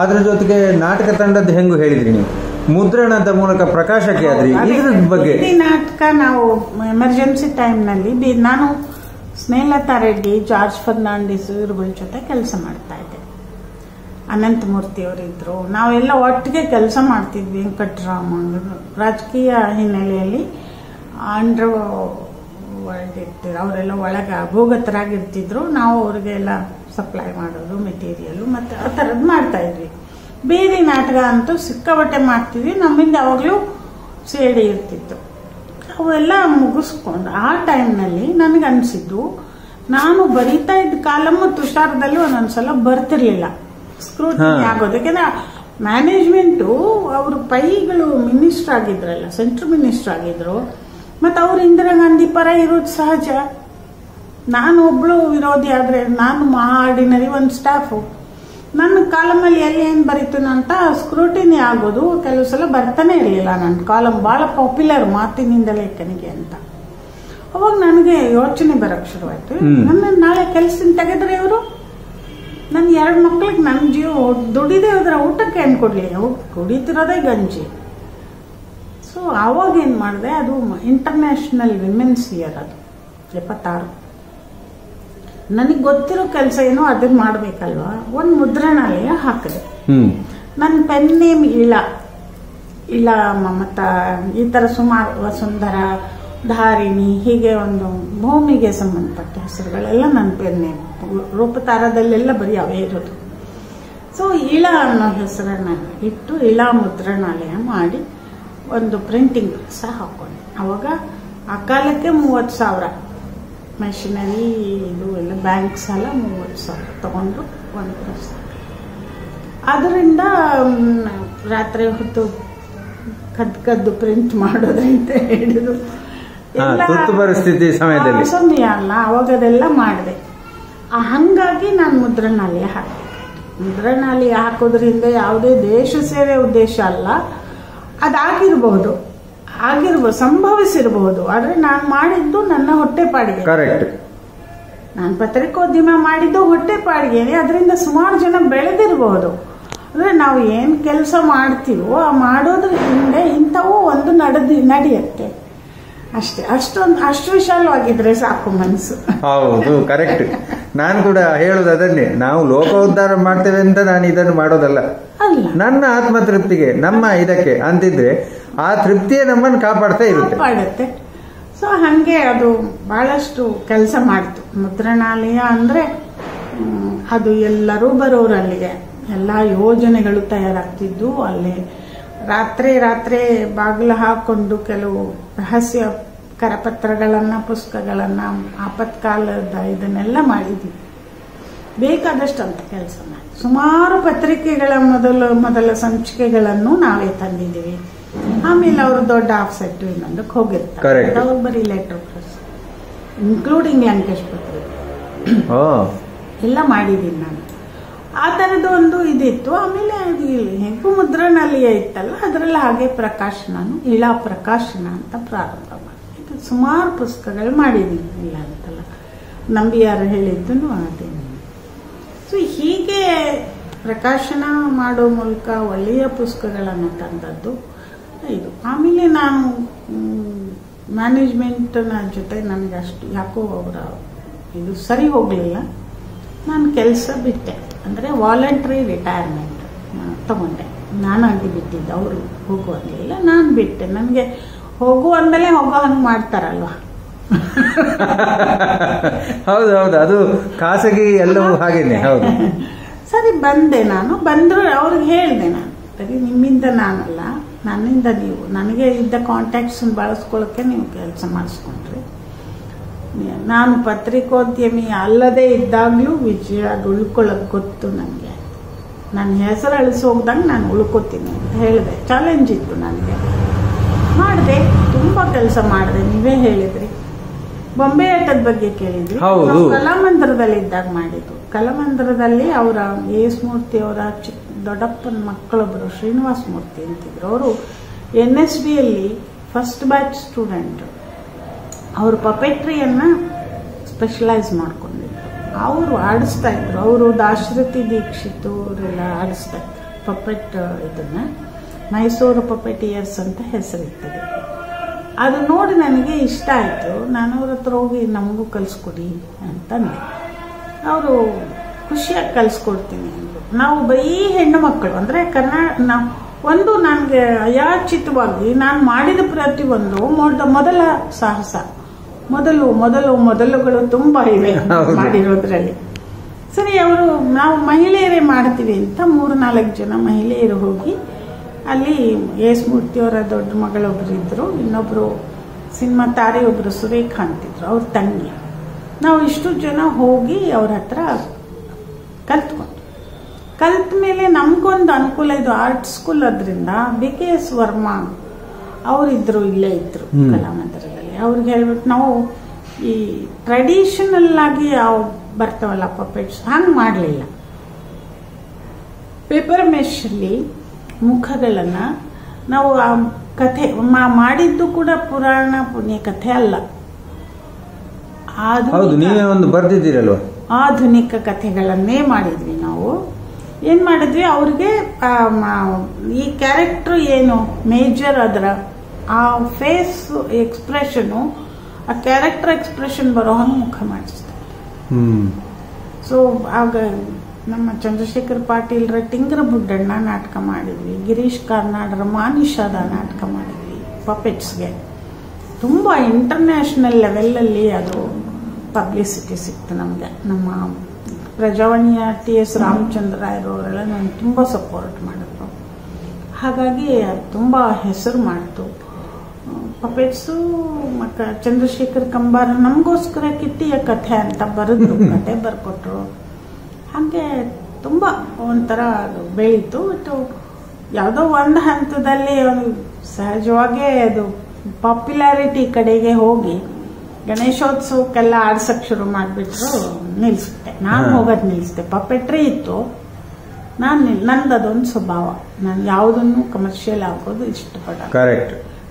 ಅದರ ಜೊತೆಗೆ ನಾಟಕ ತಂಡದ್ದು ಹೆಂಗು ಹೇಳಿದ್ರಿ ನೀವು, ಮುದ್ರಣದ ಮೂಲಕ ಪ್ರಕಾಶಕ್ಕೆ ಆದ್ರಿ. ಇದ್ರ ಬಗ್ಗೆ ನಾಟಕ ನಾವು ಎಮರ್ಜೆನ್ಸಿ ಟೈಮ್ನಲ್ಲಿ ನಾನು ಸ್ನೇಹಲತಾ ರೆಡ್ಡಿ, ಜಾರ್ಜ್ ಫರ್ನಾಂಡಿಸ್ ಇವ್ರಗಳ ಜೊತೆ ಕೆಲಸ ಮಾಡ್ತಾ ಇದ್ದೆ. ಅನಂತಮೂರ್ತಿ ಅವರಿದ್ರು, ನಾವೆಲ್ಲ ಒಟ್ಟಿಗೆ ಕೆಲಸ ಮಾಡ್ತಿದ್ವಿ. ವೆಂಕಟರಾಮ್ ರಾಜಕೀಯ ಹಿನ್ನೆಲೆಯಲ್ಲಿ ಅಂಡರ್ ವರ್ಲ್ಡ್ ಇರ್ತಿದ್ರು, ಅವರೆಲ್ಲ ಒಳಗೆ ಭೂಗತರಾಗಿರ್ತಿದ್ರು. ನಾವು ಅವ್ರಿಗೆಲ್ಲ ಸಪ್ಲೈ ಮಾಡೋದು ಮೆಟೀರಿಯಲ್ ಮತ್ತು ಆ ಥರದ್ದು ಮಾಡ್ತಾ ಇದ್ವಿ. ಬೇರೆ ನಾಟಕ ಅಂತೂ ಸಿಕ್ಕಾಪಟ್ಟೆ ಮಾಡ್ತಿದ್ವಿ, ನಮ್ಮಿಂದ ಯಾವಾಗಲೂ ಸೇಡಿ ಇರ್ತಿತ್ತು. ಅವೆಲ್ಲ ಮುಗಿಸ್ಕೊಂಡು ಆ ಟೈಮ್ನಲ್ಲಿ ನನಗನ್ಸಿದ್ದು, ನಾನು ಬರೀತಾ ಇದ್ದ ಕಾಲಮ್ಮು ತುಷಾರದಲ್ಲಿ ಒಂದೊಂದ್ಸಲ ಬರ್ತಿರ್ಲಿಲ್ಲ, ಸ್ಕ್ರೂಟಿನಿ ಆಗೋದು. ಯಾಕೆಂದ್ರೆ ಮ್ಯಾನೇಜ್ಮೆಂಟು ಅವ್ರ ಪೈಗಳು ಮಿನಿಸ್ಟರ್ ಆಗಿದ್ರಲ್ಲ, ಸೆಂಟ್ರಲ್ ಮಿನಿಸ್ಟರ್ ಆಗಿದ್ರು, ಮತ್ತು ಅವ್ರು ಇಂದಿರಾ ಗಾಂಧಿ ಪರ ಇರೋದು ಸಹಜ. ನಾನು ಒಬ್ಳು ವಿರೋಧಿ ಆದ್ರೆ ನಾನು ಆರ್ಡಿನರಿ ಒಂದು ಸ್ಟಾಫು, ನನ್ನ ಕಾಲಮಲ್ಲಿ ಎಲ್ಲಿ ಏನು ಬರೀತೀನಿ ಅಂತ ಸ್ಕ್ರೂಟಿನಿ ಆಗೋದು. ಕೆಲವು ಸಲ ಬರ್ತಾನೆ ಇರಲಿಲ್ಲ ನನ್ನ ಕಾಲಮ್, ಭಾಳ ಪಾಪ್ಯುಲರ್ ಮಾತಿನಿಂದ ಲೇಖನಿಗೆ ಅಂತ. ಅವಾಗ ನನಗೆ ಯೋಚನೆ ಬರಕ್ ಶುರುವಾಯ್ತು, ನನ್ನ ನಾಳೆ ಕೆಲಸದಿಂದ ತೆಗೆದ್ರೆ ಇವರು ನನ್ನ 2 ಮಕ್ಳಿಗೆ ನನ್ನ ಜೀವ ದುಡಿದೇ ಹೋದ್ರೆ ಊಟಕ್ಕೆ ಏನು ಕೊಡ್ಲಿ, ಕುಡಿತಿರೋದೇ ಗಂಜಿ. ಸೊ ಅವಾಗ ಏನು ಮಾಡಿದೆ, ಅದು ಇಂಟರ್ನ್ಯಾಷನಲ್ ವಿಮೆನ್ಸ್ ಇಯರ್, ಅದು 76. ನನಗೆ ಗೊತ್ತಿರೋ ಕೆಲಸ ಏನೋ ಅದನ್ನ ಮಾಡ್ಬೇಕಲ್ವಾ, ಒಂದು ಮುದ್ರಣಾಲಯ ಹಾಕಿದೆ. ನನ್ನ ಪೆನ್ ನೇಮ್ ಇಲ್ಲ ಮಮತಾ, ಈ ಥರ ಸುಮಾರು ವಸುಂಧರ, ಧಾರಿಣಿ, ಹೀಗೆ ಒಂದು ಭೂಮಿಗೆ ಸಂಬಂಧಪಟ್ಟ ಹೆಸರುಗಳೆಲ್ಲ ನನ್ನ ಪೆನ್ ನೇಮ್. ರೂಪತಾರದಲ್ಲೆಲ್ಲ ಬರೀ ಅವೇ ಇರೋದು. ಸೊ ಅನ್ನೋ ಹೆಸರನ್ನ ಇಟ್ಟು ಮುದ್ರಣಾಲಯ ಮಾಡಿ ಒಂದು ಪ್ರಿಂಟಿಂಗ್ ಸಹ ಹಾಕೊಂಡೆ. ಅವಾಗ ಆ ಕಾಲಕ್ಕೆ 30,000 ಮೆಷಿನರಿ ಇದು ಎಲ್ಲ ಬ್ಯಾಂಕ್ ಸಾಲ 30,000 ತಗೊಂಡು ಒಂದು ಪುಸ್ತಕ. ಅದರಿಂದ ರಾತ್ರಿ ಹೊತ್ತು ಕದ್ದು ಪ್ರಿಂಟ್ ಮಾಡೋದ್ರಿಂದ ಹಿಡಿದು ತುರ್ತು ಪರಿಸ್ಥಿತಿ ಸಮಯದಲ್ಲಿ ಸಮಯ ಅಲ್ಲ, ಅವಾಗ ಅದೆಲ್ಲ ಮಾಡಿದೆ. ಹಂಗಾಗಿ ನಾನು ಮುದ್ರಣಾಲಯ ಹಾಕಿದೆ. ಮುದ್ರಣಾಲಯ ಹಾಕೋದ್ರಿಂದ ಯಾವುದೇ ದೇಶ ಸೇವೆ ಉದ್ದೇಶ ಅಲ್ಲ, ಅದಾಗಿರ್ಬಹುದು, ಸಂಭವಿಸಿರಬಹುದು. ಆದ್ರೆ ನಾನು ಮಾಡಿದ್ದು ನನ್ನ ಹೊಟ್ಟೆಪಾಡಿಗೆ. ಕರೆಕ್ಟ್. ನಾನು ಪತ್ರಿಕೋದ್ಯಮ ಮಾಡಿದ್ದು ಹೊಟ್ಟೆಪಾಡಿಗೆನೆ. ಅದರಿಂದ ಸುಮಾರು ಜನ ಬೆಳೆದಿರಬಹುದು. ಅಂದ್ರೆ ನಾವು ಏನ್ ಕೆಲಸ ಮಾಡ್ತೀವೋ ಆ ಮಾಡೋದ್ರ ಹಿಂದೆ ಇಂಥವು ಒಂದು ನಡೆಯುತ್ತೆ ಅಷ್ಟೇ. ಅಷ್ಟು ವಿಶಾಲವಾಗಿದ್ರೆ ಸಾಕು ಮನಸ್ಸು. ಹೌದು, ಕರೆಕ್ಟ್. ನಾನು ಕೂಡ ಹೇಳೋದು ಅದನ್ನೇ, ನಾವು ಲೋಕ ಉದ್ಧಾರ ಮಾಡ್ತೇವೆ ಅಂತ ನಾನು ಇದನ್ನು ಮಾಡೋದಲ್ಲ, ನನ್ನ ಆತ್ಮತೃಪ್ತಿಗೆ, ನಮ್ಮ ಇದಕ್ಕೆ ಅಂತಿದ್ರೆ ಆ ತೃಪ್ತಿಯೇ ನಮ್ಮನ್ನು ಕಾಪಾಡ್ತಾ ಇರುತ್ತೆ. ಸೊ ಹಂಗೆ ಅದು ಬಹಳಷ್ಟು ಕೆಲಸ ಮಾಡ್ತು. ಮುದ್ರಣಾಲಯ ಅಂದ್ರೆ ಅದು ಎಲ್ಲರೂ ಬರೋರು ಅಲ್ಲಿಗೆ, ಎಲ್ಲ ಯೋಜನೆಗಳು ತಯಾರಾಗ್ತಿದ್ದು ಅಲ್ಲೇ. ರಾತ್ರಿ ಬಾಗಿಲು ಹಾಕೊಂಡು ಕೆಲವು ರಹಸ್ಯ ಕರಪತ್ರಗಳನ್ನ, ಪುಸ್ತಕಗಳನ್ನ, ಆಪತ್ಕಾಲದ ಇದನ್ನೆಲ್ಲ ಮಾಡಿದ್ವಿ. ಬೇಕಾದಷ್ಟು ಅಂತ ಕೆಲಸ ಮಾಡಿ ಸುಮಾರು ಪತ್ರಿಕೆಗಳ ಮೊದಲ ಸಂಚಿಕೆಗಳನ್ನು ನಾವೇ ತಂದಿದ್ದೀವಿ. ಆಮೇಲೆ ಅವರು ದೊಡ್ಡ ಆಫ್ಸೆಟ್ ಇನ್ನೊಂದಕ್ಕೆ ಹೋಗಿರ್ತಾರೆ, ಅವ್ರು ಬರೀ ಲೆಟರ್ ಪ್ರೆಸ್, ಇನ್ಕ್ಲೂಡಿಂಗ್ ಲಂಕೇಶ್ ಪತ್ರಿಕೆ ಎಲ್ಲ ಮಾಡಿದ್ದೀನಿ ನಾನು. ಆ ಥರದ್ದು ಒಂದು ಇದಿತ್ತು. ಆಮೇಲೆ ಹೆಂಗು ಮುದ್ರಣಾಲಯ ಇತ್ತಲ್ಲ, ಅದರಲ್ಲಿ ಹಾಗೆ ಪ್ರಕಾಶನ, ಪ್ರಕಾಶನ ಅಂತ ಪ್ರಾರಂಭ ಮಾಡಿ ಸುಮಾರು ಪುಸ್ತಕಗಳು ಮಾಡಿದ್ದೀನಿ. ಇಲ್ಲ ಅಂತಲ್ಲ, ನಂಬಿಯಾರು ಹೇಳಿದ್ದು ಅದೇ. ಸೊ ಹೀಗೆ ಪ್ರಕಾಶನ ಮಾಡೋ ಮೂಲಕ ಒಳ್ಳೆಯ ಪುಸ್ತಕಗಳನ್ನು ತಂದದ್ದು ಇದು. ಆಮೇಲೆ ನಾನು ಮ್ಯಾನೇಜ್ಮೆಂಟ್ನ ಜೊತೆ ನನಗೆ ಅಷ್ಟು ಯಾಕೋ ಅವರ ಇದು ಸರಿ ಹೋಗಲಿಲ್ಲ. ನಾನು ಕೆಲಸ ಬಿಟ್ಟೆ, ಅಂದರೆ ವಾಲಂಟ್ರಿ ರಿಟೈರ್ಮೆಂಟ್ ತಗೊಂಡೆ. ನಾನಾಗಿ ಬಿಟ್ಟಿದ್ದೆ, ಅವರು ಹೋಗುವಂಗಿಲ್ಲ, ನಾನು ಬಿಟ್ಟೆ. ನನಗೆ ಹೋಗು ಅಂದಮೇಲೆ ಹೋಗೋ ಹಂಗೆ ಮಾಡ್ತಾರಲ್ವ. ಹೌದು, ಅದು ಖಾಸಗಿ ಎಲ್ಲವೂ ಹಾಗೇನೆ. ಹೌದು, ಸರಿ ಬಂದೆ. ನಾನು ಬಂದ್ರು ಅವ್ರಿಗೆ ಹೇಳಿದೆ, ನಾನು ಸರಿ ನಿಮ್ಮಿಂದ ನಾನಲ್ಲ, ನನ್ನಿಂದ ನೀವು, ನನಗೆ ಇದ್ದ ಕಾಂಟ್ಯಾಕ್ಟ್ಸ್ ಬಳಸ್ಕೊಳ್ಳೋಕ್ಕೆ ನೀವು ಕೆಲಸ ಮಾಡಿಸ್ಕೊಂಡ್ರಿ. ನಾನು ಪತ್ರಿಕೋದ್ಯಮಿ ಅಲ್ಲದೆ ಇದ್ದಾಗಲೂ ವಿಜಯ ಉಳ್ಕೊಳ್ಳೋದು ಗೊತ್ತು ನನಗೆ. ನನ್ನ ಹೆಸರು ಅಳಿಸಿ ಹೋಗ್ದಂಗೆ ನಾನು ಉಳ್ಕೋತೀನಿ ಅಂತ ಹೇಳಿದೆ. ಚಾಲೆಂಜ್ ಇತ್ತು ನನಗೆ, ಮಾಡಿದೆ. ತುಂಬ ಕೆಲಸ ಮಾಡಿದೆ, ನೀವೇ ಹೇಳಿದ್ರಿ. ಬೊಂಬೆ ಆಟದ ಬಗ್ಗೆ ಕೇಳಿದ್ವಿ. ಹೌದು. ನಾವು ಕಲಾಮಂದಿರದಲ್ಲಿ ಇದ್ದಾಗ ಮಾಡಿದ್ದು. ಕಲಾಮಂದಿರದಲ್ಲಿ ಅವರ ಎಸ್ ಮೂರ್ತಿ ಅವರ ದೊಡ್ಡಪ್ಪನ ಮಕ್ಕಳೊಬ್ಬರು ಶ್ರೀನಿವಾಸ ಮೂರ್ತಿ ಅಂತಿದ್ರು. ಅವರು NSBಯಲ್ಲಿ ಫಸ್ಟ್ ಬ್ಯಾಚ್ ಸ್ಟೂಡೆಂಟ್. ಅವರು ಪಪೆಟ್ರಿಯನ್ನ ಸ್ಪೆಷಲೈಸ್ ಮಾಡ್ಕೊಂಡಿದ್ರು. ಅವರು ಆಡಿಸ್ತಾ ಇದ್ರು. ಅವರು ದಾಶರಥಿ ದೀಕ್ಷಿತ್ ಅವರೆಲ್ಲ ಆಡಿಸ್ತಾ ಇದ್ರು ಪಪೆಟ್. ಇದನ್ನ ಮೈಸೂರು ಪಪೆಟಿಯರ್ಸ್ ಅಂತ ಹೆಸರಿರ್ತದೆ. ಅದು ನೋಡಿ ನನಗೆ ಇಷ್ಟ ಆಯಿತು. ನಾನು ಅವ್ರ ಹತ್ರ ಹೋಗಿ ನಮಗೂ ಕಲಿಸ್ಕೊಡಿ ಅಂತಂದೆ. ಅವರು ಖುಷಿಯಾಗಿ ಕಲಿಸ್ಕೊಡ್ತೀನಿ ಅಂದರು. ನಾವು ಬರೀ ಹೆಣ್ಣು ಮಕ್ಕಳು ಅಂದರೆ ಒಂದು ನನಗೆ ಅಯಾಚಿತವಾಗಿ ನಾನು ಮಾಡಿದ ಪ್ರತಿಯೊಂದು ಮೊದಲ ಸಾಹಸ, ಮೊದಲುಗಳು ತುಂಬ ಇವೆ ಮಾಡಿರೋದ್ರಲ್ಲಿ. ಸರಿ, ಅವರು ನಾವು ಮಹಿಳೆಯರೇ ಮಾಡ್ತೀವಿ ಅಂತ 3-4 ಜನ ಮಹಿಳೆಯರು ಹೋಗಿ ಅಲ್ಲಿ ಎಸ್ ಮೂರ್ತಿಯವರ ದೊಡ್ಡ ಮಗಳೊಬ್ರು ಇದ್ರು, ಇನ್ನೊಬ್ರು ಸಿನಿಮಾ ತಾರೆ ಒಬ್ರು ಸುರೇಖ ಅಂತಿದ್ರು, ಅವ್ರ ತಂಗಿ. ನಾವು ಇಷ್ಟು ಜನ ಹೋಗಿ ಅವ್ರ ಹತ್ರ ಕಲ್ತ ಮೇಲೆ ನಮ್ಗೊಂದು ಅನುಕೂಲ. ಇದು ಆರ್ಟ್ ಸ್ಕೂಲ್ ಆದ್ರಿಂದ BKS ವರ್ಮಾ ಅವರಿದ್ರು, ಇಲ್ಲೇ ಇದ್ರು ಕಲಾಮಂದಿರದಲ್ಲಿ. ಅವ್ರಿಗೆ ಹೇಳ್ಬಿಟ್ಟು ನಾವು ಈ ಟ್ರೆಡಿಷನಲ್ ಆಗಿ ಬರ್ತಾವಲ್ಲ ಪಪೆಟ್ಸ್, ಹಂಗೆ ಮಾಡಲಿಲ್ಲ. ಪೇಪರ್ ಮೆಷಲ್ಲಿ ಮುಖಗಳನ್ನ ನಾವು ಆ ಕಥೆ ಮಾಡಿದ್ದು ಕೂಡ ಪುರಾಣ ಪುಣ್ಯ ಕಥೆ ಅಲ್ಲ, ಆಧುನಿಕ ಕಥೆಗಳನ್ನೇ ಮಾಡಿದ್ವಿ. ನಾವು ಏನ್ ಮಾಡಿದ್ವಿ, ಅವ್ರಿಗೆ ಈ ಕ್ಯಾರೆಕ್ಟರ್ ಏನು ಮೇಜರ್ ಅದರ ಆ ಫೇಸ್ ಎಕ್ಸ್ಪ್ರೆಷನ್, ಆ ಕ್ಯಾರೆಕ್ಟರ್ ಎಕ್ಸ್ಪ್ರೆಷನ್ ಬರೋ ಹಂಗೆ ಮುಖ ಮಾಡಿಸ್ತಾರೆ. ಸೊ ಆಗ ನಮ್ಮ ಚಂದ್ರಶೇಖರ್ ಪಾಟೀಲ್ರ ಟಿಂಗರ ಬುಡ್ಡಣ್ಣ ನಾಟಕ ಮಾಡಿದ್ವಿ, ಗಿರೀಶ್ ಕಾರ್ನಾಡ್ರ ಮಾನಿಷಾದ ನಾಟಕ ಮಾಡಿದ್ವಿ ಪಪೆಟ್ಸ್ಗೆ. ತುಂಬ ಇಂಟರ್ನ್ಯಾಷನಲ್ ಲೆವೆಲಲ್ಲಿ ಅದು ಪಬ್ಲಿಸಿಟಿ ಸಿಕ್ತು ನಮಗೆ. ನಮ್ಮ ಪ್ರಜಾವಾಣಿಯ TS ರಾಮಚಂದ್ರ ರಾಯರವರೆಲ್ಲ ನನಗೆ ತುಂಬ ಸಪೋರ್ಟ್ ಮಾಡಿದ್ರು. ಹಾಗಾಗಿ ಅದು ತುಂಬ ಹೆಸರು ಮಾಡ್ತು ಪಪೆಟ್ಸು. ಚಂದ್ರಶೇಖರ್ ಕಂಬಾರ ನಮಗೋಸ್ಕರ ಕಿಟ್ಟಿಯ ಕಥೆ ಅಂತ ಬರೆದ್ರು, ಕಥೆ ಬರ್ಕೊಟ್ರು. ಹಾಗೆ ತುಂಬ ಒಂಥರ ಬೆಳೀತು. ಬಟ್ ಯಾವುದೋ ಒಂದು ಹಂತದಲ್ಲಿ ಸಹಜವಾಗೇ ಅದು ಪಾಪ್ಯುಲಾರಿಟಿ ಕಡೆಗೆ ಹೋಗಿ ಗಣೇಶೋತ್ಸವಕ್ಕೆಲ್ಲ ಆಡ್ಸಕ್ ಶುರು ಮಾಡಿಬಿಟ್ರು. ನಿಲ್ಲಿಸ್ಬಿಟ್ಟೆ, ನಾನು ಹೋಗೋದು ನಿಲ್ಲಿಸ್ದೆ. ಪಪೆಟ್ರಿ ಇತ್ತು, ನಂದು ಅದೊಂದು ಸ್ವಭಾವ. ನಾನು ಯಾವುದನ್ನು ಕಮರ್ಷಿಯಲ್ ಆಗೋದು ಇಷ್ಟಪಡ.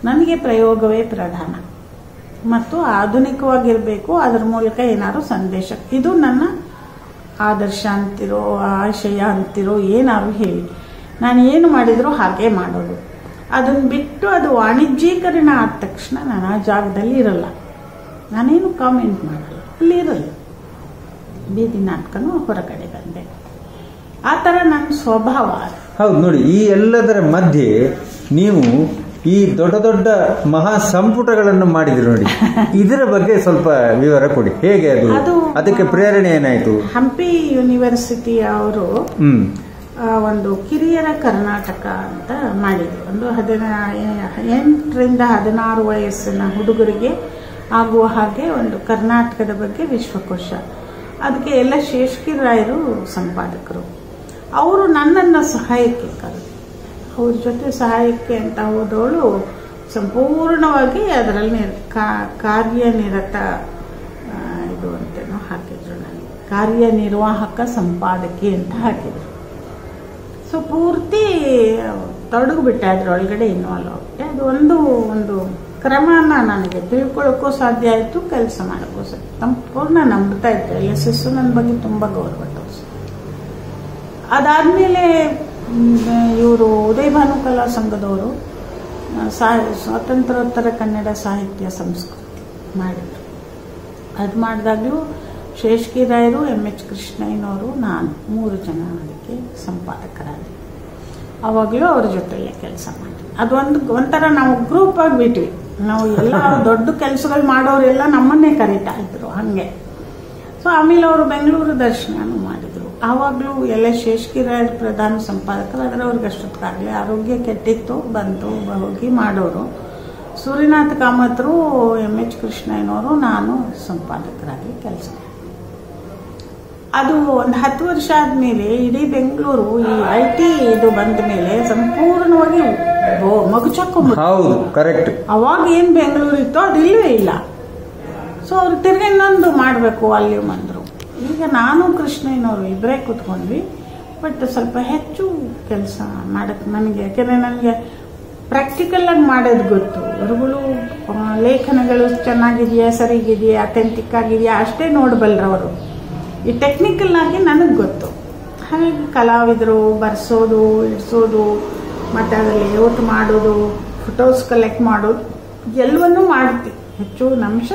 ನನಗೆ ಪ್ರಯೋಗವೇ ಪ್ರಧಾನ ಮತ್ತು ಆಧುನಿಕವಾಗಿರಬೇಕು. ಅದರ ಮೂಲಕ ಏನಾದ್ರು ಸಂದೇಶ, ಇದು ನನ್ನ ಆದರ್ಶ ಅಂತಿರೋ ಆಶಯ ಅಂತಿರೋ ಏನಾದ್ರು ಹೇಳಿ, ನಾನು ಏನು ಮಾಡಿದ್ರು ಹಾಗೆ ಮಾಡೋದು. ಅದನ್ನು ಬಿಟ್ಟು ಅದು ವಾಣಿಜ್ಯೀಕರಣ ಆದ ತಕ್ಷಣ ನಾನು ಆ ಜಾಗದಲ್ಲಿ ಇರಲ್ಲ, ನಾನೇನು ಕಾಮೆಂಟ್ ಮಾಡಲ್ಲ, ಅಲ್ಲಿ ಇರಲ್ಲ. ಬೀದಿ ನಾಟಕನೂ ಹೊರಗಡೆ ಬಂದೆ. ಆ ಥರ ನನ್ನ ಸ್ವಭಾವ. ಹೌದು ನೋಡಿ, ಈ ಎಲ್ಲದರ ಮಧ್ಯೆ ನೀವು ಈ ದೊಡ್ಡ ದೊಡ್ಡ ಮಹಾ ಸಂಪುಟಗಳನ್ನು ಮಾಡಿದ್ರಿ ನೋಡಿ, ಇದರ ಬಗ್ಗೆ ಸ್ವಲ್ಪ ವಿವರ ಕೊಡಿ. ಹೇಗೆ ಅದು, ಅದಕ್ಕೆ ಪ್ರೇರಣೆ ಏನಾಯ್ತು? ಹಂಪಿ ಯೂನಿವರ್ಸಿಟಿ ಅವರು ಒಂದು ಕಿರಿಯರ ಕರ್ನಾಟಕ ಅಂತ ಮಾಡಿದ್ರು. ಒಂದು 8ರಿಂದ 16 ವಯಸ್ಸಿನ ಹುಡುಗರಿಗೆ ಆಗುವ ಹಾಗೆ ಒಂದು ಕರ್ನಾಟಕದ ಬಗ್ಗೆ ವಿಶ್ವಕೋಶ. ಅದಕ್ಕೆ ಎಲ್ಲ ಶೇಷಗಿರಿ ರಾಯರು ಸಂಪಾದಕರು. ಅವರು ನನ್ನನ್ನು ಸಹಾಯಕ್ಕೆ ಕರೆದು, ಅವ್ರ ಜೊತೆ ಸಹಾಯಕ್ಕೆ ಅಂತ ಹೋದವಳು ಸಂಪೂರ್ಣವಾಗಿ ಅದರಲ್ಲಿ ಕಾರ್ಯನಿರತ ಇದು ಅಂತೇನೋ ಹಾಕಿದ್ರು. ನನಗೆ ಕಾರ್ಯನಿರ್ವಾಹಕ ಸಂಪಾದಕಿ ಅಂತ ಹಾಕಿದ್ರು. ಸೊ ಪೂರ್ತಿ ತೊಡಗುಬಿಟ್ಟೆ ಅದರೊಳಗಡೆ ಇನ್ವಾಲ್ವ್ ಆಗ್ಬಿಟ್ಟೆ. ಅದು ಒಂದು ಕ್ರಮನ ನನಗೆ ತಿಳ್ಕೊಳ್ಳೋಕ್ಕೂ ಸಾಧ್ಯ ಆಯಿತು, ಕೆಲಸ ಮಾಡೋಕ್ಕೂ ಸಾಧ್ಯ. ಸಂಪೂರ್ಣ ನಂಬ್ತಾ ಇದ್ದೆ. LSS ನನ್ನ ಬಗ್ಗೆ ತುಂಬ ಗೌರವ ತೋರಿಸಿದ್ರು. ಅದಾದಮೇಲೆ ಇವರು ಉದಯ ಭಾನು ಕಲಾ ಸಂಘದವರು ಸ್ವಾತಂತ್ರ್ಯೋತ್ತರ ಕನ್ನಡ ಸಾಹಿತ್ಯ ಸಂಸ್ಕೃತಿ ಮಾಡಿದರು. ಅದು ಮಾಡಿದಾಗಲೂ ಶೇಷಗಿರಿ ರಾಯರು, MH ಕೃಷ್ಣಯ್ಯನವರು, ನಾನು 3 ಜನ ಅದಕ್ಕೆ ಸಂಪಾದಕರಾದ್ವಿ. ಅವಾಗಲೂ ಅವ್ರ ಜೊತೆಯಲ್ಲೇ ಕೆಲಸ ಮಾಡಿದ್ವಿ. ಅದು ಒಂಥರ ನಾವು ಗ್ರೂಪ್ ಆಗಿಬಿಟ್ವಿ. ನಾವು ಎಲ್ಲ ದೊಡ್ಡ ಕೆಲಸಗಳು ಮಾಡೋರೆಲ್ಲ ನಮ್ಮನ್ನೇ ಕರೀತಾ ಇದ್ರು ಹಾಗೆ. ಸೊ ಆಮೇಲೆ ಅವರು ಬೆಂಗಳೂರು ದರ್ಶನನೂ ಮಾಡಿದರು. ಆವಾಗಲೂ ಎಲ್ಲ ಶೇಷಗಿರಿ ರಾಯರು ಪ್ರಧಾನ ಸಂಪಾದಕರು. ಆದರೆ ಅವ್ರಿಗೆ ಅಷ್ಟೊತ್ತಾಗಲೇ ಆರೋಗ್ಯ ಕೆಟ್ಟಿತ್ತು, ಬಂದು ಹೋಗಿ ಮಾಡೋರು. ಸೂರ್ಯನಾಥ್ ಕಾಮತ್ರು, MH ಕೃಷ್ಣಯ್ಯನವರು, ನಾನು ಸಂಪಾದಕರಾಗಿ ಕೆಲಸ. ಅದು ಒಂದು 10 ವರ್ಷ ಆದಮೇಲೆ ಇಡೀ ಬೆಂಗಳೂರು ಈ IT ಇದು ಬಂದ ಮೇಲೆ ಸಂಪೂರ್ಣವಾಗಿ ಮಗುಚಾಕೊಂಡ್ಬಿಟ್ಟು. ಕರೆಕ್ಟ್. ಅವಾಗ ಏನು ಬೆಂಗಳೂರು ಇತ್ತೋ ಅದು ಇಲ್ಲವೇ ಇಲ್ಲ. ಸೊ ಅವ್ರು ತಿರ್ಗಿ ಇನ್ನೊಂದು ಮಾಡಬೇಕು ವಾಲ್ಯೂಮ್ ಅಂದರು. ಈಗ ನಾನು ಕೃಷ್ಣಯ್ಯನವರು ಇಬ್ಬರೇ ಕೂತ್ಕೊಂಡ್ವಿ. ಬಟ್ ಸ್ವಲ್ಪ ಹೆಚ್ಚು ಕೆಲಸ ಮಾಡಕ್ಕೆ ನನಗೆ, ಯಾಕೆಂದರೆ ನನಗೆ ಪ್ರಾಕ್ಟಿಕಲಾಗಿ ಮಾಡೋದು ಗೊತ್ತು. ಅವರುಗಳು ಲೇಖನಗಳು ಚೆನ್ನಾಗಿದೆಯಾ, ಸರಿಗಿದೆಯಾ, ಅಥೆಂಟಿಕ್ ಆಗಿದೆಯಾ ಅಷ್ಟೇ ನೋಡಬಲ್ಲರವರು. ಈ ಟೆಕ್ನಿಕಲ್ ಆಗಿ ನನಗೆ ಗೊತ್ತು. ಹಾಗಾಗಿ ಕಲಾವಿದರು ಬರ್ಸೋದು, ಇಡಿಸೋದು, ಮತ್ತು ಅದರಲ್ಲಿ ಲೇಔಟ್ ಮಾಡೋದು, ಫೋಟೋಸ್ ಕಲೆಕ್ಟ್ ಮಾಡೋದು ಎಲ್ಲವನ್ನೂ ಮಾಡ್ತೀವಿ ಹೆಚ್ಚು ಅಂಶ.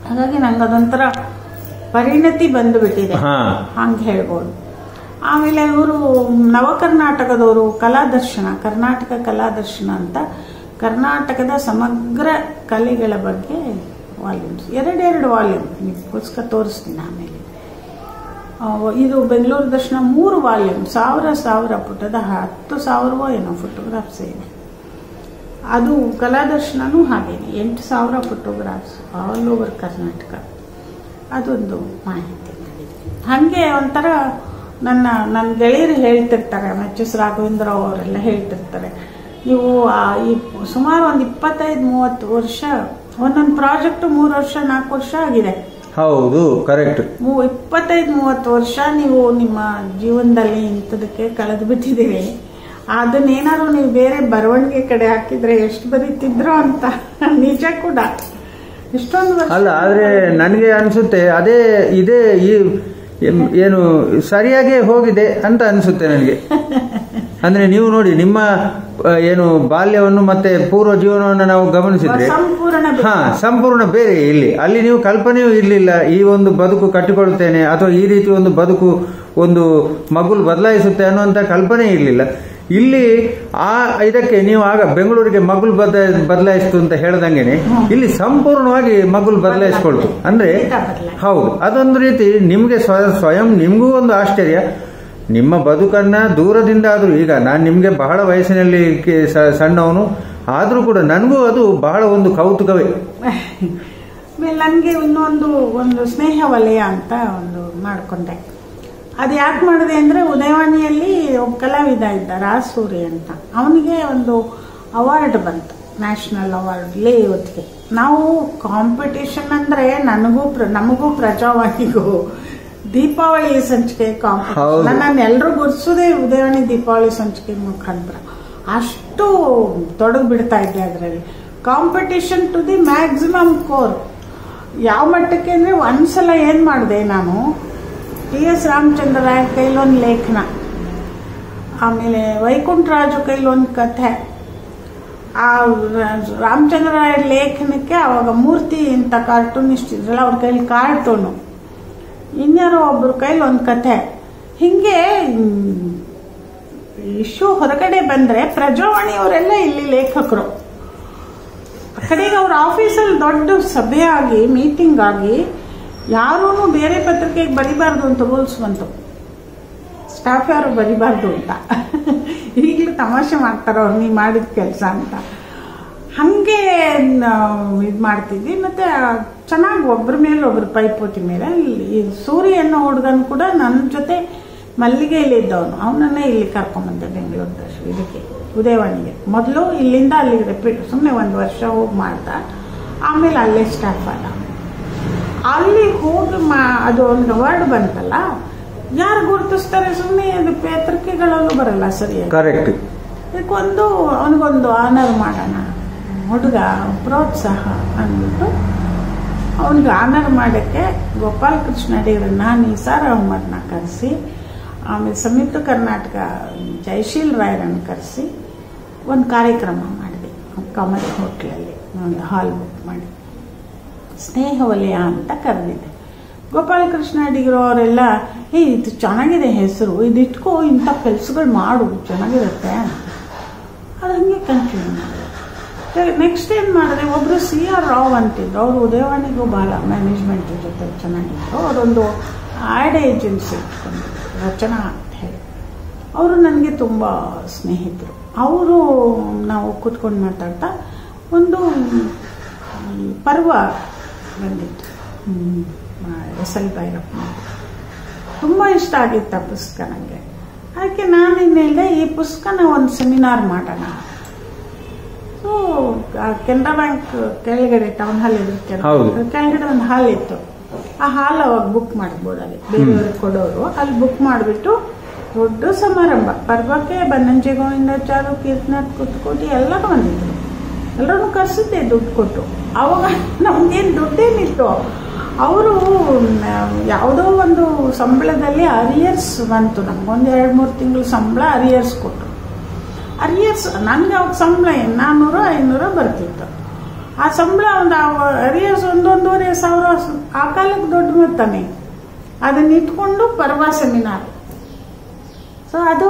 ಹಾಗಾಗಿ ನಂಗೆ ಅದೊಂಥರ ಪರಿಣತಿ ಬಂದುಬಿಟ್ಟಿದೆ, ಹಂಗೆ ಹೇಳ್ಬೋದು. ಆಮೇಲೆ ಇವರು ನವಕರ್ನಾಟಕದವರು ಕಲಾದರ್ಶನ, ಕರ್ನಾಟಕ ಕಲಾದರ್ಶನ ಅಂತ ಕರ್ನಾಟಕದ ಸಮಗ್ರ ಕಲೆಗಳ ಬಗ್ಗೆ ವಾಲ್ಯೂಮ್ಸ್, ಎರಡೆರಡು ವಾಲ್ಯೂಮ್ ನಿಮಗೋಸ್ಕರ ತೋರಿಸ್ತೀನಿ. ಆಮೇಲೆ ಇದು ಬೆಂಗಳೂರು ದರ್ಶನ 3 ವಾಲ್ಯೂಮ್, 1000 ಪುಟದ 10,000 ಏನೋ ಫೋಟೋಗ್ರಾಫ್ಸ್ ಇದೆ. ಅದು ಕಲಾದರ್ಶನೂ ಹಾಗೇನೆ 8,000 ಫೋಟೋಗ್ರಾಫ್ಸ್ ಆಲ್ ಓವರ್ ಕರ್ನಾಟಕ. ಅದೊಂದು ಮಾಹಿತಿ ಮಾಡಿದೆ. ಹಾಗೆ ಒಂಥರ ನನ್ನ ಗೆಳೆಯರು ಹೇಳ್ತಿರ್ತಾರೆ, ಎಚ್.ಎಸ್. ರಾಘವೇಂದ್ರ ಅವರೆಲ್ಲ ಹೇಳ್ತಿರ್ತಾರೆ, ನೀವು ಈ ಸುಮಾರು ಒಂದು 25-30 ವರ್ಷ ಒಂದೊಂದು ಪ್ರಾಜೆಕ್ಟು 3 ವರ್ಷ 4 ವರ್ಷ ಆಗಿದೆ. ಹೌದು, ಕರೆಕ್ಟ್. 25-30 ವರ್ಷ ನೀವು ನಿಮ್ಮ ಜೀವನದಲ್ಲಿ ಇಂಥದಕ್ಕೆ ಕಳೆದು ಬಿಟ್ಟಿದ್ದೀರಿ. ಅದನ್ನೇನಾದ್ರು ನೀವು ಬೇರೆ ಬರವಣಿಗೆ ಕಡೆ ಹಾಕಿದ್ರೆ ಎಷ್ಟು ಬರೀತಿದ್ರು ಅಂತ. ನಿಜ ಕೂಡ ಇಷ್ಟೊಂದು ವರ್ಷ ಅಲ್ಲ, ಆದರೆ ನನಗೆ ಅನಿಸುತ್ತೆ ಅದೇ ಇದೇ ಈ ಏನು ಸರಿಯಾಗೇ ಹೋಗಿದೆ ಅಂತ ಅನಿಸುತ್ತೆ ನನಗೆ. ಅಂದ್ರೆ ನೀವು ನೋಡಿ, ನಿಮ್ಮ ಏನು ಬಾಲ್ಯವನ್ನು ಮತ್ತೆ ಪೂರ್ವ ಜೀವನವನ್ನು ನಾವು ಗಮನಿಸಿದ್ರೆ ಸಂಪೂರ್ಣ ಬೇರೆ. ಅಲ್ಲಿ ನೀವು ಕಲ್ಪನೆಯೂ ಇರಲಿಲ್ಲ ಈ ಒಂದು ಬದುಕು ಕಟ್ಟಿಕೊಳ್ಳುತ್ತೇನೆ ಅಥವಾ ಈ ರೀತಿ ಒಂದು ಬದುಕು ಒಂದು ಮಗುಲು ಬದಲಾಯಿಸುತ್ತೆ ಅನ್ನುವಂಥ ಕಲ್ಪನೆ ಇರಲಿಲ್ಲ. ಇಲ್ಲಿ ಇದಕ್ಕೆ ನೀವು ಆಗ ಬೆಂಗಳೂರಿಗೆ ಮಗುಲು ಬದಲಾಯಿಸ್ತು ಅಂತ ಹೇಳ್ದಂಗೆನೆ ಇಲ್ಲಿ ಸಂಪೂರ್ಣವಾಗಿ ಮಗುಲು ಬದಲಾಯಿಸ್ಕೊಳ್ತು. ಅಂದ್ರೆ ಹೌದು, ಅದೊಂದು ರೀತಿ ನಿಮ್ಗೆ ಸ್ವಯಂ ನಿಮ್ಗೂ ಒಂದು ಆಶ್ಚರ್ಯ. ನಿಮ್ಮ ಬದುಕನ್ನ ದೂರದಿಂದ ಆದ್ರೂ, ಈಗ ನಾನು ನಿಮ್ಗೆ ಬಹಳ ವಯಸ್ಸಿನಲ್ಲಿ ಸಣ್ಣವನು ಆದ್ರೂ ಕೂಡ ನನಗೂ ಅದು ಬಹಳ ಒಂದು ಕೌತುಕವೇ. ನನಗೆ ಒಂದು ಸ್ನೇಹ ವಲಯ ಅಂತ ಒಂದು ಮಾಡ್ಕೊಂಡೆ. ಅದು ಯಾಕೆ ಮಾಡಿದೆ ಅಂದರೆ, ಉದಯವಾಣಿಯಲ್ಲಿ ಒಬ್ಬ ಕಲಾವಿದ ಇದ್ದ ರಾಸೂರಿ ಅಂತ, ಅವನಿಗೆ ಒಂದು ಅವಾರ್ಡ್ ಬಂತು, ನ್ಯಾಷನಲ್ ಅವಾರ್ಡ್ ಲೇಔಟ್ಗೆ. ನಾವು ಕಾಂಪಿಟೇಷನ್ ಅಂದರೆ ನಮಗೂ ಪ್ರಜಾವಾಣಿಗೂ ದೀಪಾವಳಿ ಸಂಚಿಕೆ ಕಾಂಪಿಟೇಷನ್, ನಾನು ಎಲ್ಲರೂ ಗುರ್ಸೋದೇ ಉದಯವಾಣಿ ದೀಪಾವಳಿ ಸಂಚಿಕೆ ಮುಖಾಂತರ. ಅಷ್ಟು ತೊಡಗು ಬಿಡ್ತಾ ಇದ್ದೆ ಅದರಲ್ಲಿ. Competition to the maximum core. ಯಾವ ಮಟ್ಟಕ್ಕೆ ಅಂದರೆ, ಒಂದ್ಸಲ ಏನು ಮಾಡಿದೆ ನಾನು, ಟಿ.ಎಸ್. ರಾಮಚಂದ್ರ ರಾಯರ್ ಕೈಲೊಂದು ಲೇಖನ, ಆಮೇಲೆ ವೈಕುಂಠರಾಜು ಕೈಲೊಂದು ಕಥೆ. ಆ ರಾಮಚಂದ್ರ ರಾಯರ್ ಲೇಖನಕ್ಕೆ ಅವಾಗ ಮೂರ್ತಿ ಅಂತ ಕಾರ್ಟೂನಿಸ್ಟ್ ಇದ್ರಲ್ಲ, ಅವ್ರ ಕೈಲಿ ಕಾರ್ಟೂನು, ಇನ್ಯಾರೋ ಒಬ್ಬರ ಕೈಲಿ ಒಂದು ಕಥೆ. ಹೀಗೆ ಇಶ್ಯೂ ಹೊರಗಡೆ ಬಂದರೆ ಪ್ರಜಾವಾಣಿಯವರೆಲ್ಲ ಇಲ್ಲಿ ಲೇಖಕರು. ಕಡೆಗೆ ಅವ್ರ ಆಫೀಸಲ್ಲಿ ದೊಡ್ಡ ಸಭೆ ಆಗಿ, ಮೀಟಿಂಗ್ ಆಗಿ, ಯಾರೂ ಬೇರೆ ಪತ್ರಿಕೆಗೆ ಬರಿಬಾರ್ದು ಅಂತ ರೂಲ್ಸ್ ಬಂತು. ಸ್ಟಾಫ್ ಯಾರು ಬರಿಬಾರ್ದು ಅಂತ. ಈಗಲೂ ತಮಾಷೆ ಮಾಡ್ತಾರೆ ಅವ್ರು, ನೀವು ಮಾಡಿದ ಕೆಲಸ ಅಂತ. ಹಾಗೆ ಇದು ಮಾಡ್ತಿದ್ವಿ. ಮತ್ತು ಚೆನ್ನಾಗಿ ಒಬ್ಬರ ಮೇಲೆ ಒಬ್ಬರು ಪೈಪೋಟಿ ಮೇಲೆ. ಈ ಸೂರ್ಯ ಅನ್ನೋ ಹುಡುಗನು ಕೂಡ ನನ್ನ ಜೊತೆ ಮಲ್ಲಿಗೆಯಲ್ಲಿ ಇದ್ದವನು, ಅವನನ್ನೇ ಇಲ್ಲಿ ಕರ್ಕೊಂಬಂದೆ ಬೆಂಗಳೂರು ಇದಕ್ಕೆ ಉದಯವಾಣಿಗೆ. ಮೊದಲು ಇಲ್ಲಿಂದ ಅಲ್ಲಿಗೆ ರಿಪೀಟ್, ಸುಮ್ಮನೆ 1 ವರ್ಷ ಹೋಗಿ ಮಾಡ್ದ, ಆಮೇಲೆ ಅಲ್ಲೇ ಸ್ಟಾರ್ಟ್ ಆದ. ಅಲ್ಲಿ ಹೋಗಿ ಅದು ಒಂದು ಅವಾರ್ಡ್ ಬಂತಲ್ಲ, ಯಾರು ಗುರುತಿಸ್ತಾರೆ? ಸುಮ್ಮನೆ ಅದು ಪತ್ರಿಕೆಗಳಲ್ಲೂ ಬರಲ್ಲ ಸರಿಯಾಗಿ. ಕರೆಕ್ಟ್. ಅವನಿಗೊಂದು ಆನರ್ ಮಾಡೋಣ, ಹುಡುಗ ಪ್ರೋತ್ಸಾಹ ಅಂದ್ಬಿಟ್ಟು ಅವನಿಗೆ ಆನರ್ ಮಾಡೋಕ್ಕೆ ಗೋಪಾಲ್ ಕೃಷ್ಣ ಅಡಿಗರನ್ನ, ನಿಸಾರ್ ಅಹಮದ್ನ ಕರೆಸಿ, ಆಮೇಲೆ ಸಂಯುಕ್ತ ಕರ್ನಾಟಕ ಜಯಶೀಲ್ ರಾಯರನ್ನು ಕರೆಸಿ ಒಂದು ಕಾರ್ಯಕ್ರಮ ಮಾಡಿದೆ ಕಮಲ್ ಹೋಟ್ಲಲ್ಲಿ. ಒಂದು ಹಾಲ್ ಬುಕ್ ಮಾಡಿ ಸ್ನೇಹ ವಲಯ ಅಂತ ಕರೆದಿದೆ. ಗೋಪಾಲಕೃಷ್ಣ ಅಡಿಗರು ಅವರೆಲ್ಲ, ಇದು ಚೆನ್ನಾಗಿದೆ ಹೆಸರು, ಇದಿಟ್ಕೋ, ಇಂಥ ಕೆಲಸಗಳು ಮಾಡು, ಚೆನ್ನಾಗಿರುತ್ತೆ ಅಂತ. ಅದು ಹಂಗೆ ಕಂಟಿನ್ಯೂ ಮಾಡಿದೆ. ನೆಕ್ಸ್ಟ್ ಏನು ಮಾಡಿದೆ, ಒಬ್ಬರು C.R. ರಾವ್ ಅಂತಿದ್ರು, ಅವರು ಉದಯವಾಣಿಗೂ ಭಾಳ ಮ್ಯಾನೇಜ್ಮೆಂಟ್ ಜೊತೆ ಚೆನ್ನಾಗಿದ್ರು. ಅವರೊಂದು ಆ್ಯಡ್ ಏಜೆನ್ಸಿ ಇಟ್ಕೊಂಡಿದ್ರು, ರಚನಾ ಅಂತ ಹೇಳಿ. ಅವರು ನನಗೆ ತುಂಬ ಸ್ನೇಹಿತರು. ಅವರು ನಾವು ಕೂತ್ಕೊಂಡು ಮಾತಾಡ್ತಾ ಒಂದು ಪರ್ವ ಬಂದಿತ್ತು, S.L. ಭೈರಪ್ಪ. ತುಂಬ ಇಷ್ಟ ಆಗಿತ್ತು ಆ ಪುಸ್ತಕ ನನಗೆ. ಅದಕ್ಕೆ ನಾನು ಇನ್ನೇಳಿದೆ, ಈ ಪುಸ್ತಕನ ಒಂದು ಸೆಮಿನಾರ್ ಮಾಡೋಣ. ಸೊ ಕೆನರಾ ಬ್ಯಾಂಕ್ ಕೆಳಗಡೆ ಟೌನ್ ಹಾಲ್ ಇರುತ್ತೆ, ಕೆಳಗಡೆ ಒಂದು ಹಾಲ್ ಇತ್ತು. ಆ ಹಾಲ್ ಅವಾಗ ಬುಕ್ ಮಾಡ್ಬೋದು, ಅಲ್ಲಿ ಬೇರೆಯವ್ರಿಗೆ ಕೊಡೋರು ಅಲ್ಲಿ ಬುಕ್ ಮಾಡಿಬಿಟ್ಟು ದೊಡ್ಡ ಸಮಾರಂಭ. ಪರ್ವಕ್ಕೆ ಬನ್ನಂಜೆ ಗೋವಿಂದಾಚಾರು, ಕೀರ್ತನಾಥ್ ಕುತ್ಕೋಟಿ ಎಲ್ಲರೂ ಬಂದಿದ್ರು. ಎಲ್ಲರೂ ಕರ್ಸಿದ್ದೆ ದುಡ್ಡು ಕೊಟ್ಟು. ಅವಾಗ ನಮ್ಗೇನು ದುಡ್ಡೇನಿತ್ತು, ಅವರು ಯಾವುದೋ ಒಂದು ಸಂಬಳದಲ್ಲಿ ಅರಿಯರ್ಸ್ ಬಂತು. ನಮ್ಗೊಂದು 2-3 ತಿಂಗಳು ಸಂಬಳ ಅರಿಯರ್ಸ್ ಕೊಟ್ಟರು. ಅರಿಯರ್ಸ್ ನನಗೆ ಅವಾಗ ಸಂಬಳ 400-500 ಬರ್ತಿತ್ತು. ಆ ಸಂಬಳ ಒಂದು ಅರಿಯರ್ಸ್ 1-1.5 ಆ ಕಾಲಕ್ಕೆ ದೊಡ್ಡ ಮೊತ್ತನೇ. ಅದನ್ನ ಇಟ್ಕೊಂಡು ಪರ್ವ ಸೆಮಿನಾರ್. ಸೊ ಅದು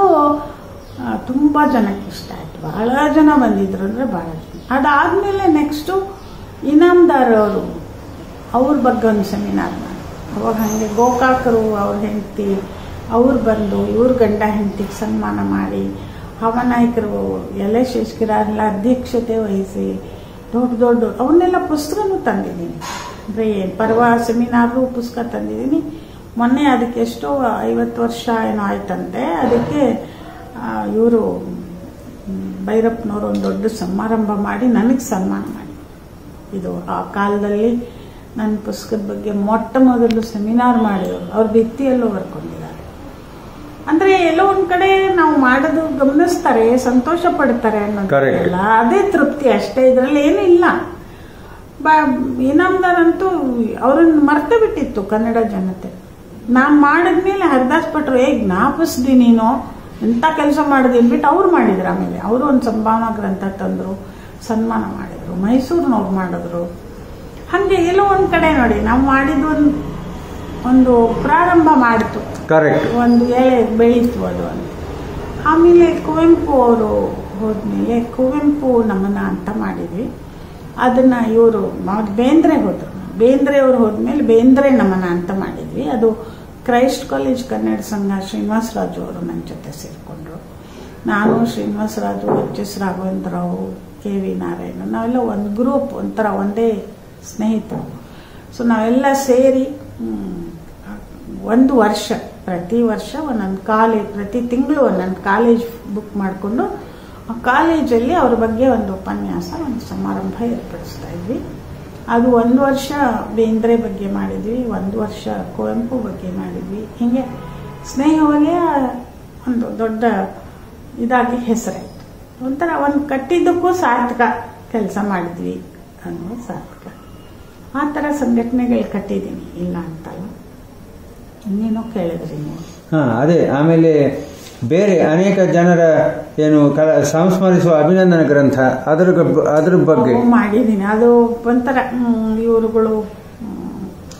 ತುಂಬ ಜನಕ್ಕೆ ಇಷ್ಟ ಆಯ್ತು. ಬಹಳ ಜನ ಬಂದಿದ್ರು, ಅಂದರೆ ಬಹಳ ಜನ. ಅದಾದಮೇಲೆ ನೆಕ್ಸ್ಟು ಇನಾಮ್ದಾರ್ ಅವರು, ಅವ್ರ ಬಗ್ಗೆ ಒಂದು ಸೆಮಿನಾರ್ ಮಾಡಿ. ಅವಾಗ ಹಾಗೆ ಗೋಕಾಕರು ಅವ್ರ ಹೆಂಡತಿ ಅವ್ರು ಬಂದು ಇವ್ರ ಗಂಡ ಹೆಂಡತಿಗೆ ಸನ್ಮಾನ ಮಾಡಿ, ಹವನಾಯಕರು ಎಲೆ ಶೇಷಗಿರಲ್ಲ ಅಧ್ಯಕ್ಷತೆ ವಹಿಸಿ ದೊಡ್ಡ ಅವನ್ನೆಲ್ಲ ಪುಸ್ತಕನೂ ತಂದಿದ್ದೀನಿ. ಅಂದರೆ ಪರ್ವ ಸೆಮಿನಾರು ಪುಸ್ತಕ ತಂದಿದ್ದೀನಿ. ಮೊನ್ನೆ ಅದಕ್ಕೆ ಎಷ್ಟೋ 50 ವರ್ಷ ಏನೋ ಆಯ್ತಂತೆ. ಅದಕ್ಕೆ ಇವರು ಭೈರಪ್ಪನವರು ಒಂದು ದೊಡ್ಡ ಸಮಾರಂಭ ಮಾಡಿ ನನಗೆ ಸನ್ಮಾನ ಮಾಡಿ. ಇದು ಆ ಕಾಲದಲ್ಲಿ ನನ್ನ ಪುಸ್ತಕದ ಬಗ್ಗೆ ಮೊಟ್ಟ ಮೊದಲು ಸೆಮಿನಾರ್ ಮಾಡಿದವರು. ಅವ್ರ ಭಿತ್ತಿಯಲ್ಲೂ ಬರ್ಕೊಂಡಿದ್ದಾರೆ. ಅಂದರೆ ಎಲ್ಲೋ ಒಂದು ಕಡೆ ನಾವು ಮಾಡೋದು ಗಮನಿಸ್ತಾರೆ, ಸಂತೋಷ ಪಡ್ತಾರೆ ಅನ್ನೋದಿಲ್ಲ, ಅದೇ ತೃಪ್ತಿ ಅಷ್ಟೇ. ಇದರಲ್ಲಿ ಏನೂ ಇಲ್ಲ. ಇನಾಮ್ದಾರಂತೂ ಅವ್ರನ್ನ ಮರ್ತೆ ಬಿಟ್ಟಿತ್ತು ಕನ್ನಡ ಜನತೆ. ನಾನು ಮಾಡಿದ್ಮೇಲೆ ಹರಿದಾಸ್ ಭಟ್ರು ಜ್ಞಾಪಿಸ್ದಿ ನೀನು ಎಂಥ ಕೆಲಸ ಮಾಡಿದೆ ಅಂದ್ಬಿಟ್ಟು ಅವ್ರು ಮಾಡಿದ್ರು. ಆಮೇಲೆ ಅವರು ಒಂದು ಸಂಭಾವನಾ ಗ್ರಂಥ ತಂದರು, ಸನ್ಮಾನ ಮಾಡಿದ್ರು, ಮೈಸೂರಿನವ್ರು ಮಾಡಿದ್ರು. ಹಾಗೆ ಎಲ್ಲೋ ಒಂದು ಕಡೆ ನೋಡಿ ನಾವು ಮಾಡಿದ್ದು ಒಂದು ಪ್ರಾರಂಭ ಮಾಡಿತು, ಒಂದು ಎಳೆ ಬೆಳೀತು ಅದು ಅಂತ. ಆಮೇಲೆ ಕುವೆಂಪು ಅವರು ಹೋದ್ಮೇಲೆ ಕುವೆಂಪು ನಮನ ಅಂತ ಮಾಡಿದ್ವಿ. ಅದನ್ನು ಇವರು ಬೇಂದ್ರೆ ಹೋದರು. ಬೇಂದ್ರೆ ಅವರು ಹೋದ್ಮೇಲೆ ಬೇಂದ್ರೆ ನಮನ ಅಂತ ಮಾಡಿದ್ವಿ. ಅದು ಕ್ರೈಸ್ಟ್ ಕಾಲೇಜ್ ಕನ್ನಡ ಸಂಘ ಶ್ರೀನಿವಾಸರಾಜು ಅವರು ನನ್ನ ಜೊತೆ ಸೇರಿಕೊಂಡ್ರು. ನಾನು ಶ್ರೀನಿವಾಸರಾಜು, ಎಚ್.ಎಸ್. ರಾಘವೇಂದ್ರರಾವ್, ಕೆ.ವಿ. ನಾರಾಯಣ, ನಾವೆಲ್ಲ ಒಂದು ಗ್ರೂಪ್, ಒಂಥರ ಒಂದೇ ಸ್ನೇಹಿತರು. ಸೊ ನಾವೆಲ್ಲ ಸೇರಿ ಒಂದು ವರ್ಷ, ಪ್ರತಿ ವರ್ಷ ಒಂದೊಂದು ಕಾಲೇಜ್, ಪ್ರತಿ ತಿಂಗಳು ಒಂದೊಂದು ಕಾಲೇಜ್ ಬುಕ್ ಮಾಡಿಕೊಂಡು ಆ ಕಾಲೇಜಲ್ಲಿ ಅವ್ರ ಬಗ್ಗೆ ಒಂದು ಉಪನ್ಯಾಸ, ಒಂದು ಸಮಾರಂಭ ಏರ್ಪಡಿಸ್ತಾ ಇದ್ವಿ. ಅದು 1 ವರ್ಷ ಬೇಂದ್ರೆ ಬಗ್ಗೆ ಮಾಡಿದ್ವಿ, 1 ವರ್ಷ ಕುವೆಂಪು ಬಗ್ಗೆ ಮಾಡಿದ್ವಿ. ಹೀಗೆ ಸ್ನೇಹವಾಗಿ ಒಂದು ದೊಡ್ಡ ಇದಾಗಿ ಹೆಸರಾಯಿತು. ಒಂಥರ ಒಂದು ಕಟ್ಟಿದ್ದಕ್ಕೂ ಸಾರ್ಥಕ ಕೆಲಸ ಮಾಡಿದ್ವಿ ಅನ್ನೋ ಸಾರ್ಥಕ. ಆ ಥರ ಸಂಘಟನೆಗಳು ಕಟ್ಟಿದ್ದೀನಿ, ಇಲ್ಲ ಅಂತಲ್ಲ. ಇನ್ನೇನೋ ಕೇಳಿದ್ರಿ ನೀವು? ಅದೇ. ಆಮೇಲೆ ಬೇರೆ ಅನೇಕ ಜನರ ಏನು ಸಂಸ್ಮರಿಸುವ ಅಭಿನಂದನ ಗ್ರಂಥ, ಅದ್ರ ಬಗ್ಗೆ ಮಾಡಿದ್ದೀನಿ. ಅದು ಒಂಥರ ಇವರುಗಳು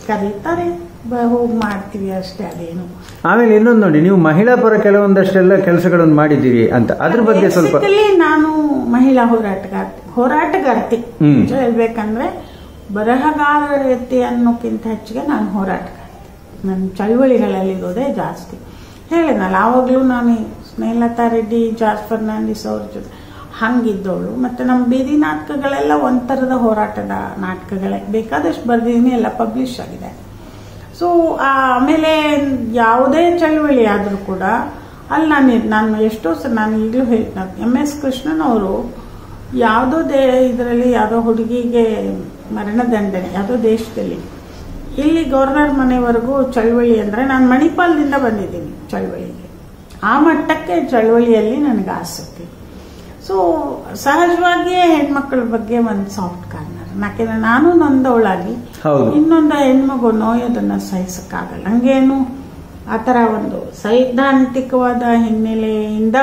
ಕರೀತಾರೆ, ಹೋಗಿ ಮಾಡ್ತೀವಿ ಅಷ್ಟೇ, ಅದೇನು. ಆಮೇಲೆ ಇನ್ನೊಂದು ನೋಡಿ, ನೀವು ಮಹಿಳಾ ಪರ ಕೆಲವೊಂದಷ್ಟೆಲ್ಲ ಕೆಲಸಗಳನ್ನು ಮಾಡಿದ್ದೀರಿ ಅಂತ, ಅದ್ರ ಬಗ್ಗೆ ಸ್ವಲ್ಪ. ನಾನು ಮಹಿಳಾ ಹೋರಾಟಗಾರ್ತಿ ಹೇಳ್ಬೇಕಂದ್ರೆ ಬರಹಗಾರತೆ ಅನ್ನೋಕ್ಕಿಂತ ಹೆಚ್ಚಿಗೆ ನಾನು ಹೋರಾಟಗಾರ್ತಿ. ನನ್ನ ಚಳುವಳಿಗಳಲ್ಲಿ ಇರೋದೇ ಜಾಸ್ತಿ. ಹೇಳಿದ್ನಲ್ಲ, ಆವಾಗಲೂ ನಾನು ಸ್ನೇಹಲತಾ ರೆಡ್ಡಿ, ಜಾರ್ಜ್ ಫರ್ನಾಂಡಿಸ್ ಅವ್ರ ಜೊತೆ ಹಂಗಿದ್ದವಳು. ಮತ್ತು ನಮ್ಮ ಬೀದಿ ನಾಟಕಗಳೆಲ್ಲ ಒಂಥರದ ಹೋರಾಟದ ನಾಟಕಗಳೇ, ಬೇಕಾದಷ್ಟು ಬರೆದಿದ್ದೀನಿ, ಎಲ್ಲ ಪಬ್ಲಿಷ್ ಆಗಿದೆ. ಸೊ ಆಮೇಲೆ ಯಾವುದೇ ಚಳುವಳಿ ಆದರೂ ಕೂಡ ಅಲ್ಲಿ ನಾನು ಎಷ್ಟೋ ನಾನು ಈಗಲೂ ಹೇಳ್ತೀನಿ, MS ಕೃಷ್ಣನ್ ಅವರು ಯಾವುದೋ ಇದರಲ್ಲಿ ಯಾವುದೋ ಹುಡುಗಿಗೆ ಮರಣದಂಡನೆ ಯಾವುದೋ ದೇಶದಲ್ಲಿ, ಇಲ್ಲಿ ಗವರ್ನರ್ ಮನೆವರೆಗೂ ಚಳುವಳಿ ಅಂದರೆ, ನಾನು ಮಣಿಪಾಲದಿಂದ ಬಂದಿದ್ದೀನಿ ಚಳುವಳಿಗೆ. ಆ ಮಟ್ಟಕ್ಕೆ ಚಳುವಳಿಯಲ್ಲಿ ನನಗೆ ಆಸಕ್ತಿ. ಸೊ ಸಹಜವಾಗಿಯೇ ಹೆಣ್ಮಕ್ಳ ಬಗ್ಗೆ ಒಂದು ಸಾಫ್ಟ್ ಕಾರ್ನರ್. ಯಾಕೆಂದ್ರೆ ನಾನು ನೊಂದವಳಾಗಿ ಇನ್ನೊಂದು ಹೆಣ್ಮಗು ನೋಯೋದನ್ನು ಸಹಿಸಕ್ಕಾಗಲ್ಲ. ಹಂಗೇನು ಆ ಥರ ಒಂದು ಸೈದ್ಧಾಂತಿಕವಾದ ಹಿನ್ನೆಲೆಯಿಂದ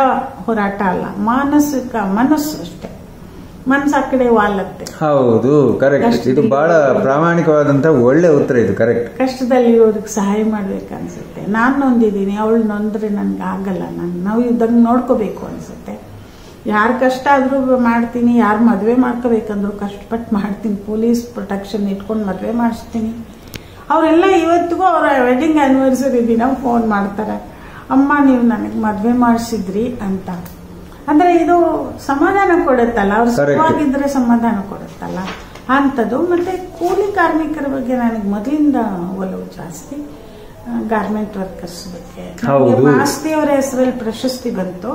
ಹೋರಾಟ ಅಲ್ಲ, ಮನಸ್ಸು ಅಷ್ಟೇ. ಮನಸ್ಸು ಆ ಕಡೆ ವಾಲತ್ತೆ. ಹೌದು, ಕರೆಕ್ಟ್. ಇದು ಬಹಳ ಪ್ರಾಮಾಣಿಕವಾದಂತ ಒಳ್ಳೆ ಉತ್ತರ ಇದು. ಕರೆಕ್ಟ್. ಕಷ್ಟದಲ್ಲಿ ಇರೋದಕ್ಕೆ ಸಹಾಯ ಮಾಡ್ಬೇಕನ್ಸುತ್ತೆ. ನಾನು ನೊಂದಿದ್ದೀನಿ, ಅವಳು ನೊಂದ್ರೆ ನನ್ಗೆ ಆಗಲ್ಲ, ನಾವು ಇದ್ದಂಗೆ ನೋಡ್ಕೋಬೇಕು ಅನ್ಸುತ್ತೆ. ಯಾರು ಕಷ್ಟ ಆದ್ರೂ ಮಾಡ್ತೀನಿ, ಯಾರು ಮದುವೆ ಮಾಡ್ಕೋಬೇಕಂದ್ರು ಕಷ್ಟಪಟ್ಟು ಮಾಡ್ತೀನಿ, ಪೊಲೀಸ್ ಪ್ರೊಟೆಕ್ಷನ್ ಇಟ್ಕೊಂಡು ಮದುವೆ ಮಾಡಿಸ್ತೀನಿ. ಅವರೆಲ್ಲ ಇವತ್ತಿಗೂ ಅವರ ವೆಡ್ಡಿಂಗ್ ಆ್ಯನಿವರ್ಸರಿ ದಿನ ಫೋನ್ ಮಾಡ್ತಾರೆ, ಅಮ್ಮ ನೀವು ನನಗೆ ಮದುವೆ ಮಾಡಿಸಿದ್ರಿ ಅಂತ. ಅಂದ್ರೆ ಇದು ಸಮಾಧಾನ ಕೊಡುತ್ತಲ್ಲ, ಅವ್ರು ಸುಖವಾಗಿದ್ರೆ ಸಮಾಧಾನ ಕೊಡುತ್ತಲ್ಲ ಅಂಥದ್ದು. ಮತ್ತೆ ಕೂಲಿ ಕಾರ್ಮಿಕರ ಬಗ್ಗೆ ನನಗೆ ಮೊದಲಿಂದ ಒಲವು ಜಾಸ್ತಿ. ಗಾರ್ಮೆಂಟ್ ವರ್ಕರ್ಸ್ ಬಗ್ಗೆ ಮಾಸ್ತಿ ಅವರ ಹೆಸರಲ್ಲಿ ಪ್ರಶಸ್ತಿ ಬಂತು,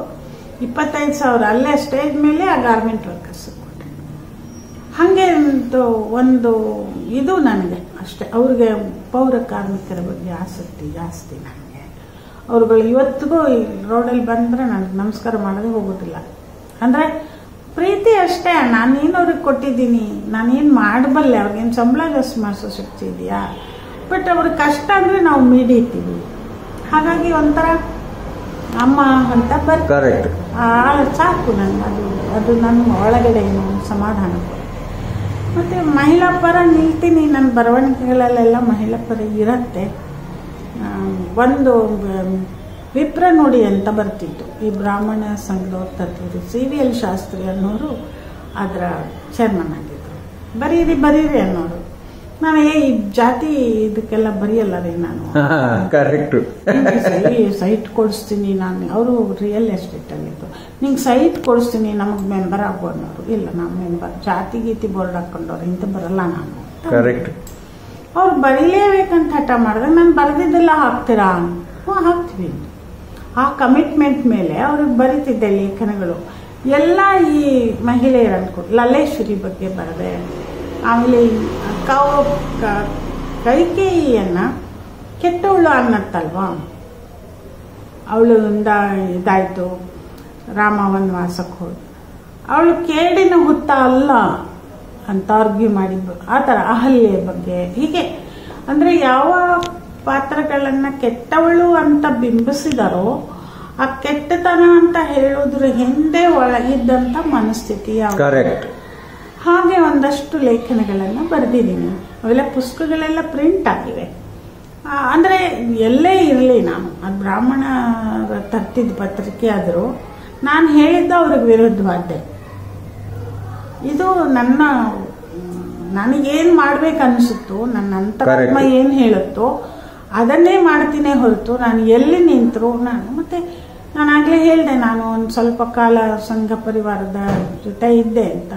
25,000 ಅಲ್ಲೇ ಸ್ಟೇಜ್ ಮೇಲೆ ಆ ಗಾರ್ಮೆಂಟ್ ವರ್ಕರ್ಸ್ ಕೊಟ್ಟೆ. ಹಾಗೆ ಒಂದು ಇದು ನನಗೆ ಅಷ್ಟೇ. ಅವ್ರಿಗೆ ಪೌರ ಕಾರ್ಮಿಕರ ಬಗ್ಗೆ ಆಸಕ್ತಿ ಜಾಸ್ತಿ ನನಗೆ. ಅವ್ರುಗಳು ಇವತ್ತಿಗೂ ಈ ರೋಡಲ್ಲಿ ಬಂದರೆ ನನಗೆ ನಮಸ್ಕಾರ ಮಾಡೋದೇ ಹೋಗೋದಿಲ್ಲ. ಅಂದರೆ ಪ್ರೀತಿ ಅಷ್ಟೇ. ನಾನೇನು ಅವ್ರಿಗೆ ಕೊಟ್ಟಿದ್ದೀನಿ, ನಾನೇನು ಮಾಡಬಲ್ಲೆ, ಅವ್ರಿಗೇನು ಸಂಬಳ ಜಾಸ್ತಿ ಮಾಡಿಸೋ ಶಕ್ತಿ ಇದೆಯಾ? ಬಟ್ ಅವ್ರಿಗೆ ಕಷ್ಟ ಅಂದರೆ ನಾವು ಮೀಡಿತೀವಿ. ಹಾಗಾಗಿ ಒಂಥರ ಅಮ್ಮ ಅಂತ ಬರ್ತಾರೆ, ಸಾಕು ನನಗೆ. ಅದು ನನ್ನ ಒಳಗಡೆ ಏನು ಸಮಾಧಾನ. ಮತ್ತು ಮಹಿಳಾ ಪರ ನಿಲ್ತೀನಿ. ನನ್ನ ಬರವಣಿಗೆಗಳಲ್ಲೆಲ್ಲ ಮಹಿಳಾ ಪರ ಇರುತ್ತೆ. ಒಂದು ವಿಪ್ರ ನುಡಿ ಅಂತ ಬರ್ತಿತ್ತು, ಈ ಬ್ರಾಹ್ಮಣ ಸಂಘದವ್ರು ತರ್ತಿದ್ರು. CVL ಶಾಸ್ತ್ರಿ ಅನ್ನೋರು ಅದರ ಚೇರ್ಮನ್ ಆಗಿದ್ರು. ಬರೀರಿ ಅನ್ನೋರು. ನಾನು ಈ ಜಾತಿ ಇದಕ್ಕೆಲ್ಲ ಬರೆಯಲ್ಲ ರೀ ನಾನು, ಕರೆಕ್ಟ್, ಸೈಟ್ ಕೊಡಿಸ್ತೀನಿ ನಾನು. ಅವರು ರಿಯಲ್ ಎಸ್ಟೇಟಲ್ಲಿದ್ದು, ನಿಂಗೆ ಸೈಟ್ ಕೊಡಿಸ್ತೀನಿ, ನಮಗೆ ಮೆಂಬರ್ ಆಗೋ ಅನ್ನೋರು. ಇಲ್ಲ, ನಾವು ಮೆಂಬರ್ ಜಾತಿ ಗೀತಿ ಬೋರ್ಡ್ ಹಾಕೊಂಡವ್ರು ಇಂಥ ಬರಲ್ಲ ನಾನು. ಕರೆಕ್ಟ್. ಅವ್ರು ಬರೀಲೇಬೇಕಂತ ಹಠ ಮಾಡಿದ್ರೆ ನಾನು ಬರೆದಿದ್ದೆಲ್ಲ ಹಾಕ್ತೀರಾ? ಹಾಕ್ತೀವಿ. ಆ ಕಮಿಟ್ಮೆಂಟ್ ಮೇಲೆ ಅವ್ರಿಗೆ ಬರೀತಿದ್ದೆ ಲೇಖನಗಳು ಎಲ್ಲ. ಈ ಮಹಿಳೆಯರು ಅನ್ಕೊಂಡು ಲಲ್ಲೇಶ್ವರಿ ಬಗ್ಗೆ ಬರೆದೆ. ಆಮೇಲೆ ಕೈಕೇಯಿಯನ್ನ ಕೆಟ್ಟವಳು ಅನ್ನತ್ತಲ್ವಾ, ಅವಳಿಂದ ಇದಾಯ್ತು, ರಾಮ ವನವಾಸಕ್ಕೆ ಹೋದ, ಅವಳು ಕೇಡಿನ ಹುತ್ತ ಅಲ್ಲ ಅಂತ ಆರ್ಗ್ಯೂ ಮಾಡಿದ್ದು. ಆ ಥರ ಅಹಲ್ಯೆ ಬಗ್ಗೆ ಹೀಗೆ. ಅಂದರೆ ಯಾವ ಪಾತ್ರಗಳನ್ನು ಕೆಟ್ಟವಳು ಅಂತ ಬಿಂಬಿಸಿದಾರೋ ಆ ಕೆಟ್ಟತನ ಅಂತ ಹೇಳೋದ್ರ ಹಿಂದೆ ಒಳಗಿದ್ದಂಥ ಮನಸ್ಥಿತಿ ಕರೆಕ್ಟ್. ಹಾಗೆ ಒಂದಷ್ಟು ಲೇಖನಗಳನ್ನು ಬರೆದಿದ್ದೀನಿ. ಅವೆಲ್ಲ ಪುಸ್ತಕಗಳೆಲ್ಲ ಪ್ರಿಂಟ್ ಆಗಿವೆ. ಅಂದರೆ ಎಲ್ಲೇ ಇರಲಿ, ನಾನು ಅದು ಬ್ರಾಹ್ಮಣ ತರ್ತಿದ್ದ ಪತ್ರಿಕೆ ಆದರೂ ನಾನು ಹೇಳಿದ್ದ ಅವ್ರಿಗೆ ವಿರುದ್ಧವಾದ್ದೆ. ಇದು ನನಗೇನು ಮಾಡ್ಬೇಕನ್ಸುತ್ತೋ, ನನ್ನ ಅಂತರಾತ್ಮ ಏನು ಹೇಳುತ್ತೋ ಅದನ್ನೇ ಮಾಡ್ತೀನಿ ಹೊರತು ನಾನು ಎಲ್ಲಿ ನಿಂತರೂ ನಾನು ಆಗಲೇ ಹೇಳಿದೆ, ನಾನು ಒಂದು ಸ್ವಲ್ಪ ಕಾಲ ಸಂಘ ಪರಿವಾರದ ಜೊತೆ ಇದ್ದೆ ಅಂತ.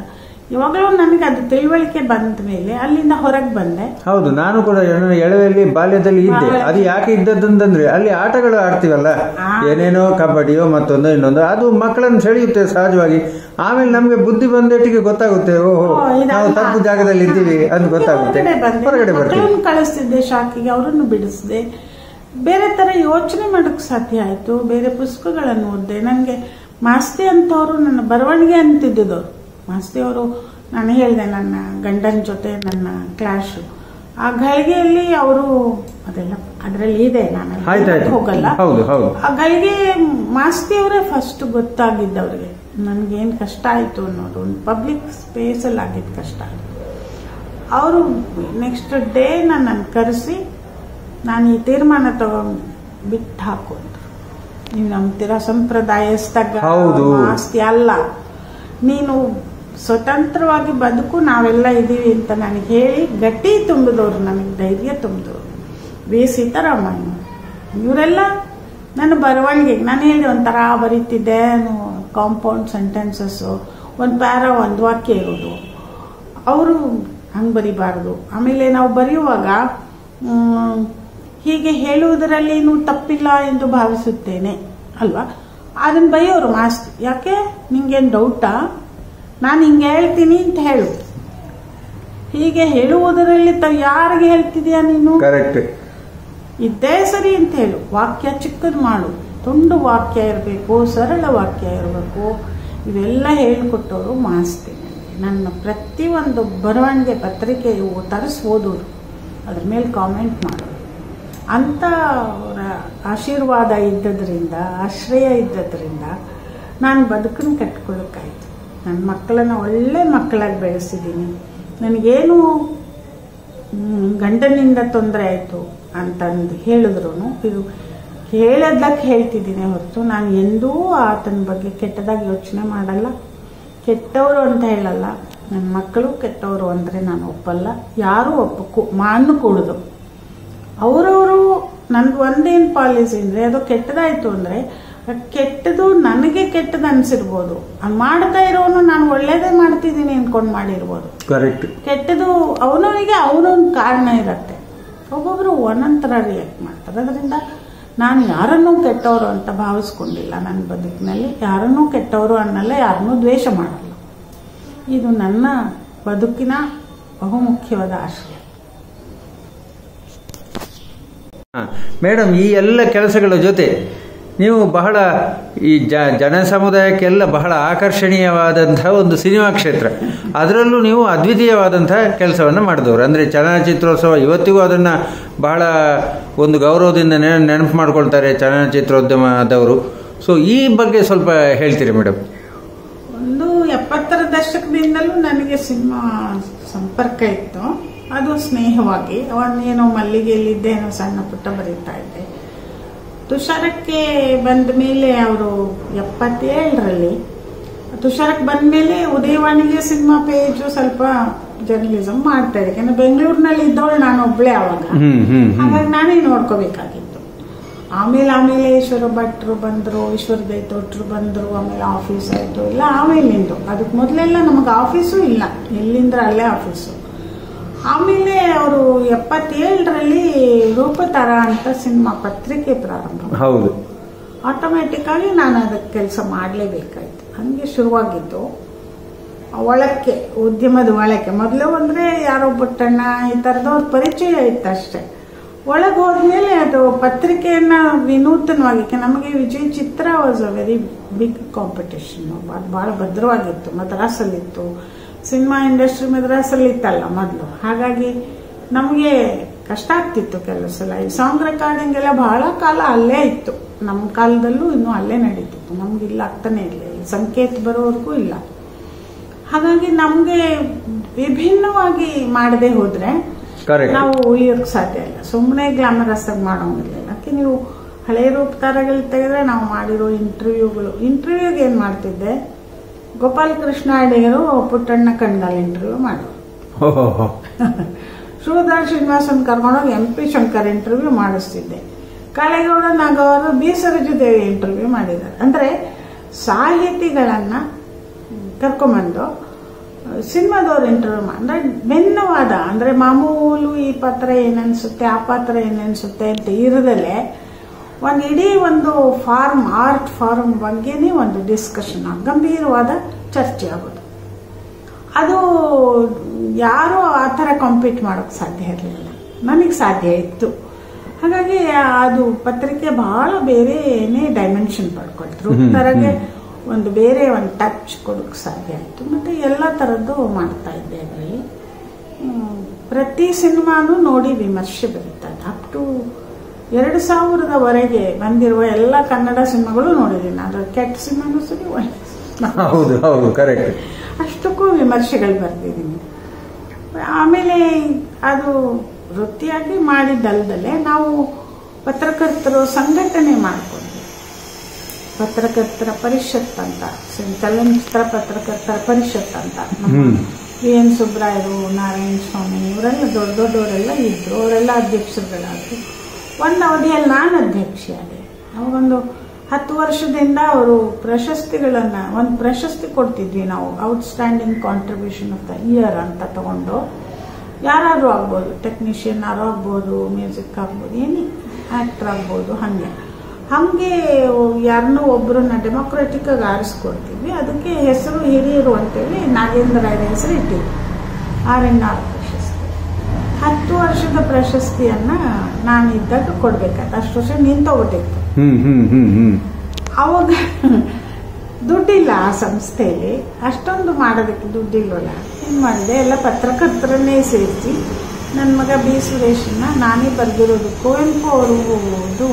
ಇವಾಗಲೂ ನನಗೆ ಅದು ತಿಳುವಳಿಕೆ ಬಂದ ಮೇಲೆ ಅಲ್ಲಿಂದ ಹೊರಗೆ ಬಂದೆ. ಹೌದು, ನಾನು ಕೂಡ ಎಳವೆಯಲ್ಲಿ ಬಾಲ್ಯದಲ್ಲಿ ಇದ್ದೆ. ಅದು ಯಾಕೆ ಇದ್ದದಂತಂದ್ರೆ ಅಲ್ಲಿ ಆಟಗಳು ಆಡ್ತೀವಲ್ಲ, ಏನೇನೋ ಕಬಡ್ಡಿಯೋ ಮತ್ತೊಂದು ಇನ್ನೊಂದು, ಅದು ಮಕ್ಕಳನ್ನು ಸೆಳೆಯುತ್ತೆ ಸಹಜವಾಗಿ. ಆಮೇಲೆ ನಮ್ಗೆ ಬುದ್ಧಿ ಬಂದೇಟಿಗೆ ಗೊತ್ತಾಗುತ್ತೆ, ಓಹೋ ನಾವು ತಪ್ಪು ಜಾಗದಲ್ಲಿ ಇದ್ದೀವಿ ಅಂತ ಗೊತ್ತಾಗುತ್ತೆ. ಹೊರಗಡೆ ಬರ್ತೀವಿ. ಕಳಿಸ್ತಿದ್ದೆ ಶಾಖೆಗೆ, ಅವರನ್ನು ಬಿಡಿಸಿದೆ. ಬೇರೆ ತರ ಯೋಚನೆ ಮಾಡೋಕ್ಕೆ ಸಾಧ್ಯ ಆಯ್ತು. ಬೇರೆ ಪುಸ್ತಕಗಳನ್ನು ಓದಿದೆ. ನನಗೆ ಮಾಸ್ತಿ ಅಂತವರು ನನ್ನ ಬರವಣಿಗೆ ಅಂತಿದ್ದರು. ಮಾಸ್ತಿ ಅವರು, ನಾನು ಹೇಳಿದೆ ನನ್ನ ಗಂಡನ ಜೊತೆ ನನ್ನ ಕ್ಲಾಶು, ಆ ಗಳಿಗೆಯಲ್ಲಿ ಅವರು ಅದೆಲ್ಲ ಅದರಲ್ಲಿ ಇದೆ, ನಾನು ಹೋಗಲ್ಲ. ಆ ಗಳಿಗೆ ಮಾಸ್ತಿ ಅವರೇ ಫಸ್ಟ್ ಗೊತ್ತಾಗಿದ್ದವ್ರಿಗೆ ನನಗೇನು ಕಷ್ಟ ಆಯಿತು ಅನ್ನೋದು. ಒಂದು ಪಬ್ಲಿಕ್ ಸ್ಪೇಸಲ್ಲಿ ಆಗಿದ್ದ ಕಷ್ಟ. ಅವರು ನೆಕ್ಸ್ಟ್ ಡೇ ನನ್ನನ್ನು ಕರೆಸಿ, ನಾನು ಈ ತೀರ್ಮಾನ ತಗೊಂಡು ಬಿಟ್ಟು ಹಾಕು ಅಂತ. ನೀವು ನಂಬ್ತೀರಾ? ಸಂಪ್ರದಾಯಸ್ಥಗ ಆಸ್ತಿ ಅಲ್ಲ, ನೀನು ಸ್ವತಂತ್ರವಾಗಿ ಬದುಕು, ನಾವೆಲ್ಲ ಇದ್ದೀವಿ ಅಂತ ನನಗೆ ಹೇಳಿ ಗಟ್ಟಿ ತುಂಬಿದವರು, ನನಗೆ ಧೈರ್ಯ ತುಂಬಿದವರು. ವಿ ಸಿದ್ದರಾಮಯ್ಯ ಇವರೆಲ್ಲ ನನ್ನ ಬರವಣಿಗೆಗೆ ನಾನು ಹೇಳಿದೆ ಒಂಥರ ಬರೀತಿದ್ದೆ. ಕಾಂಪೌಂಡ್ ಸೆಂಟೆನ್ಸಸ್ಸು, ಒಂದು ಪ್ಯಾರ ಒಂದು ವಾಕ್ಯ ಇರೋದು. ಅವರು ಹಂಗೆ ಬರಿಬಾರ್ದು. ಆಮೇಲೆ ನಾವು ಬರೆಯುವಾಗ ಹೀಗೆ ಹೇಳುವುದರಲ್ಲಿ ತಪ್ಪಿಲ್ಲ ಎಂದು ಭಾವಿಸುತ್ತೇನೆ ಅಲ್ವಾ. ಅದನ್ನು ಬೈಯೋರು ಮಾಸ್ತಿ, ಯಾಕೆ ನಿಂಗೇನು ಡೌಟಾ, ನಾನು ಹಿಂಗೆ ಹೇಳ್ತೀನಿ ಅಂತ ಹೇಳು. ಹೀಗೆ ಹೇಳುವುದರಲ್ಲಿ ಯಾರಿಗೆ ಹೇಳ್ತಿದ್ಯಾ ನೀನು, ಕರೆಕ್ಟ್ ಇದ್ದೇ ಸರಿ ಅಂತ ಹೇಳು. ವಾಕ್ಯ ಚಿಕ್ಕದು ಮಾಡು, ತುಂಡು ವಾಕ್ಯ ಇರಬೇಕು, ಸರಳ ವಾಕ್ಯ ಇರಬೇಕು. ಇವೆಲ್ಲ ಹೇಳಿಕೊಟ್ಟವರು ಮಾಸ್ತಿ. ನನ್ನ ಪ್ರತಿಯೊಂದು ಬರವಣಿಗೆ ಪತ್ರಿಕೆ ತರಿಸಿ ಓದೋರು, ಅದ್ರ ಮೇಲೆ ಕಾಮೆಂಟ್ ಮಾಡೋರು. ಅಂತ ಅವರ ಆಶೀರ್ವಾದ ಇದ್ದದ್ರಿಂದ, ಆಶ್ರಯ ಇದ್ದದ್ರಿಂದ ನಾನು ಬದುಕನ್ನು ಕಟ್ಕೊಳ್ಳೋಕ್ಕಾಯ್ತು. ನನ್ನ ಮಕ್ಕಳನ್ನು ಒಳ್ಳೆ ಮಕ್ಕಳಾಗಿ ಬೆಳೆಸಿದ್ದೀನಿ. ನನಗೇನು ಗಂಡನಿಂದ ತೊಂದರೆ ಆಯಿತು ಅಂತಂದು ಹೇಳಿದ್ರು ಇದು ಹೇಳೋದಕ್ಕೆ ಹೇಳ್ತಿದ್ದೀನಿ ಹೊರತು ನಾನು ಎಂದೂ ಆತನ ಬಗ್ಗೆ ಕೆಟ್ಟದಾಗಿ ಯೋಚನೆ ಮಾಡಲ್ಲ. ಕೆಟ್ಟವರು ಅಂತ ಹೇಳಲ್ಲ. ನನ್ನ ಮಕ್ಕಳು ಕೆಟ್ಟವರು ಅಂದರೆ ನಾನು ಒಪ್ಪಲ್ಲ, ಯಾರೂ ಮಾನು ಕೊಡೋದು. ಅವರವರು ನನಗೆ ಒಂದೇನು ಪಾಲಿಸಿ ಅಂದರೆ, ಅದು ಕೆಟ್ಟದಾಯಿತು ಅಂದರೆ ಕೆಟ್ಟದು ನನಗೆ ಕೆಟ್ಟದ್ದು ಅನಿಸಿರ್ಬೋದು, ಮಾಡ್ತಾ ಇರೋನು ನಾನು ಒಳ್ಳೇದೇ ಮಾಡ್ತಿದ್ದೀನಿ ಅಂದ್ಕೊಂಡು ಮಾಡಿರ್ಬೋದು. ಕರೆಕ್ಟ್. ಕೆಟ್ಟದು ಅವನವನಿಗೆ ಅವನೊಂದು ಕಾರಣ ಇರುತ್ತೆ. ಒಬ್ಬೊಬ್ಬರು ಒಂದೊಂಥರ ರಿಯಾಕ್ಟ್ ಮಾಡ್ತಾರೆ. ಅದರಿಂದ ನಾನು ಯಾರನ್ನೂ ಕೆಟ್ಟವರು ಅಂತ ಭಾವಿಸ್ಕೊಂಡಿಲ್ಲ. ನನ್ನ ಬದುಕಿನಲ್ಲಿ ಯಾರನ್ನೂ ಕೆಟ್ಟವರು ಅನ್ನಲ್ಲ, ಯಾರನ್ನೂ ದ್ವೇಷ ಮಾಡಲ್ಲ. ಇದು ನನ್ನ ಬದುಕಿನ ಬಹುಮುಖ್ಯವಾದ ಆಶ್ರಯ. ಮೇಡಮ್, ಈ ಎಲ್ಲ ಕೆಲಸಗಳ ಜೊತೆ ನೀವು ಬಹಳ ಈ ಜನ ಸಮುದಾಯಕ್ಕೆಲ್ಲ ಬಹಳ ಆಕರ್ಷಣೀಯವಾದಂತಹ ಒಂದು ಸಿನಿಮಾ ಕ್ಷೇತ್ರ, ಅದರಲ್ಲೂ ನೀವು ಅದ್ವಿತೀಯವಾದಂತಹ ಕೆಲಸವನ್ನು ಮಾಡಿದವರು. ಅಂದರೆ ಚಲನಚಿತ್ರೋತ್ಸವ ಇವತ್ತಿಗೂ ಅದನ್ನು ಬಹಳ ಒಂದು ಗೌರವದಿಂದ ನೆನಪು ಮಾಡ್ಕೊಳ್ತಾರೆ ಚಲನಚಿತ್ರೋದ್ಯಮದವರು. ಸೊ ಈ ಬಗ್ಗೆ ಸ್ವಲ್ಪ ಹೇಳ್ತೀರಿ ಮೇಡಮ್? ಒಂದು 70ರ ದಶಕದಿಂದಲೂ ನನಗೆ ಸಿನಿಮಾ ಸಂಪರ್ಕ ಇತ್ತು. ಅದು ಸ್ನೇಹವಾಗಿ ಅವನೇನೋ ಮಲ್ಲಿಗೆಯಲ್ಲಿದ್ದೇನೋ ಸಣ್ಣ ಪುಟ್ಟ ಬರೀತಾ ಇದ್ದೆ. ತುಷಾರಕ್ಕೆ ಬಂದ ಮೇಲೆ ಅವರು 77ರಲ್ಲಿ ತುಷಾರಕ್ಕೆ ಬಂದ ಮೇಲೆ ಉದಯವಾಣಿಗೆ ಸಿನಿಮಾ ಪೇಜು ಸ್ವಲ್ಪ ಜರ್ನಲಿಸಮ್ ಮಾಡ್ತಾ ಇದ್ದೆ. ಯಾಕಂದ್ರೆ ಬೆಂಗಳೂರಿನಲ್ಲಿ ಇದ್ದವಳು ನಾನು ಒಬ್ಳೆ ಅವಾಗ, ಹಾಗಾಗಿ ನಾನೇ ನೋಡ್ಕೋಬೇಕಾಗಿತ್ತು. ಆಮೇಲೆ ಈಶ್ವರ ಭಟ್ರು ಬಂದರು, ಈಶ್ವರ ದೈತೋಟ್ರು ಬಂದರು, ಆಮೇಲೆ ಆಫೀಸ್ ಆಯಿತು ಇಲ್ಲ ಆಮೇಲಿಂದು. ಅದಕ್ಕೆ ಮೊದಲೆಲ್ಲ ನಮಗೆ ಆಫೀಸು ಇಲ್ಲ, ಎಲ್ಲಿಂದ ಅಲ್ಲೇ ಆಫೀಸು. ಆಮೇಲೆ ಅವರು 77ರಲ್ಲಿ ರೂಪತಾರ ಅಂತ ಸಿನಿಮಾ ಪತ್ರಿಕೆ ಪ್ರಾರಂಭ. ಹೌದು. ಆಟೋಮ್ಯಾಟಿಕ್ ಆಗಿ ನಾನು ಅದಕ್ಕೆ ಕೆಲಸ ಮಾಡಲೇಬೇಕಾಯ್ತು. ಹಂಗೆ ಶುರುವಾಗಿದ್ದು ಒಳಕ್ಕೆ, ಉದ್ಯಮದ ಒಳಕ್ಕೆ. ಮೊದಲು ಅಂದರೆ ಯಾರೋ ಪುಟ್ಟಣ್ಣ ಈ ಥರದವ್ರ ಪರಿಚಯ ಇತ್ತು ಅಷ್ಟೇ. ಒಳಗೆ ಹೋದ್ಮೇಲೆ ಅದು ಪತ್ರಿಕೆಯನ್ನ ವಿನೂತನವಾಗಿ, ನಮಗೆ Vijay Chitra was a very big competition. ಅದು ಭಾಳ ಭದ್ರವಾಗಿತ್ತು, ಮದ್ರಾಸಲ್ಲಿತ್ತು. ಸಿನಿಮಾ ಇಂಡಸ್ಟ್ರಿ ಮದ್ರಾಸಲ್ಲಿ ಇತ್ತಲ್ಲ ಮೊದಲು, ಹಾಗಾಗಿ ನಮಗೆ ಕಷ್ಟ ಆಗ್ತಿತ್ತು ಕೆಲವು ಸಲ. ಈ ಸಾಂಗ್ ರೆಕಾರ್ಡಿಂಗ್ ಎಲ್ಲ ಬಹಳ ಕಾಲ ಅಲ್ಲೇ ಇತ್ತು. ನಮ್ಮ ಕಾಲದಲ್ಲೂ ಇನ್ನೂ ಅಲ್ಲೇ ನಡೀತಿತ್ತು, ನಮ್ಗೆ ಇಲ್ಲ ಆಗ್ತಾನೆ ಇಲ್ಲ, ಸಂಕೇತ ಬರೋವರೆಗೂ ಇಲ್ಲ. ಹಾಗಾಗಿ ನಮಗೆ ವಿಭಿನ್ನವಾಗಿ ಮಾಡದೆ ಹೋದ್ರೆ ನಾವು ಉಳಿಯೋಕೆ ಸಾಧ್ಯ ಇಲ್ಲ. ಸುಮ್ಮನೆ ಗ್ಲಾಮರಸ್ ಆಗಿ ಮಾಡೋಂಗಿಲ್ಲ. ಯಾಕೆ ನೀವು ಹಳೆ ರೂಪತಾರಗಳು ತೆಗೆದ್ರೆ ನಾವು ಮಾಡಿರೋ ಇಂಟರ್ವ್ಯೂಗೆ ಏನ್ ಮಾಡ್ತಿದ್ದೆ, ಗೋಪಾಲಕೃಷ್ಣ ಅಡಿಗರು ಪುಟ್ಟಣ್ಣ ಕಣ್ಗಾಲ್ ಇಂಟರ್ವ್ಯೂ ಮಾಡೋರು. ಶಿವದಾಸ್ ಶ್ರೀನಿವಾಸನ್ ಕರ್ಕೊಂಡೋಗಿ MP ಶಂಕರ್ ಇಂಟರ್ವ್ಯೂ ಮಾಡಿಸ್ತಿದ್ದೆ. ಕಾಳೇಗೌಡ ನಾಗವರು ಬಿ ಸರೋಜದೇವಿ ಇಂಟರ್ವ್ಯೂ ಮಾಡಿದ್ದಾರೆ. ಅಂದ್ರೆ ಸಾಹಿತಿಗಳನ್ನ ಕರ್ಕೊಂಬಂದು ಸಿನಿಮಾದವ್ರು ಇಂಟರ್ವ್ಯೂ ಅಂದ್ರೆ ಭಿನ್ನವಾದ, ಅಂದ್ರೆ ಮಾಮೂಲು ಈ ಪಾತ್ರ ಏನನ್ಸುತ್ತೆ ಆ ಪಾತ್ರ ಏನನ್ಸುತ್ತೆ ಅಂತ ಇರದಲ್ಲೇ ಇಡೀ ಒಂದು ಫಾರ್ಮ್, ಆರ್ಟ್ ಫಾರ್ಮ್ ಬಗ್ಗೆನೇ ಒಂದು ಡಿಸ್ಕಷನ್, ಗಂಭೀರವಾದ ಚರ್ಚೆ ಆಗೋದು. ಅದು ಯಾರೂ ಆ ಥರ ಕಾಂಪೀಟ್ ಮಾಡೋಕ್ಕೆ ಸಾಧ್ಯ ಇರಲಿಲ್ಲ, ನನಗೆ ಸಾಧ್ಯ ಇತ್ತು. ಹಾಗಾಗಿ ಅದು ಪತ್ರಿಕೆ ಬಹಳ ಬೇರೆನೇ ಡೈಮೆನ್ಷನ್ ಪಡ್ಕೊಳ್ತು. ರೂಪತಾರಗೆ ಒಂದು ಬೇರೆ ಒಂದು ಟಚ್ ಕೊಡೋಕ್ಕೆ ಸಾಧ್ಯ ಆಯಿತು. ಮತ್ತು ಎಲ್ಲ ಥರದ್ದು ಮಾಡ್ತಾ ಇದ್ದೆ. ಅದರಲ್ಲಿ ಪ್ರತಿ ಸಿನಿಮಾನು ನೋಡಿ ವಿಮರ್ಶೆ ಬರೀತಾ ಇದೆ. ಅಪ್ ಟು 2000ವರೆಗೆ ಬಂದಿರುವ ಎಲ್ಲ ಕನ್ನಡ ಸಿನಿಮಾಗಳು ನೋಡಿದ್ದೀನಿ. ಅದ್ರ ಕೆಟ್ಟ ಸಿನಿಮಾನು ಸರಿ, ಹೌದು ಹೌದು ಕರೆಕ್ಟ್, ಅಷ್ಟಕ್ಕೂ ವಿಮರ್ಶೆಗಳು ಬರ್ತಿದ್ದೀನಿ. ಆಮೇಲೆ ಅದು ವೃತ್ತಿಯಾಗಿ ಮಾಡಿದ್ದಲ್ದಲೆ ನಾವು ಪತ್ರಕರ್ತರು ಸಂಘಟನೆ ಮಾಡಿಕೊಂಡ್ವಿ. ಪತ್ರಕರ್ತರ ಪರಿಷತ್ ಅಂತ, ಚಲನಚಿತ್ರ ಪತ್ರಕರ್ತರ ಪರಿಷತ್ ಅಂತ VN ಸುಬ್ರಾಯರು, ನಾರಾಯಣ ಸ್ವಾಮಿ ಇವರೆಲ್ಲ ದೊಡ್ಡ ದೊಡ್ಡವರೆಲ್ಲ ಇದ್ರು. ಅವರೆಲ್ಲ ಅಧ್ಯಕ್ಷರುಗಳಾದ್ರು. ಒಂದು ಅವಧಿಯಲ್ಲಿ ನಾನು ಅಧ್ಯಕ್ಷೆ ಆದೆ. ಅವಾಗೊಂದು 10 ವರ್ಷದಿಂದ ಅವರು ಪ್ರಶಸ್ತಿಗಳನ್ನ, ಒಂದು ಪ್ರಶಸ್ತಿ ಕೊಡ್ತಿದ್ವಿ ನಾವು, outstanding contribution of the year ಅಂತ ತಗೊಂಡು, ಯಾರಾದ್ರೂ ಆಗ್ಬೋದು, ಟೆಕ್ನಿಷಿಯನ್ ಯಾರು ಆಗ್ಬೋದು, ಮ್ಯೂಸಿಕ್ ಆಗ್ಬೋದು, ಏನಿ ಆಕ್ಟರ್ ಆಗ್ಬೋದು, ಹಾಗೆ ಯಾರನ್ನೂ ಒಬ್ಬರನ್ನ ಡೆಮೊಕ್ರೆಟಿಕ್ ಆಗಿ ಆರಿಸ್ಕೊಡ್ತೀವಿ. ಅದಕ್ಕೆ ಹೆಸರು ಹಿರಿಯರು ಅಂತೇಳಿ ನಾಗೇಂದ್ರ ರಾಯರ ಹೆಸರು ಇಟ್ಟಿದ್ವಿ. RNR ಪ್ರಶಸ್ತಿ 10 ವರ್ಷದ ಪ್ರಶಸ್ತಿಯನ್ನ ನಾನು ಇದ್ದಾಗ ಕೊಡ್ಬೇಕಾಯ್ತು. ಅಷ್ಟು ವರ್ಷ ನಿಂತೋಗ್ಬಿಟ್ಟಿತ್ತು. ಅವಾಗ ದುಡ್ಡಿಲ್ಲ ಆ ಸಂಸ್ಥೆಯಲ್ಲಿ, ಅಷ್ಟೊಂದು ಮಾಡೋದಕ್ಕೆ ದುಡ್ಡಿಲ್ವಲ್ಲ. ಏನು ಮಾಡಿದೆ, ಎಲ್ಲ ಪತ್ರಕರ್ತರನ್ನೇ ಸೇರಿಸಿ ನನ್ನ ಮಗ B ಸುರೇಶನ್ನ ನಾನೇ ಬರೆದಿರೋದು ಕುವೆಂಪು ಅವ್ರಿಗೂ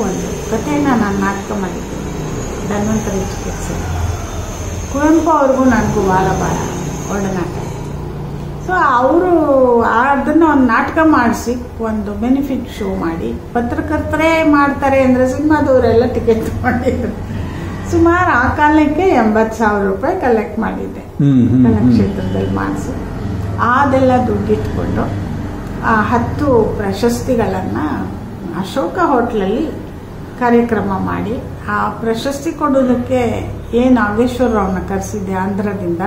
ಒಂದು ಕಥೆನ ನಾನು ನಾಟಕ ಮಾಡಿದ್ದೆ, ಧನ್ವಂತರಿ ಚಿಕಿತ್ಸೆ. ಕುವೆಂಪು ಅವ್ರಿಗೂ ನನಗೂ ಭಾಳ ಒಡನಾಟ. ಸೊ ಅವರು ಅದನ್ನು ಒಂದು ನಾಟಕ ಮಾಡಿಸಿ ಒಂದು ಬೆನಿಫಿಟ್ ಶೋ ಮಾಡಿ, ಪತ್ರಕರ್ತರೇ ಮಾಡ್ತಾರೆ ಅಂದರೆ ಸಿನಿಮಾದವರೆಲ್ಲ ಟಿಕೆಟ್ ತಗೊಂಡಿದ್ರು. ಸುಮಾರು ಆ ಕಾಲಕ್ಕೆ 80,000 ರೂಪಾಯಿ ಕಲೆಕ್ಟ್ ಮಾಡಿದ್ದೆ ಕಲಾಕ್ಷೇತ್ರದಲ್ಲಿ ಮಾಡಿಸಿ. ಅದೆಲ್ಲ ದುಡ್ಡಿಟ್ಕೊಂಡು ಆ 10 ಪ್ರಶಸ್ತಿಗಳನ್ನು ಅಶೋಕ ಹೋಟ್ಲಲ್ಲಿ ಕಾರ್ಯಕ್ರಮ ಮಾಡಿ, ಆ ಪ್ರಶಸ್ತಿ ಕೊಡೋದಕ್ಕೆ ನಾಗೇಶ್ವರರಾವ್ನ ಕರೆಸಿದ್ದೆ ಆಂಧ್ರದಿಂದ.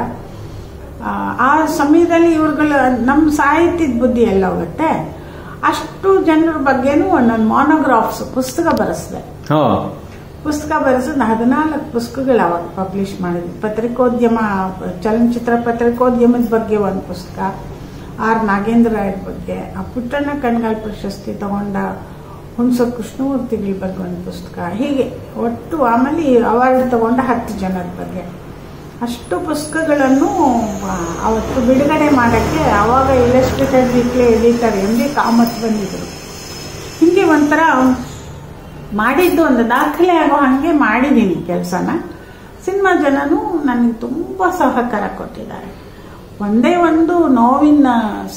ಆ ಸಮಯದಲ್ಲಿ ಇವ್ರುಗಳು ನಮ್ಮ ಸಾಹಿತ್ಯದ ಬುದ್ಧಿ ಎಲ್ಲ ಹೋಗುತ್ತೆ. ಅಷ್ಟು ಜನರ ಬಗ್ಗೆನೂ ಒಂದೊಂದು ಮಾನೋಗ್ರಾಫ್ಸ್ ಪುಸ್ತಕ ಬರೆಸಿದೆ. ಪುಸ್ತಕ ಬರೆಸಿದ 14 ಪುಸ್ತಕಗಳು ಅವಾಗ ಪಬ್ಲಿಷ್ ಮಾಡಿದ್ವಿ. ಪತ್ರಿಕೋದ್ಯಮ, ಚಲನಚಿತ್ರ ಪತ್ರಿಕೋದ್ಯಮದ ಬಗ್ಗೆ ಒಂದು ಪುಸ್ತಕ, ಆರ್ ನಾಗೇಂದ್ರ ರಾಯರ ಬಗ್ಗೆ, ಆ ಪುಟ್ಟಣ್ಣ ಕಣ್ಗಾಲ್ ಪ್ರಶಸ್ತಿ ತಗೊಂಡ ಹುಣಸೂರು ಕೃಷ್ಣಮೂರ್ತಿಗಳ ಬಗ್ಗೆ ಒಂದು ಪುಸ್ತಕ, ಹೀಗೆ ಒಟ್ಟು ಆಮೇಲೆ ಅವಾರ್ಡ್ ತಗೊಂಡ 10 ಜನರ ಬಗ್ಗೆ ಅಷ್ಟು ಪುಸ್ತಕಗಳನ್ನು ಅವತ್ತು ಬಿಡುಗಡೆ ಮಾಡೋಕ್ಕೆ ಆವಾಗ ಇಲಸ್ಟ್ರೇಟೆಡ್ ವೀಕ್ಲಿ ಎಡಿಟರ್ MD ಕಾಮತ್ ಬಂದಿದ್ರು. ಹೀಗೆ ಒಂಥರ ಮಾಡಿದ್ದು ಒಂದು ದಾಖಲೆ ಆಗೋ ಹಾಗೆ ಮಾಡಿದ್ದೀನಿ ಕೆಲಸನ. ಸಿನಿಮಾ ಜನನು ನನಗೆ ತುಂಬ ಸಹಕಾರ ಕೊಟ್ಟಿದ್ದಾರೆ. ಒಂದೇ ಒಂದು ನೋವಿನ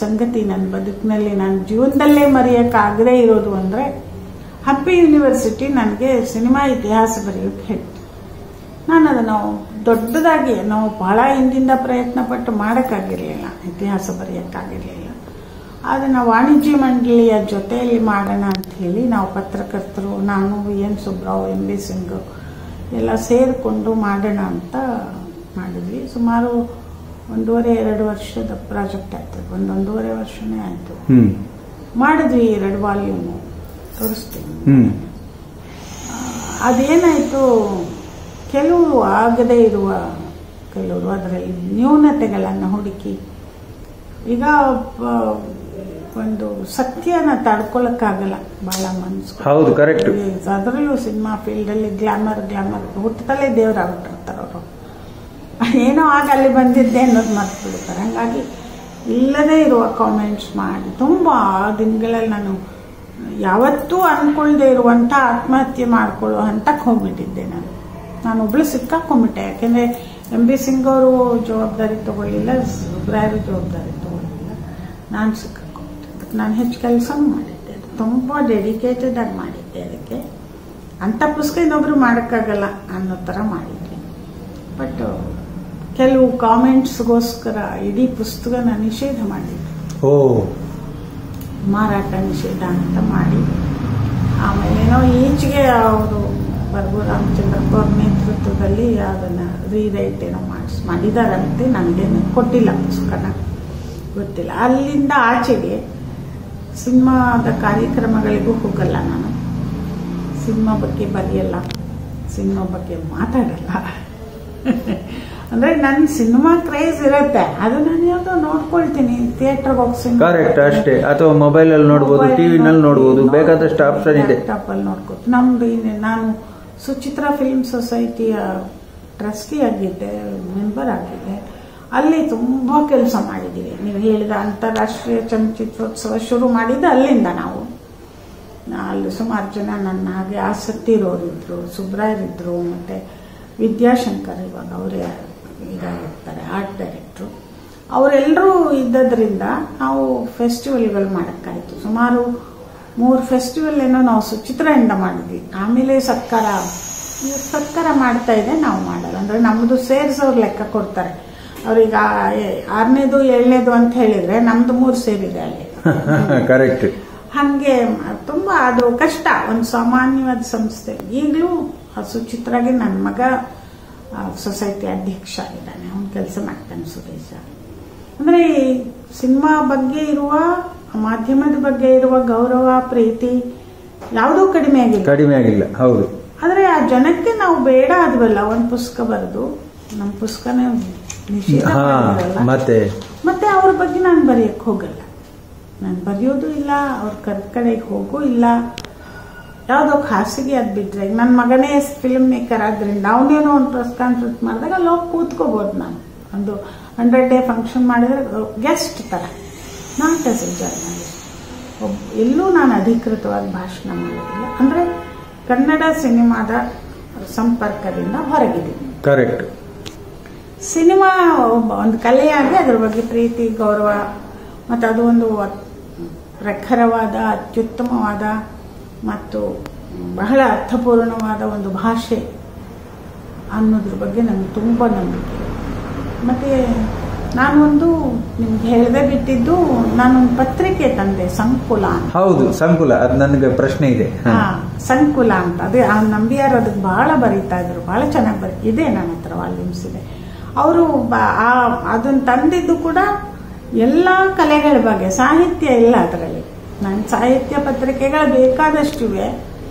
ಸಂಗತಿ ನನ್ನ ಬದುಕಿನಲ್ಲಿ, ನನ್ನ ಜೀವನದಲ್ಲೇ ಮರೆಯೋಕ್ಕಾಗದೇ ಇರೋದು ಅಂದರೆ ಹಂಪಿ ಯೂನಿವರ್ಸಿಟಿ ನನಗೆ ಸಿನಿಮಾ ಇತಿಹಾಸ ಬರೆಯೋಕ್ಕೆ ಹೇಳ್ತು. ನಾನು ಅದನ್ನು ದೊಡ್ಡದಾಗಿ ನಾವು ಬಹಳ ಹಿಂದಿಂದ ಪ್ರಯತ್ನ ಪಟ್ಟು ಮಾಡೋಕ್ಕಾಗಿರಲಿಲ್ಲ, ಇತಿಹಾಸ ಬರೆಯೋಕ್ಕಾಗಿರಲಿಲ್ಲ. ಅದನ್ನು ವಾಣಿಜ್ಯ ಮಂಡಳಿಯ ಜೊತೆಯಲ್ಲಿ ಮಾಡೋಣ ಅಂಥೇಳಿ ನಾವು ಪತ್ರಕರ್ತರು, ನಾನು, VN ಸುಬ್ರಾವ್, MB ಸಿಂಗ್ ಎಲ್ಲ ಸೇರಿಕೊಂಡು ಮಾಡೋಣ ಅಂತ ಮಾಡಿದ್ವಿ. ಸುಮಾರು 1.5-2 ವರ್ಷದ ಪ್ರಾಜೆಕ್ಟ್ ಆಯ್ತು. 1.5 ವರ್ಷನೇ ಆಯಿತು. ಮಾಡಿದ್ವಿ 2 ವಾಲ್ಯೂಮು, ತೋರಿಸ್ತೀನಿ. ಅದೇನಾಯಿತು, ಕೆಲವು ಆಗದೇ ಇರುವ ಕೆಲವರು ಅದರಲ್ಲಿ ನ್ಯೂನತೆಗಳನ್ನು ಹುಡುಕಿ, ಈಗ ಒಂದು ಸತ್ಯನ ತಡ್ಕೊಳಕ್ಕಾಗಲ್ಲ, ಬಹಳ ಮನಸ್ಸು. ಹೌದು, ಕರೆಕ್ಟ್. ಅದರಲ್ಲೂ ಸಿನಿಮಾ ಫೀಲ್ಡಲ್ಲಿ ಗ್ಲಾಮರ್ ಹುಟ್ಟದಲ್ಲೇ ದೇವರಾಗ್ಬಿಟ್ಟಿರ್ತಾರೆ ಅವರು. ಏನೋ ಆಗ ಅಲ್ಲಿ ಬಂದಿದ್ದೆ ಅನ್ನೋದು ಮರ್ತು ಬಿಡ್ತಾರೆ. ಹಾಗಾಗಿ ಇಲ್ಲದೇ ಇರುವ ಕಾಮೆಂಟ್ಸ್ ಮಾಡಿ ತುಂಬ ದಿನಗಳಲ್ಲಿ ನಾನು ಯಾವತ್ತೂ ಅಂದ್ಕೊಳ್ದೇ ಇರುವಂಥ ಆತ್ಮಹತ್ಯೆ ಮಾಡ್ಕೊಳ್ಳೋ ಹಂತಕ್ಕೆ ಹೋಗ್ಬಿಟ್ಟಿದ್ದೆ. ನಾನು ಒಬ್ಳು ಸಿಕ್ಕಾಕೊಂಡ್ಬಿಟ್ಟೆ. ಯಾಕೆಂದರೆ MB ಸಿಂಗ್ ಅವರು ಜವಾಬ್ದಾರಿ ತಗೊಳ್ಳಿಲ್ಲ, ಸುಬ್ರಾಯರು ಜವಾಬ್ದಾರಿ ತಗೊಳ್ಳಿಲ್ಲ, ನಾನು ಸಿಕ್ಕಾಕೊಂಡ್ಬಿಟ್ಟೆ. ನಾನು ಹೆಚ್ಚು ಕೆಲಸನೂ ಮಾಡಿದ್ದೆ, ತುಂಬ ಡೆಡಿಕೇಟೆಡ್ ಆಗಿ ಮಾಡಿದ್ದೆ. ಅದಕ್ಕೆ ಅಂಥ ಪುಸ್ತಕ ಇನ್ನೊಬ್ರು ಮಾಡೋಕ್ಕಾಗಲ್ಲ ಅನ್ನೋ ಥರ ಮಾಡಿದ್ದೆ. ಬಟ್ ಕೆಲವು ಕಾಮೆಂಟ್ಸ್ಗೋಸ್ಕರ ಇಡೀ ಪುಸ್ತಕನ ನಿಷೇಧ ಮಾಡಿದ್ದೆ. ಮಾರಾಟ ನಿಷೇಧ ಅಂತ ಮಾಡಿ, ಆಮೇಲೆ ಏನೋ ಈಚೆಗೆ ಅವರು ಬರ್ಗು ರಾಮಚಂದ್ರಪ್ಪ ಅವ್ರ ನೇತೃತ್ವದಲ್ಲಿ ಅದನ್ನು ರೀರೈಟ್ ಏನೋ ಮಾಡಿದಾರಂತೆ. ನನಗೇನು ಕೊಟ್ಟಿಲ್ಲ ಪುಸ್ತಕನ, ಗೊತ್ತಿಲ್ಲ. ಅಲ್ಲಿಂದ ಆಚೆಗೆ ಸಿನಿಮಾದ ಕಾರ್ಯಕ್ರಮಗಳಿಗೂ ಹೋಗಲ್ಲ ನಾನು, ಸಿನಿಮಾ ಬಗ್ಗೆ ಬರೆಯಲ್ಲ, ಸಿನಿಮಾ ಬಗ್ಗೆ ಮಾತಾಡಲ್ಲ. ಅಂದ್ರೆ ನನ್ನ ಸಿನಿಮಾ ಕ್ರೇಜ್ ಇರುತ್ತೆ, ಅದು ನಾನು ಯಾವುದೋ ನೋಡ್ಕೊಳ್ತೀನಿ, ಥಿಯೇಟರ್ಗೆ ಹೋಗಿ ಸಿನಿಮಾ ಕರೆಕ್ಟ್ ಅಷ್ಟೇ, ಅಥವಾ ಮೊಬೈಲ್ ಅಲ್ಲಿ ನೋಡ್ಬೋದು, ಟಿವಿನಲ್ಲಿ ನೋಡ್ಬೋದು, ಬೇಕಾದಷ್ಟು ಆಪ್ಷನ್ ಇದೆ. ಲ್ಯಾಪ್ಟಾಪಲ್ಲಿ ನೋಡ್ಕೊತೀನಿ. ನಮ್ದು ನಾನು ಸುಚಿತ್ರಾ ಫಿಲ್ಮ್ ಸೊಸೈಟಿಯ ಟ್ರಸ್ಟಿ ಆಗಿದ್ದೆ, ಮೆಂಬರ್ ಆಗಿದ್ದೆ. ಅಲ್ಲಿ ತುಂಬ ಕೆಲಸ ಮಾಡಿದ್ದೀವಿ. ನೀವು ಹೇಳಿದ ಅಂತಾರಾಷ್ಟ್ರೀಯ ಚಲನಚಿತ್ರೋತ್ಸವ ಶುರು ಮಾಡಿದ್ದು ಅಲ್ಲಿಂದ. ನಾವು ಅಲ್ಲಿ ಸುಮಾರು ಜನ ನನ್ನ ಹಾಗೆ ಆಸಕ್ತಿ ಇರೋರಿದ್ರು, ಸುಬ್ರಾಯರಿದ್ರು, ಮತ್ತು ವಿದ್ಯಾಶಂಕರ್ ಇವಾಗ ಅವರೇ ಇದಾಗಿರ್ತಾರೆ, ಆರ್ಟ್ ಡೈರೆಕ್ಟ್ರು. ಅವರೆಲ್ಲರೂ ಇದ್ದದ್ರಿಂದ ನಾವು ಫೆಸ್ಟಿವಲ್ಗಳು ಮಾಡೋಕ್ಕಾಯಿತು. ಸುಮಾರು 3 ಫೆಸ್ಟಿವಲ್ ಏನೋ ನಾವು ಸುಚಿತ್ರದಿಂದ ಮಾಡಿದ್ವಿ. ಆಮೇಲೆ ಸರ್ಕಾರ ಮಾಡ್ತಾ ಇದೆ, ನಾವು ಮಾಡಲ್ಲ. ಅಂದರೆ ನಮ್ಮದು ಸೇರಿಸೋರು ಲೆಕ್ಕ ಕೊಡ್ತಾರೆ. ಅವ್ರೀಗ 6ನೇದು 7ನೇದು ಅಂತ ಹೇಳಿದರೆ ನಮ್ಮದು 3 ಸೇರಿದೆ ಅಲ್ಲಿ. ಕರೆಕ್ಟ್. ಹಾಗೆ ತುಂಬ ಅದು ಕಷ್ಟ. ಒಂದು ಸಾಮಾನ್ಯವಾದ ಸಂಸ್ಥೆ. ಈಗಲೂ ಸುಚಿತ್ರಾಗೆ ನನ್ನ ಮಗ ಸೊಸೈಟಿ ಅಧ್ಯಕ್ಷ ಆಗಿದ್ದಾನೆ, ಅವನು ಕೆಲಸ ಮಾಡ್ತಾನೆ, ಸುರೇಶ. ಅಂದರೆ ಸಿನಿಮಾ ಬಗ್ಗೆ ಇರುವ, ಮಾಧ್ಯಮದ ಬಗ್ಗೆ ಇರುವ ಗೌರವ, ಪ್ರೀತಿ ಯಾವುದೂ ಕಡಿಮೆ ಆಗಿಲ್ಲ. ಹೌದು. ಆದರೆ ಆ ಜನಕ್ಕೆ ನಾವು ಬೇಡ ಆದ್ವಲ್ಲ, ಒಂದು ಪುಸ್ತಕ ಬರೆದು ನಮ್ಮ ಪುಸ್ತಕನೇ ನಿಷೇಧ ಮತ್ತೆ ಅವ್ರ ಬಗ್ಗೆ ನಾನು ಬರೆಯಕ್ಕೆ ಹೋಗಲ್ಲ. ನಾನು ಬರೆಯೋದು ಇಲ್ಲ, ಅವ್ರ ಕಡೆಗೆ ಹೋಗೂ ಇಲ್ಲ. ಯಾವುದೋ ಖಾಸಗಿ ಅದು ಬಿಟ್ಟರೆ, ನನ್ನ ಮಗನೇ ಫಿಲ್ಮ್ ಮೇಕರ್ ಆದ್ರಿಂದ ಅವನೇನೋ ಒಂದು ಪ್ರೆಸ್ ಕಾನ್ಫರೆನ್ಸ್ ಮಾಡಿದಾಗ ಅಲ್ಲಿ ಹೋಗಿ ಕೂತ್ಕೋಬೋದು. ನಾನು ಒಂದು 100 ಡೇ ಫಂಕ್ಷನ್ ಮಾಡಿದ್ರೆ ಗೆಸ್ಟ್ ಥರ, ನಾಟ್ ಆಸ್ ಎ ಜರ್ನಲಿಸ್ಟ್. ಎಲ್ಲೂ ನಾನು ಅಧಿಕೃತವಾಗಿ ಭಾಷಣ ಮಾಡೋದಿಲ್ಲ. ಅಂದರೆ ಕನ್ನಡ ಸಿನಿಮಾದ ಸಂಪರ್ಕದಿಂದ ಹೊರಗಿದ್ದೀನಿ. ಕರೆಕ್ಟ್. ಸಿನಿಮಾ ಒಂದು ಕಲೆಯಾಗಿ ಅದ್ರ ಬಗ್ಗೆ ಪ್ರೀತಿ, ಗೌರವ, ಮತ್ತು ಅದು ಒಂದು ಪ್ರಖರವಾದ, ಅತ್ಯುತ್ತಮವಾದ ಮತ್ತು ಬಹಳ ಅರ್ಥಪೂರ್ಣವಾದ ಒಂದು ಭಾಷೆ ಅನ್ನೋದ್ರ ಬಗ್ಗೆ ನನಗೆ ತುಂಬ ನಂಬಿಕೆ. ಮತ್ತು ನಾನೊಂದು ನಿಮ್ಗೆ ಹೇಳದೆ ಬಿಟ್ಟಿದ್ದು, ನಾನೊಂದು ಪತ್ರಿಕೆ ತಂದೆ, ಸಂಕುಲ ಅಂತ. ಹೌದು, ಸಂಕುಲ. ಅದು ನನಗೆ ಪ್ರಶ್ನೆ ಇದೆ. ಸಂಕುಲ ಅಂತ. ಅದೇ ನಂಬಿಯಾರು ಅದಕ್ಕೆ ಬಹಳ ಬರೀತಾ ಇದ್ರು, ಬಹಳ ಚೆನ್ನಾಗಿ ಇದೆ. ನನ್ನ ಹತ್ರ ವಾಲ್ಯೂಮ್ಸ್ ಇದೆ. ಅವರು ಅದನ್ನು ತಂದಿದ್ದು ಕೂಡ ಎಲ್ಲ ಕಲೆಗಳ ಬಗ್ಗೆ, ಸಾಹಿತ್ಯ ಇಲ್ಲ ಅದರಲ್ಲಿ. ನನ್ನ ಸಾಹಿತ್ಯ ಪತ್ರಿಕೆಗಳು ಬೇಕಾದಷ್ಟಿವೆ,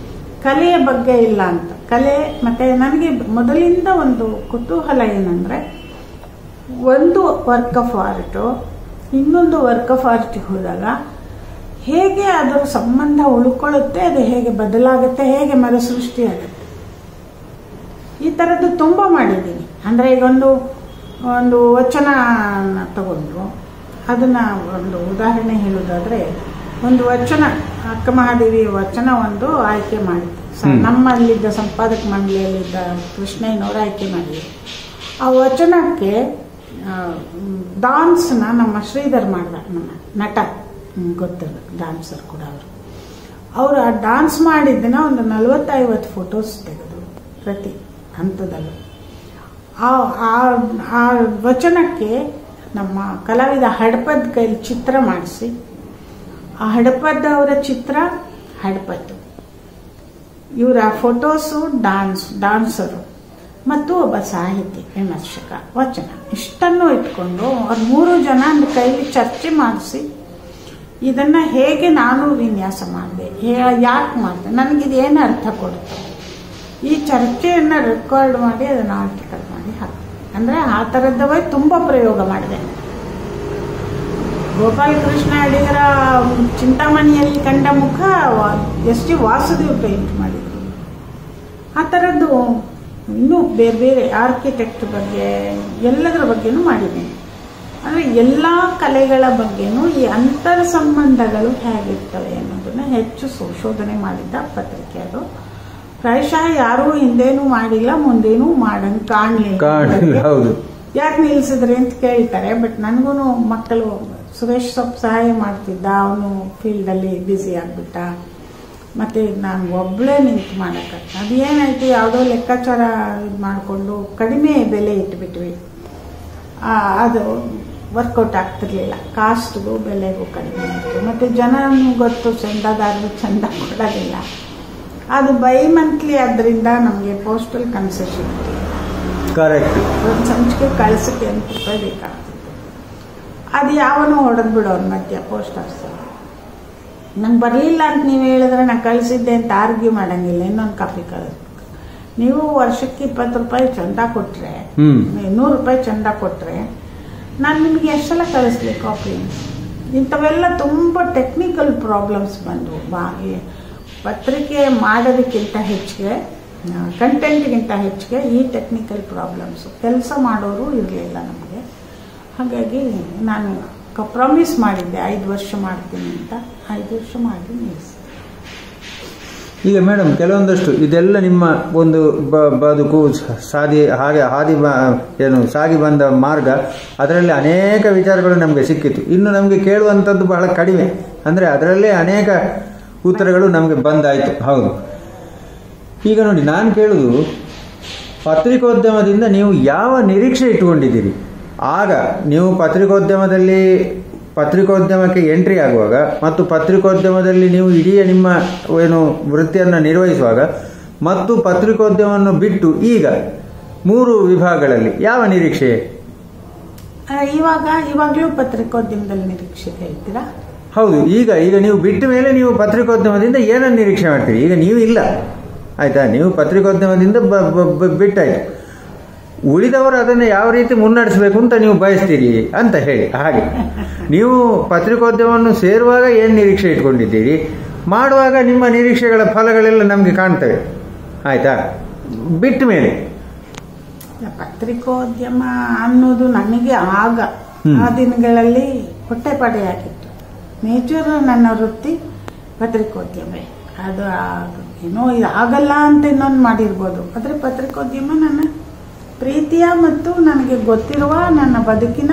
ಕಲೆಯ ಬಗ್ಗೆ ಇಲ್ಲ ಅಂತ. ಕಲೆ ಮತ್ತು ನನಗೆ ಮೊದಲಿಂದ ಒಂದು ಕುತೂಹಲ ಏನಂದರೆ, ಒಂದು ವರ್ಕ್ ಆಫ್ ಆರ್ಟು ಇನ್ನೊಂದು ವರ್ಕ್ ಆಫ್ ಆರ್ಟಿಗೆ ಹೋದಾಗ ಹೇಗೆ ಅದರ ಸಂಬಂಧ ಉಳ್ಕೊಳ್ಳುತ್ತೆ, ಅದು ಹೇಗೆ ಬದಲಾಗುತ್ತೆ, ಹೇಗೆ ಮರುಸೃಷ್ಟಿಯಾಗುತ್ತೆ. ಈ ಥರದ್ದು ತುಂಬ ಮಾಡಿದ್ದೀನಿ. ಅಂದರೆ ಈಗ ಒಂದು ವಚನ ತಗೊಂಡು ಅದನ್ನು ಒಂದು ಉದಾಹರಣೆ ಹೇಳೋದಾದರೆ, ಒಂದು ವಚನ ಅಕ್ಕ ಮಹಾದೇವಿ ವಚನ ಒಂದು ಆಯ್ಕೆ ಮಾಡಿದ್ದು ನಮ್ಮಲ್ಲಿದ್ದ ಸಂಪಾದಕ ಮಂಡಳಿಯಲ್ಲಿದ್ದ ಕೃಷ್ಣಯ್ಯನವರು ಆಯ್ಕೆ ಮಾಡಿದ್ರು. ಆ ವಚನಕ್ಕೆ ಡಾನ್ಸ್ನ ನಮ್ಮ ಶ್ರೀಧರ್ ಮಾಡ್ದ, ನಮ್ಮ ನಟ ಗೊತ್ತಿಲ್ಲ, ಡಾನ್ಸರ್ ಕೂಡ ಅವರು ಆ ಡಾನ್ಸ್ ಮಾಡಿದ್ದನ್ನ ಒಂದು 40-50 ಫೋಟೋಸ್ ತೆಗೆದು ಪ್ರತಿ ಹಂತದಲ್ಲೂ ಆ ವಚನಕ್ಕೆ ನಮ್ಮ ಕಲಾವಿದ ಹಡಪದ ಕೈಲಿ ಚಿತ್ರ ಮಾಡಿಸಿ, ಆ ಹಡಪದ ಅವರ ಚಿತ್ರ ಹಡಪದ್ದು, ಇವರ ಫೋಟೋಸು ಡಾನ್ಸರು ಮತ್ತು ಒಬ್ಬ ಸಾಹಿತಿ ವಿಮರ್ಶಕ ವಚನ ಇಷ್ಟನ್ನು ಇಟ್ಕೊಂಡು ಅವ್ರು 3 ಜನ ಕೈಲಿ ಚರ್ಚೆ ಮಾಡಿಸಿ ಇದನ್ನು ಹೇಗೆ ನಾನು ವಿನ್ಯಾಸ ಮಾಡಿದೆ, ಯಾಕೆ ಮಾಡಿದೆ, ನನಗಿದೇನು ಅರ್ಥ ಕೊಡುತ್ತೆ, ಈ ಚರ್ಚೆಯನ್ನು ರೆಕಾರ್ಡ್ ಮಾಡಿ ಅದನ್ನು ಆರ್ಟಿಕಲ್ ಮಾಡಿ ಹಾಕಿ. ಅಂದರೆ ಆ ಥರದ್ದವೇ ತುಂಬ ಪ್ರಯೋಗ ಮಾಡಿದೆ. ಗೋಪಾಲಕೃಷ್ಣ ಅಡಿಗರ ಚಿಂತಾಮಣಿಯಲ್ಲಿ ಕಂಡ ಮುಖ ಎಸ್.ಜಿ. ವಾಸುದೇವ್ ಪೇಂಟ್ ಮಾಡಿದ್ರು. ಆ ಥರದ್ದು ಇನ್ನೂ ಬೇರೆ ಬೇರೆ ಆರ್ಕಿಟೆಕ್ಟ್ ಬಗ್ಗೆ ಎಲ್ಲದರ ಬಗ್ಗೆನೂ ಮಾಡಿದ್ದೀನಿ. ಅಂದರೆ ಎಲ್ಲ ಕಲೆಗಳ ಬಗ್ಗೆನೂ ಈ ಅಂತರ್ ಸಂಬಂಧಗಳು ಹೇಗಿರ್ತವೆ ಅನ್ನೋದನ್ನು ಹೆಚ್ಚು ಸಂಶೋಧನೆ ಮಾಡಿದ್ದ ಪತ್ರಿಕೆ ಅದು. ಪ್ರಾಯಶಃ ಯಾರೂ ಹಿಂದೇನೂ ಮಾಡಿಲ್ಲ, ಮುಂದೇನೂ ಮಾಡಂಗೆ ಕಾಣಲಿಲ್ಲ. ಯಾಕೆ ನಿಲ್ಲಿಸಿದ್ರಿ ಅಂತ ಕೇಳ್ತಾರೆ. ಬಟ್ ನನಗೂ ಮಕ್ಕಳು ಸುರೇಶ್ ಸ್ವಲ್ಪ ಸಹಾಯ ಮಾಡ್ತಿದ್ದ, ಅವನು ಫೀಲ್ಡಲ್ಲಿ ಬ್ಯುಸಿ ಆಗಿಬಿಟ್ಟ, ಮತ್ತು ನಾನು ಒಬ್ಬಳೇ ನಿಂತು ಮಾಡೋಕ್ಕಾಗ್ತ. ಅದೇನಾಯಿತು, ಯಾವುದೋ ಲೆಕ್ಕಾಚಾರ ಇದು ಮಾಡಿಕೊಂಡು ಕಡಿಮೆ ಬೆಲೆ ಇಟ್ಬಿಟ್ವಿ. ಅದು ವರ್ಕೌಟ್ ಆಗ್ತಿರ್ಲಿಲ್ಲ. ಕಾಸ್ಟ್ಗೂ ಬೆಲೆಗೂ ಕಡಿಮೆ ಇತ್ತು. ಮತ್ತು ಜನನೂ ಗೊತ್ತು, ಚಂದಾದಾರರು ಚಂದ ಕೊಡೋದಿಲ್ಲ. ಅದು ಬೈ ಮಂತ್ಲಿ ಆದ್ದರಿಂದ ನಮಗೆ ಪೋಸ್ಟಲ್ ಕನ್ಸೆಷನ್ ಕರೆಕ್ಟ್, ಒಂದು ಸಂಚಿಕೆ ಕಳಿಸಕ್ಕೆ 8 ರೂಪಾಯಿ ಬೇಕಾಗ್ತಿತ್ತು. ಅದು ಯಾವನೋ ಹೊಡೆದು ಬಿಡೋರು ಮಧ್ಯ ಪೋಸ್ಟ್ ಆಫೀಸಲ್ಲಿ. ನಂಗೆ ಬರಲಿಲ್ಲ ಅಂತ ನೀವು ಹೇಳಿದ್ರೆ ನಾನು ಕಳಿಸಿದ್ದೆ ಅಂತ ಆರ್ಗ್ಯೂ ಮಾಡೋಂಗಿಲ್ಲ, ಇನ್ನೊಂದು ಕಾಪಿ ಕಳಿಸ್ಬೇಕು. ನೀವು ವರ್ಷಕ್ಕೆ 20 ರೂಪಾಯಿ ಚಂದ ಕೊಟ್ಟರೆ, 100 ರೂಪಾಯಿ ಚಂದ ಕೊಟ್ಟರೆ ನಾನು ನಿಮಗೆ ಎಷ್ಟೆಲ್ಲ ಕಳಿಸ್ಲಿ ಕಾಪಿ. ಇಂಥವೆಲ್ಲ ತುಂಬ ಟೆಕ್ನಿಕಲ್ ಪ್ರಾಬ್ಲಮ್ಸ್ ಬಂದವು. ಪತ್ರಿಕೆ ಮಾಡೋದಕ್ಕಿಂತ ಹೆಚ್ಚಿಗೆ, ಕಂಟೆಂಟ್ಗಿಂತ ಹೆಚ್ಚಿಗೆ ಈ ಟೆಕ್ನಿಕಲ್ ಪ್ರಾಬ್ಲಮ್ಸು. ಕೆಲಸ ಮಾಡೋರು ಇರಲಿಲ್ಲ ನಮಗೆ. ಹಾಗಾಗಿ ನಾನು ಪ್ರಾಮಿಸ್ ಮಾಡಿದ್ದೆ 5 ವರ್ಷ ಮಾಡ್ತೀನಿ ಅಂತ. 5 ವರ್ಷ ಮಾಡಿ ನಿಲ್ಲಿಸಿ. ಈಗ ಮೇಡಮ್, ಕೆಲವೊಂದಷ್ಟು ಇದೆಲ್ಲ ನಿಮ್ಮ ಒಂದು ಬದುಕು ಸಾಗಿ ಬಂದ ಮಾರ್ಗ, ಅದರಲ್ಲಿ ಅನೇಕ ವಿಚಾರಗಳು ನಮಗೆ ಸಿಕ್ಕಿತು. ಇನ್ನು ನಮಗೆ ಕೇಳುವಂಥದ್ದು ಬಹಳ ಕಡಿಮೆ. ಅಂದರೆ ಅದರಲ್ಲೇ ಅನೇಕ ಉತ್ತರಗಳು ನಮಗೆ ಬಂದಾಯಿತು. ಹೌದು. ಈಗ ನೋಡಿ, ನಾನು ಕೇಳುವುದು, ಪತ್ರಿಕೋದ್ಯಮದಿಂದ ನೀವು ಯಾವ ನಿರೀಕ್ಷೆ ಇಟ್ಟುಕೊಂಡಿದ್ದೀರಿ? ಆಗ ನೀವು ಪತ್ರಿಕೋದ್ಯಮಕ್ಕೆ ಎಂಟ್ರಿ ಆಗುವಾಗ ಮತ್ತು ಪತ್ರಿಕೋದ್ಯಮದಲ್ಲಿ ನೀವು ಇಡೀ ನಿಮ್ಮ ವೃತ್ತಿಯನ್ನು ನಿರ್ವಹಿಸುವಾಗ ಮತ್ತು ಪತ್ರಿಕೋದ್ಯಮವನ್ನು ಬಿಟ್ಟು ಈಗ 3 ವಿಭಾಗಗಳಲ್ಲಿ ಯಾವ ನಿರೀಕ್ಷೆ? ಇವಾಗಲೂ ಪತ್ರಿಕೋದ್ಯಮದಲ್ಲಿ ನಿರೀಕ್ಷೆ ಹೇಳ್ತೀರಾ? ಹೌದು. ಈಗ ನೀವು ಬಿಟ್ಟ ಮೇಲೆ ನೀವು ಪತ್ರಿಕೋದ್ಯಮದಿಂದ ಏನನ್ನು ನಿರೀಕ್ಷೆ ಮಾಡ್ತೀರಿ? ಈಗ ನೀವು ಇಲ್ಲ, ಆಯ್ತಾ? ನೀವು ಪತ್ರಿಕೋದ್ಯಮದಿಂದ ಬಿಟ್ಟಾಯ್ತು. ಉಳಿದವರು ಅದನ್ನು ಯಾವ ರೀತಿ ಮುನ್ನಡೆಸಬೇಕು ಅಂತ ನೀವು ಬಯಸ್ತೀರಿ ಅಂತ ಹೇಳಿ. ಹಾಗೆ ನೀವು ಪತ್ರಿಕೋದ್ಯಮವನ್ನು ಸೇರುವಾಗ ಏನು ನಿರೀಕ್ಷೆ ಇಟ್ಕೊಂಡಿದ್ದೀರಿ, ಮಾಡುವಾಗ ನಿಮ್ಮ ನಿರೀಕ್ಷೆಗಳ ಫಲಗಳೆಲ್ಲ ನಮಗೆ ಕಾಣ್ತವೆ, ಆಯ್ತಾ? ಬಿಟ್ಟ ಮೇಲೆ ಪತ್ರಿಕೋದ್ಯಮ ಅನ್ನೋದು ನನಗೆ ಆಗ ಆ ದಿನಗಳಲ್ಲಿ ಹೊಟ್ಟೆಪಾಡೆಯಾಗಿತ್ತು. ಮೇಜರ್ ನನ್ನ ವೃತ್ತಿ ಪತ್ರಿಕೋದ್ಯಮ. ಅದು ಏನೋ ಇದು ಆಗಲ್ಲ ಅಂತ ಇನ್ನೊಂದು ಮಾಡಿರ್ಬೋದು, ಆದರೆ ಪತ್ರಿಕೋದ್ಯಮ ನನ್ನ ಪ್ರೀತಿಯ ಮತ್ತು ನನಗೆ ಗೊತ್ತಿರುವ ನನ್ನ ಬದುಕಿನ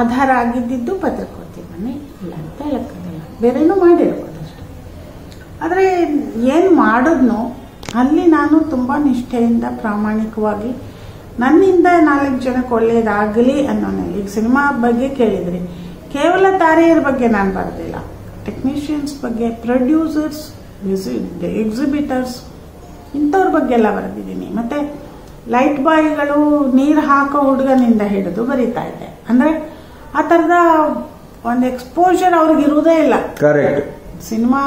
ಆಧಾರ ಆಗಿದ್ದು ಪತ್ರಿಕೋದ್ಯಮನೇ. ಇಲ್ಲ ಅಂತ ಹೇಳಕ್ಕಾಗಲ್ಲ, ಬೇರೆನೂ ಮಾಡಿರ್ಬೋದು ಅಷ್ಟೆ. ಆದರೆ ಏನು ಮಾಡಿದ್ನೋ ಅಲ್ಲಿ ನಾನು ತುಂಬ ನಿಷ್ಠೆಯಿಂದ ಪ್ರಾಮಾಣಿಕವಾಗಿ ನನ್ನಿಂದ 4 ಜನಕ್ಕೆ ಒಳ್ಳೆಯದಾಗಲಿ ಅನ್ನೋನಲ್ಲಿ. ಈಗ ಸಿನಿಮಾ ಬಗ್ಗೆ ಕೇಳಿದ್ರಿ, ಕೇವಲ ತಾರೆಯರ ಬಗ್ಗೆ ನಾನು ಬರೆದಿಲ್ಲ, ಟೆಕ್ನಿಷಿಯನ್ಸ್ ಬಗ್ಗೆ, ಪ್ರೊಡ್ಯೂಸರ್ಸ್, ಎಕ್ಸಿಬಿಟರ್ಸ್, ಇಂಥವ್ರ ಬಗ್ಗೆ ಎಲ್ಲ ಬರೆದಿದ್ದೀನಿ. ಮತ್ತು ಲೈಟ್ ಬಾಯ್ಗಳು, ನೀರು ಹಾಕೋ ಹುಡುಗನಿಂದ ಹಿಡಿದು ಬರೀತಾ ಇದ್ದೆ. ಅಂದರೆ ಆ ಥರದ ಒಂದು ಎಕ್ಸ್ಪೋಜರ್ ಅವ್ರಿಗಿರುವುದೇ ಇಲ್ಲ. ಕರೆಕ್ಟ್. ಸಿನಿಮಾ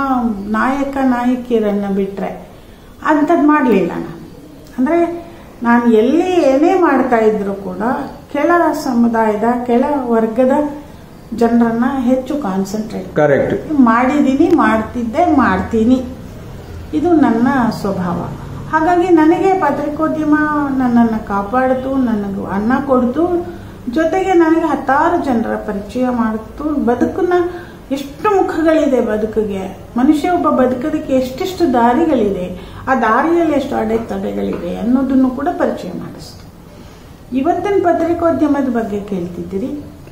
ನಾಯಕ ನಾಯಕಿಯರನ್ನು ಬಿಟ್ಟರೆ ಅಂಥದ್ದು ಮಾಡಲಿಲ್ಲ ನಾನು. ಅಂದರೆ ನಾನು ಎಲ್ಲಿ ಏನೇ ಮಾಡ್ತಾ ಇದ್ರು ಕೂಡ ಕೆಳ ಸಮುದಾಯದ ಕೆಳ ವರ್ಗದ ಜನರನ್ನ ಹೆಚ್ಚು ಕಾನ್ಸಂಟ್ರೇಟ್ ಕರೆಕ್ಟ್ ಮಾಡಿದ್ದೀನಿ, ಮಾಡ್ತೀನಿ. ಇದು ನನ್ನ ಸ್ವಭಾವ. ಹಾಗಾಗಿ ನನಗೆ ಪತ್ರಿಕೋದ್ಯಮ ನನ್ನನ್ನು ಕಾಪಾಡಿತು, ನನಗೂ ಅನ್ನ ಕೊಡ್ತು, ಜೊತೆಗೆ ನನಗೆ 10 ಜನರ ಪರಿಚಯ ಮಾಡಿತು. ಬದುಕನ್ನ ಎಷ್ಟು ಮುಖಗಳಿದೆ ಬದುಕಿಗೆ, ಮನುಷ್ಯ ಒಬ್ಬ ಬದುಕೋದಕ್ಕೆ ಎಷ್ಟೆಷ್ಟು ದಾರಿಗಳಿದೆ, ಆ ದಾರಿಯಲ್ಲಿ ಎಷ್ಟು ಅಡೆತಡೆಗಳಿವೆ ಅನ್ನೋದನ್ನು ಕೂಡ ಪರಿಚಯ ಮಾಡಿಸ್ತು. ಇವತ್ತಿನ ಪತ್ರಿಕೋದ್ಯಮದ ಬಗ್ಗೆ ಕೇಳ್ತಿದ್ದೀರಿ.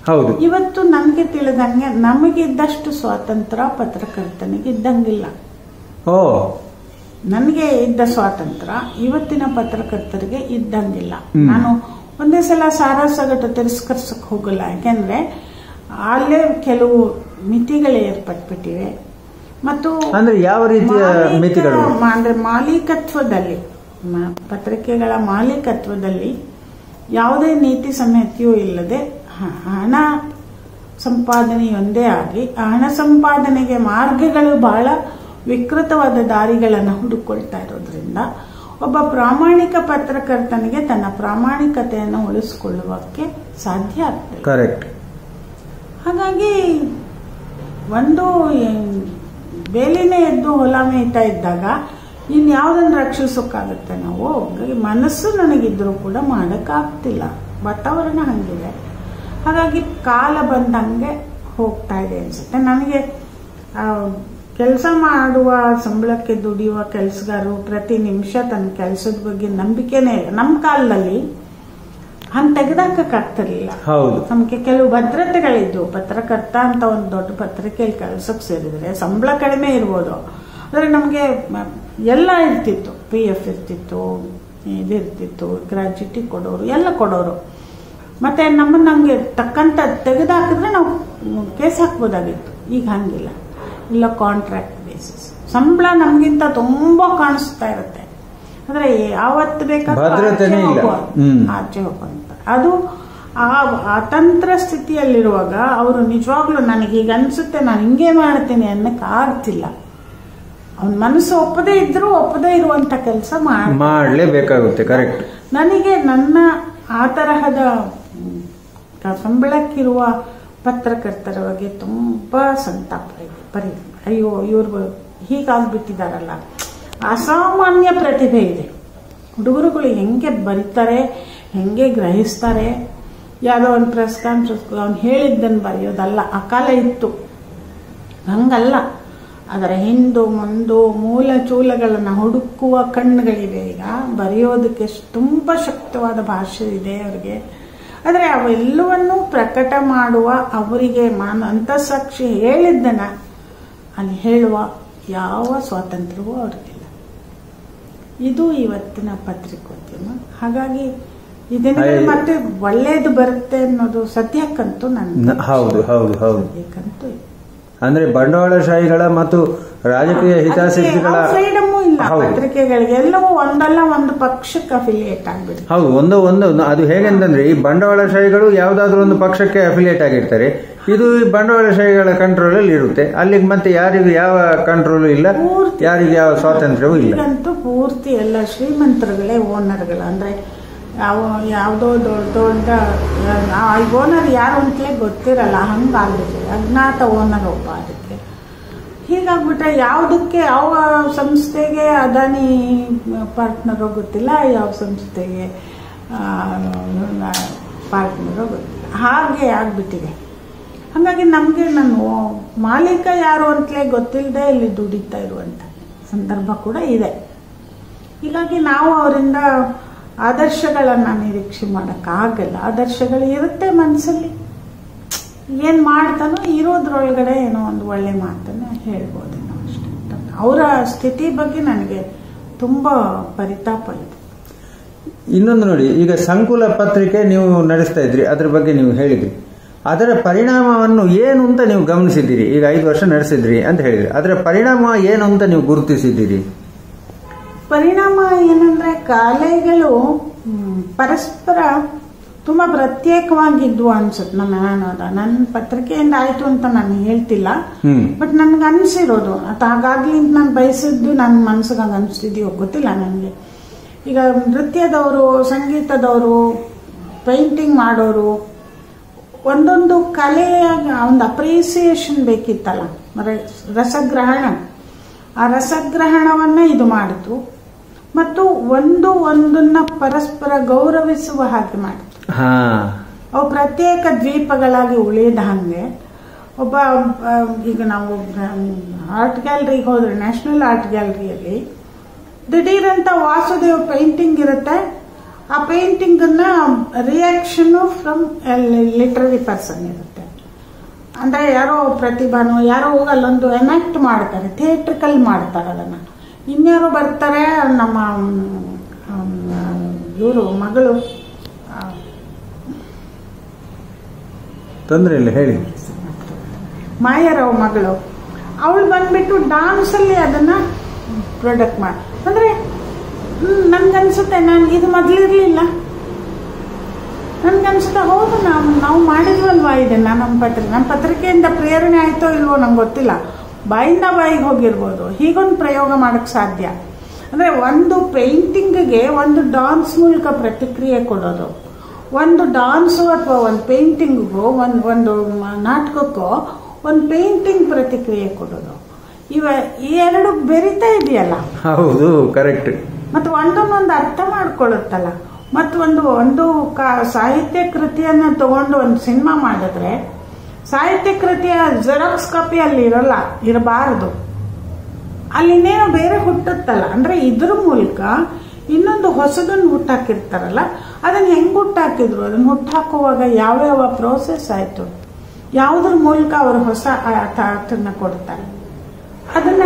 ಹೌದು. ಇವತ್ತು ನನಗೆ ತಿಳಿದಂಗೆ ನಮಗಿದ್ದಷ್ಟು ಸ್ವಾತಂತ್ರ್ಯ ಪತ್ರಕರ್ತನಿಗೆ ಇದ್ದಂಗಿಲ್ಲ. ನನಗೆ ಇದ್ದ ಸ್ವಾತಂತ್ರ್ಯ ಇವತ್ತಿನ ಪತ್ರಕರ್ತರಿಗೆ ಇದ್ದಂಗಿಲ್ಲ. ನಾನು ಒಂದೇ ಸಲ ಸಾರಾಸಗಟ ತಿರಸ್ಕರಿಸಕ್ಕೆ ಹೋಗಲ್ಲ. ಯಾಕೆಂದ್ರೆ ಅಲ್ಲೇ ಕೆಲವು ಮಿತಿಗಳು ಏರ್ಪಟ್ಬಿಟ್ಟಿವೆ. ಮತ್ತು ಅಂದ್ರೆ ಯಾವ ರೀತಿಯ ಮಿತಿಗಳು? ಅಂದ್ರೆ ಮಾಲೀಕತ್ವದಲ್ಲಿ, ಪತ್ರಿಕೆಗಳ ಮಾಲೀಕತ್ವದಲ್ಲಿ ಯಾವುದೇ ನೀತಿ ಸಂಹಿತೆಯೂ ಇಲ್ಲದೆ ಹಣ ಸಂಪಾದನೆಯೊಂದೇ ಆಗಿ, ಆ ಹಣ ಸಂಪಾದನೆಗೆ ಮಾರ್ಗಗಳು ಬಹಳ ವಿಕೃತವಾದ ದಾರಿಗಳನ್ನು ಹುಡುಕೊಳ್ತಾ ಇರೋದ್ರಿಂದ ಒಬ್ಬ ಪ್ರಾಮಾಣಿಕ ಪತ್ರಕರ್ತನಿಗೆ ತನ್ನ ಪ್ರಾಮಾಣಿಕತೆಯನ್ನು ಉಳಿಸಿಕೊಳ್ಳುವಕ್ಕೆ ಸಾಧ್ಯ ಆಗ್ತದೆ. ಕರೆಕ್ಟ್. ಹಾಗಾಗಿ ಒಂದು ಬೇಲಿನೇ ಎದ್ದು ಹೊಲ ಮೇಯ್ತಾ ಇದ್ದಾಗ ಇನ್ಯಾವುದನ್ನು ರಕ್ಷಿಸೋಕ್ಕಾಗುತ್ತೆ ನಾವು? ಹಾಗಾಗಿ ಮನಸ್ಸು ನನಗಿದ್ರೂ ಕೂಡ ಮಾಡೋಕ್ಕಾಗ್ತಿಲ್ಲ, ವಾತಾವರಣ ಹಂಗಿದೆ. ಹಾಗಾಗಿ ಕಾಲ ಬಂದಂಗೆ ಹೋಗ್ತಾ ಇದೆ ಅನ್ಸುತ್ತೆ ನನಗೆ. ಕೆಲಸ ಮಾಡುವ, ಸಂಬಳಕ್ಕೆ ದುಡಿಯುವ ಕೆಲಸಗಾರರು ಪ್ರತಿ ನಿಮಿಷ ತನ್ನ ಕೆಲಸದ ಬಗ್ಗೆ ನಂಬಿಕೆನೇ ಇಲ್ಲ. ನಮ್ಮ ಕಾಲದಲ್ಲಿ ಹಂಗೆ ತೆಗೆದಾಕಕ್ಕಾಗ್ತಿರ್ಲಿಲ್ಲ. ನಮ್ಗೆ ಕೆಲವು ಭದ್ರತೆಗಳಿದ್ದು, ಪತ್ರಕರ್ತ ಅಂತ ಒಂದು ದೊಡ್ಡ ಪತ್ರಿಕೆಯಲ್ಲಿ ಕೆಲಸಕ್ಕೆ ಸೇರಿದ್ರೆ ಸಂಬಳ ಕಡಿಮೆ ಇರ್ಬೋದು, ಆದರೆ ನಮಗೆ ಎಲ್ಲ ಇರ್ತಿತ್ತು. PF ಇರ್ತಿತ್ತು, ಇದಿರ್ತಿತ್ತು, ಗ್ರಾಜ್ಯುಟಿ ಕೊಡೋರು, ಎಲ್ಲ ಕೊಡೋರು. ಮತ್ತೆ ನಮ್ಮನ್ನ ನಮ್ಗೆ ತಕ್ಕಂತ ತೆಗೆದಾಕಿದ್ರೆ ನಾವು ಕೇಸ್ ಹಾಕ್ಬೋದಾಗಿತ್ತು. ಈಗ ಹಂಗಿಲ್ಲ. ಇಲ್ಲ, ಕಾಂಟ್ರಾಕ್ಟ್ ಬೇಸಿಸ್ ಸಂಬಳ ನಮ್ಗಿಂತ ತುಂಬಾ ಕಾಣಿಸ್ತಾ ಇರುತ್ತೆ. ಅಂದ್ರೆ ಯಾವತ್ತು ಬೇಕಾದ್ರೂ ಆಚೆ ಹೋಗುವಂತ ಅದು ಆ ಅತಂತ್ರ ಸ್ಥಿತಿಯಲ್ಲಿರುವಾಗ ಅವರು ನಿಜವಾಗ್ಲೂ ನನಗೆ ಈಗ ಅನ್ಸುತ್ತೆ ನಾನು ಹಿಂಗೆ ಮಾಡ್ತೀನಿ ಅನ್ನಕ್ಕೆ ಆಗ್ತಿಲ್ಲ. ಅವನ ಮನಸ್ಸು ಒಪ್ಪದೇ ಇದ್ರು ಒಪ್ಪದೇ ಇರುವಂತ ಕೆಲಸ ಮಾಡಲೇಬೇಕಾಗುತ್ತೆ. ಕರೆಕ್ಟ್. ನನಗೆ ನನ್ನ ಆ ತರಹದ ಸಂಬಳಕ್ಕಿರುವ ಪತ್ರಕರ್ತರ ಬಗ್ಗೆ ತುಂಬಾ ಸಂತಾಪ ಇದೆ. ಅಯ್ಯೋ, ಇವ್ರು ಹೀಗಾಗ್ಬಿಟ್ಟಿದಾರಲ್ಲ. ಅಸಾಮಾನ್ಯ ಪ್ರತಿಭೆ ಇದೆ. ಹುಡುಗರುಗಳು ಹೆಂಗೆ ಬರೀತಾರೆ, ಹೆಂಗೆ ಗ್ರಹಿಸ್ತಾರೆ. ಯಾವುದೋ ಒಂದು ಪ್ರೆಸ್ ಕಾನ್ಫರೆನ್ಸ್ ಅವ್ನು ಹೇಳಿದ್ದನ್ನು ಬರೆಯೋದಲ್ಲ, ಆ ಕಾಲ ಇತ್ತು, ಹಂಗಲ್ಲ. ಅದರ ಹಿಂದು ಮುಂದು ಮೂಲ ಚೂಲಗಳನ್ನು ಹುಡುಕುವ ಕಣ್ಣುಗಳಿವೆ. ಈಗ ಬರೆಯೋದಕ್ಕೆ ತುಂಬ ಶಕ್ತವಾದ ಭಾಷೆ ಇದೆ ಅವರಿಗೆ. ಆದರೆ ಅವೆಲ್ಲವನ್ನೂ ಪ್ರಕಟ ಮಾಡುವ, ಅವರಿಗೆ ಅಂತಃಸಾಕ್ಷಿ ಹೇಳಿದ್ದನ್ನ ಅಲ್ಲಿ ಹೇಳುವ ಯಾವ ಸ್ವಾತಂತ್ರ್ಯವೂ ಅವ್ರಿಗಿಲ್ಲ. ಇದು ಇವತ್ತಿನ ಪತ್ರಿಕೋದ್ಯಮ. ಹಾಗಾಗಿ ಇದನ್ನ ಮತ್ತೆ ಒಳ್ಳೇದು ಬರುತ್ತೆ ಅನ್ನೋದು ಸದ್ಯಕ್ಕಂತೂ ಸದ್ಯಕ್ಕಂತೂ ಅಂದ್ರೆ ಬಂಡವಾಳಶಾಹಿಗಳ ಮತ್ತು ರಾಜಕೀಯ ಹಿತಾಸಕ್ತಿಗಳ ಫ್ರೀಡಮ್ಮು ಇಲ್ಲ ಪತ್ರಿಕೆಗಳಿಗೆ. ಎಲ್ಲವೂ ಒಂದಲ್ಲ ಒಂದು ಪಕ್ಷಕ್ಕೆ ಅಫಿಲಿಯೇಟ್ ಆಗ್ಬಿಡುತ್ತೆ. ಹೌದು, ಒಂದು ಅದು ಹೇಗೆಂತಂದ್ರೆ ಈ ಬಂಡವಾಳಶಾಹಿಗಳು ಯಾವ್ದಾದ್ರು ಒಂದು ಪಕ್ಷಕ್ಕೆ ಅಫಿಲಿಯೇಟ್ ಆಗಿರ್ತಾರೆ. ಇದು ಈ ಬಂಡವಾಳಶಾಹಿಗಳ ಕಂಟ್ರೋಲ್ ಅಲ್ಲಿ ಇರುತ್ತೆ. ಅಲ್ಲಿಗೆ ಮತ್ತೆ ಯಾರಿಗೂ ಯಾವ ಕಂಟ್ರೋಲ್ ಇಲ್ಲ, ಯಾರಿಗೂ ಯಾವ ಸ್ವಾತಂತ್ರ್ಯವೂ ಇಲ್ಲ. ಈಗಂತೂ ಪೂರ್ತಿ ಎಲ್ಲ ಶ್ರೀಮಂತರುಗಳೇ ಓನರ್ಗಳು. ಅಂದ್ರೆ ಯಾವುದೋ ದೊಡ್ಡ ಓನರ್ ಯಾರು ಅಂತಲೇ ಗೊತ್ತಿರಲ್ಲ, ಹಂಗಾಗ್ಬಿಟ್ರೆ ಅಜ್ಞಾತ ಓನರ್ ಒಬ್ಬ. ಅದಕ್ಕೆ ಹೀಗಾಗ್ಬಿಟ್ರೆ ಯಾವುದಕ್ಕೆ ಯಾವ ಸಂಸ್ಥೆಗೆ ಅದಾನಿ ಪಾರ್ಟ್ನರೋ ಗೊತ್ತಿಲ್ಲ, ಯಾವ ಸಂಸ್ಥೆಗೆ ಪಾರ್ಟ್ನರೋ ಗೊತ್ತಿಲ್ಲ, ಹಾಗೆ ಆಗ್ಬಿಟ್ಟಿದೆ. ಹಾಗಾಗಿ ನಮಗೆ ನಾನು ಮಾಲೀಕ ಯಾರು ಅಂತಲೇ ಗೊತ್ತಿಲ್ಲದೆ ಇಲ್ಲಿ ದುಡಿತಾ ಇರುವಂಥ ಸಂದರ್ಭ ಕೂಡ ಇದೆ. ಹೀಗಾಗಿ ನಾವು ಅವರಿಂದ ಆದರ್ಶಗಳನ್ನು ನಿರೀಕ್ಷೆ ಮಾಡೋಕ್ಕಾಗಲ್ಲ. ಆದರ್ಶಗಳು ಇರುತ್ತೆ ಮನಸ್ಸಲ್ಲಿ, ಏನು ಮಾಡ್ತಾನೋ ಇರೋದ್ರೊಳಗಡೆ ಏನೋ ಒಂದು ಒಳ್ಳೆ ಮಾತನ್ನು ಹೇಳ್ಬೋದು ನಾವು ಅಷ್ಟೇ. ಅವರ ಸ್ಥಿತಿ ಬಗ್ಗೆ ನನಗೆ ತುಂಬ ಪರಿತಾಪ ಇದೆ. ಇನ್ನೊಂದು ನೋಡಿ, ಈಗ ಸಂಕುಲ ಪತ್ರಿಕೆ ನೀವು ನಡೆಸ್ತಾ ಇದ್ರಿ, ಅದ್ರ ಬಗ್ಗೆ ನೀವು ಹೇಳಿದ್ರಿ. ಅದರ ಪರಿಣಾಮವನ್ನು ಏನು ಅಂತ ನೀವು ಗಮನಿಸಿದ್ದೀರಿ? ಈಗ 5 ವರ್ಷ ನಡೆಸಿದ್ರಿ ಅಂತ ಹೇಳಿದ್ರಿ, ಅದರ ಪರಿಣಾಮ ಏನು ಅಂತ ನೀವು ಗುರುತಿಸಿದ್ದೀರಿ? ಪರಿಣಾಮ ಏನಂದ್ರೆ ಕಾಲೇಜುಗಳು ಪರಸ್ಪರ ತುಂಬ ಪ್ರತ್ಯೇಕವಾಗಿದ್ವು ಅನ್ಸುತ್ತೆ. ನನ್ನ ಪತ್ರಿಕೆಯಿಂದ ಆಯ್ತು ಅಂತ ನಾನು ಹೇಳ್ತಿಲ್ಲ, ಬಟ್ ನನ್ಗೆ ಅನ್ಸಿರೋದು ಅದು ಹಾಗಾಗ್ಲಿ ಅಂತ ನಾನು ಬಯಸಿದ್ದು ನನ್ನ ಮನ್ಸಿಗೆ ಹಂಗೆ ಅನ್ಸ್ತಿದ್ಯೋ ಗೊತ್ತಿಲ್ಲ ನನಗೆ. ಈಗ ನೃತ್ಯದವರು, ಸಂಗೀತದವರು, ಪೇಂಟಿಂಗ್ ಮಾಡೋರು, ಒಂದೊಂದು ಕಲೆಯ ಒಂದು ಅಪ್ರಿಸಿಯೇಷನ್ ಬೇಕಿತ್ತಲ್ಲ, ರಸಗ್ರಹಣ. ಆ ರಸಗ್ರಹಣವನ್ನ ಇದು ಮಾಡಿತು ಮತ್ತು ಒಂದನ್ನ ಪರಸ್ಪರ ಗೌರವಿಸುವ ಹಾಗೆ ಮಾಡಿತು. ಅವು ಪ್ರತ್ಯೇಕ ದ್ವೀಪಗಳಾಗಿ ಉಳಿದ ಹಾಗೆ ಒಬ್ಬ ಈಗ ನಾವು ಆರ್ಟ್ ಗ್ಯಾಲರಿಗೆ ಹೋದ್ರೆ, ನ್ಯಾಷನಲ್ ಆರ್ಟ್ ಗ್ಯಾಲರಿಯಲ್ಲಿ ದಿಢೀರಂತ ವಾಸುದೇವ್ ಪೇಂಟಿಂಗ್ ಇರುತ್ತೆ. ಆ ಪೇಂಟಿಂಗ್ ಅನ್ನ ರಿಯಾಕ್ಷನ್ ಫ್ರಮ್ ಲಿಟರರಿ ಪರ್ಸನ್ ಇರುತ್ತೆ. ಅಂದ್ರೆ ಯಾರೋ ಪ್ರತಿಭಾನು ಯಾರೋ ಹೋಗಿ ಅಲ್ಲೊಂದು ಎನಾಕ್ಟ್ ಮಾಡ್ತಾರೆ, ಥಿಯೇಟ್ರಿಕಲ್ ಮಾಡ್ತಾರೆ ಅದನ್ನ. ಇನ್ಯಾರೋ ಬರ್ತಾರೆ, ನಮ್ಮ ಇವರು ಮಗಳು ತೊಂದರೆ ಇಲ್ಲ ಹೇಳಿ, ಮಾಯಾರಾವ್ ಮಗಳು, ಅವಳು ಬಂದ್ಬಿಟ್ಟು ಡಾನ್ಸ್ ಅಲ್ಲಿ ಅದನ್ನ ಪ್ರೊಡಕ್ಟ್ ಮಾಡಿ. ಅಂದ್ರೆ ನನ್ಗನ್ಸುತ್ತೆ, ನಾನು ಇದು ಮೊದಲಿರ್ಲಿಲ್ಲ, ನನ್ಗನ್ಸುತ್ತೆ ಹೌದು ನಾವು ಮಾಡಿದ್ವಲ್ವಾ ಇದನ್ನ. ನಮ್ಮ ಪತ್ರಿಕೆಯಿಂದ ಪ್ರೇರಣೆ ಆಯ್ತೋ ಇಲ್ವೋ ನಂಗೆ ಗೊತ್ತಿಲ್ಲ, ಬಾಯಿಂದ ಬಾಯಿಗೆ ಹೋಗಿರ್ಬೋದು. ಹೀಗೊಂದು ಪ್ರಯೋಗ ಮಾಡಕ್ ಸಾಧ್ಯ. ಅಂದ್ರೆ ಒಂದು ಪೇಂಟಿಂಗ್ಗೆ ಒಂದು ಡಾನ್ಸ್ ಮೂಲಕ ಪ್ರತಿಕ್ರಿಯೆ ಕೊಡೋದು, ಒಂದು ಡಾನ್ಸು ಅಥವಾ ಒಂದು ಪೇಂಟಿಂಗ್ಗೂ ಒಂದು ನಾಟಕಕ್ಕೋ ಒಂದು ಪೇಂಟಿಂಗ್ ಪ್ರತಿಕ್ರಿಯೆ ಕೊಡೋದು, ಈ ಎರಡು ಬೆರಿತಾ ಇದೆಯಲ್ಲ. ಹೌದು, ಕರೆಕ್ಟ್. ಮತ್ತು ಒಂದೊಂದೊಂದು ಅರ್ಥ ಮಾಡ್ಕೊಳ್ಳುತ್ತಲ್ಲ. ಮತ್ತು ಒಂದು ಸಾಹಿತ್ಯ ಕೃತಿಯನ್ನ ತಗೊಂಡು ಒಂದು ಸಿನಿಮಾ ಮಾಡಿದ್ರೆ ಸಾಹಿತ್ಯ ಕೃತಿಯ ಜೆರಾಕ್ಸ್ ಕಾಪಿ ಅಲ್ಲಿ ಇರಬಾರದು, ಅಲ್ಲಿ ಇನ್ನೇನೋ ಬೇರೆ ಹುಟ್ಟುತ್ತಲ್ಲ. ಅಂದ್ರೆ ಇದ್ರ ಮೂಲಕ ಇನ್ನೊಂದು ಹೊಸದನ್ನು ಹುಟ್ಟಾಕಿರ್ತಾರಲ್ಲ, ಅದನ್ನ ಹೆಂಗ್ ಹುಟ್ಟಾಕಿದ್ರು, ಅದನ್ನ ಹುಟ್ಟಾಕುವಾಗ ಯಾವ್ಯಾವ ಪ್ರೋಸೆಸ್ ಆಯ್ತು, ಯಾವುದ್ರ ಮೂಲಕ ಅವರು ಹೊಸ ಅರ್ಥನ ಕೊಡ್ತಾರೆ, ಅದನ್ನ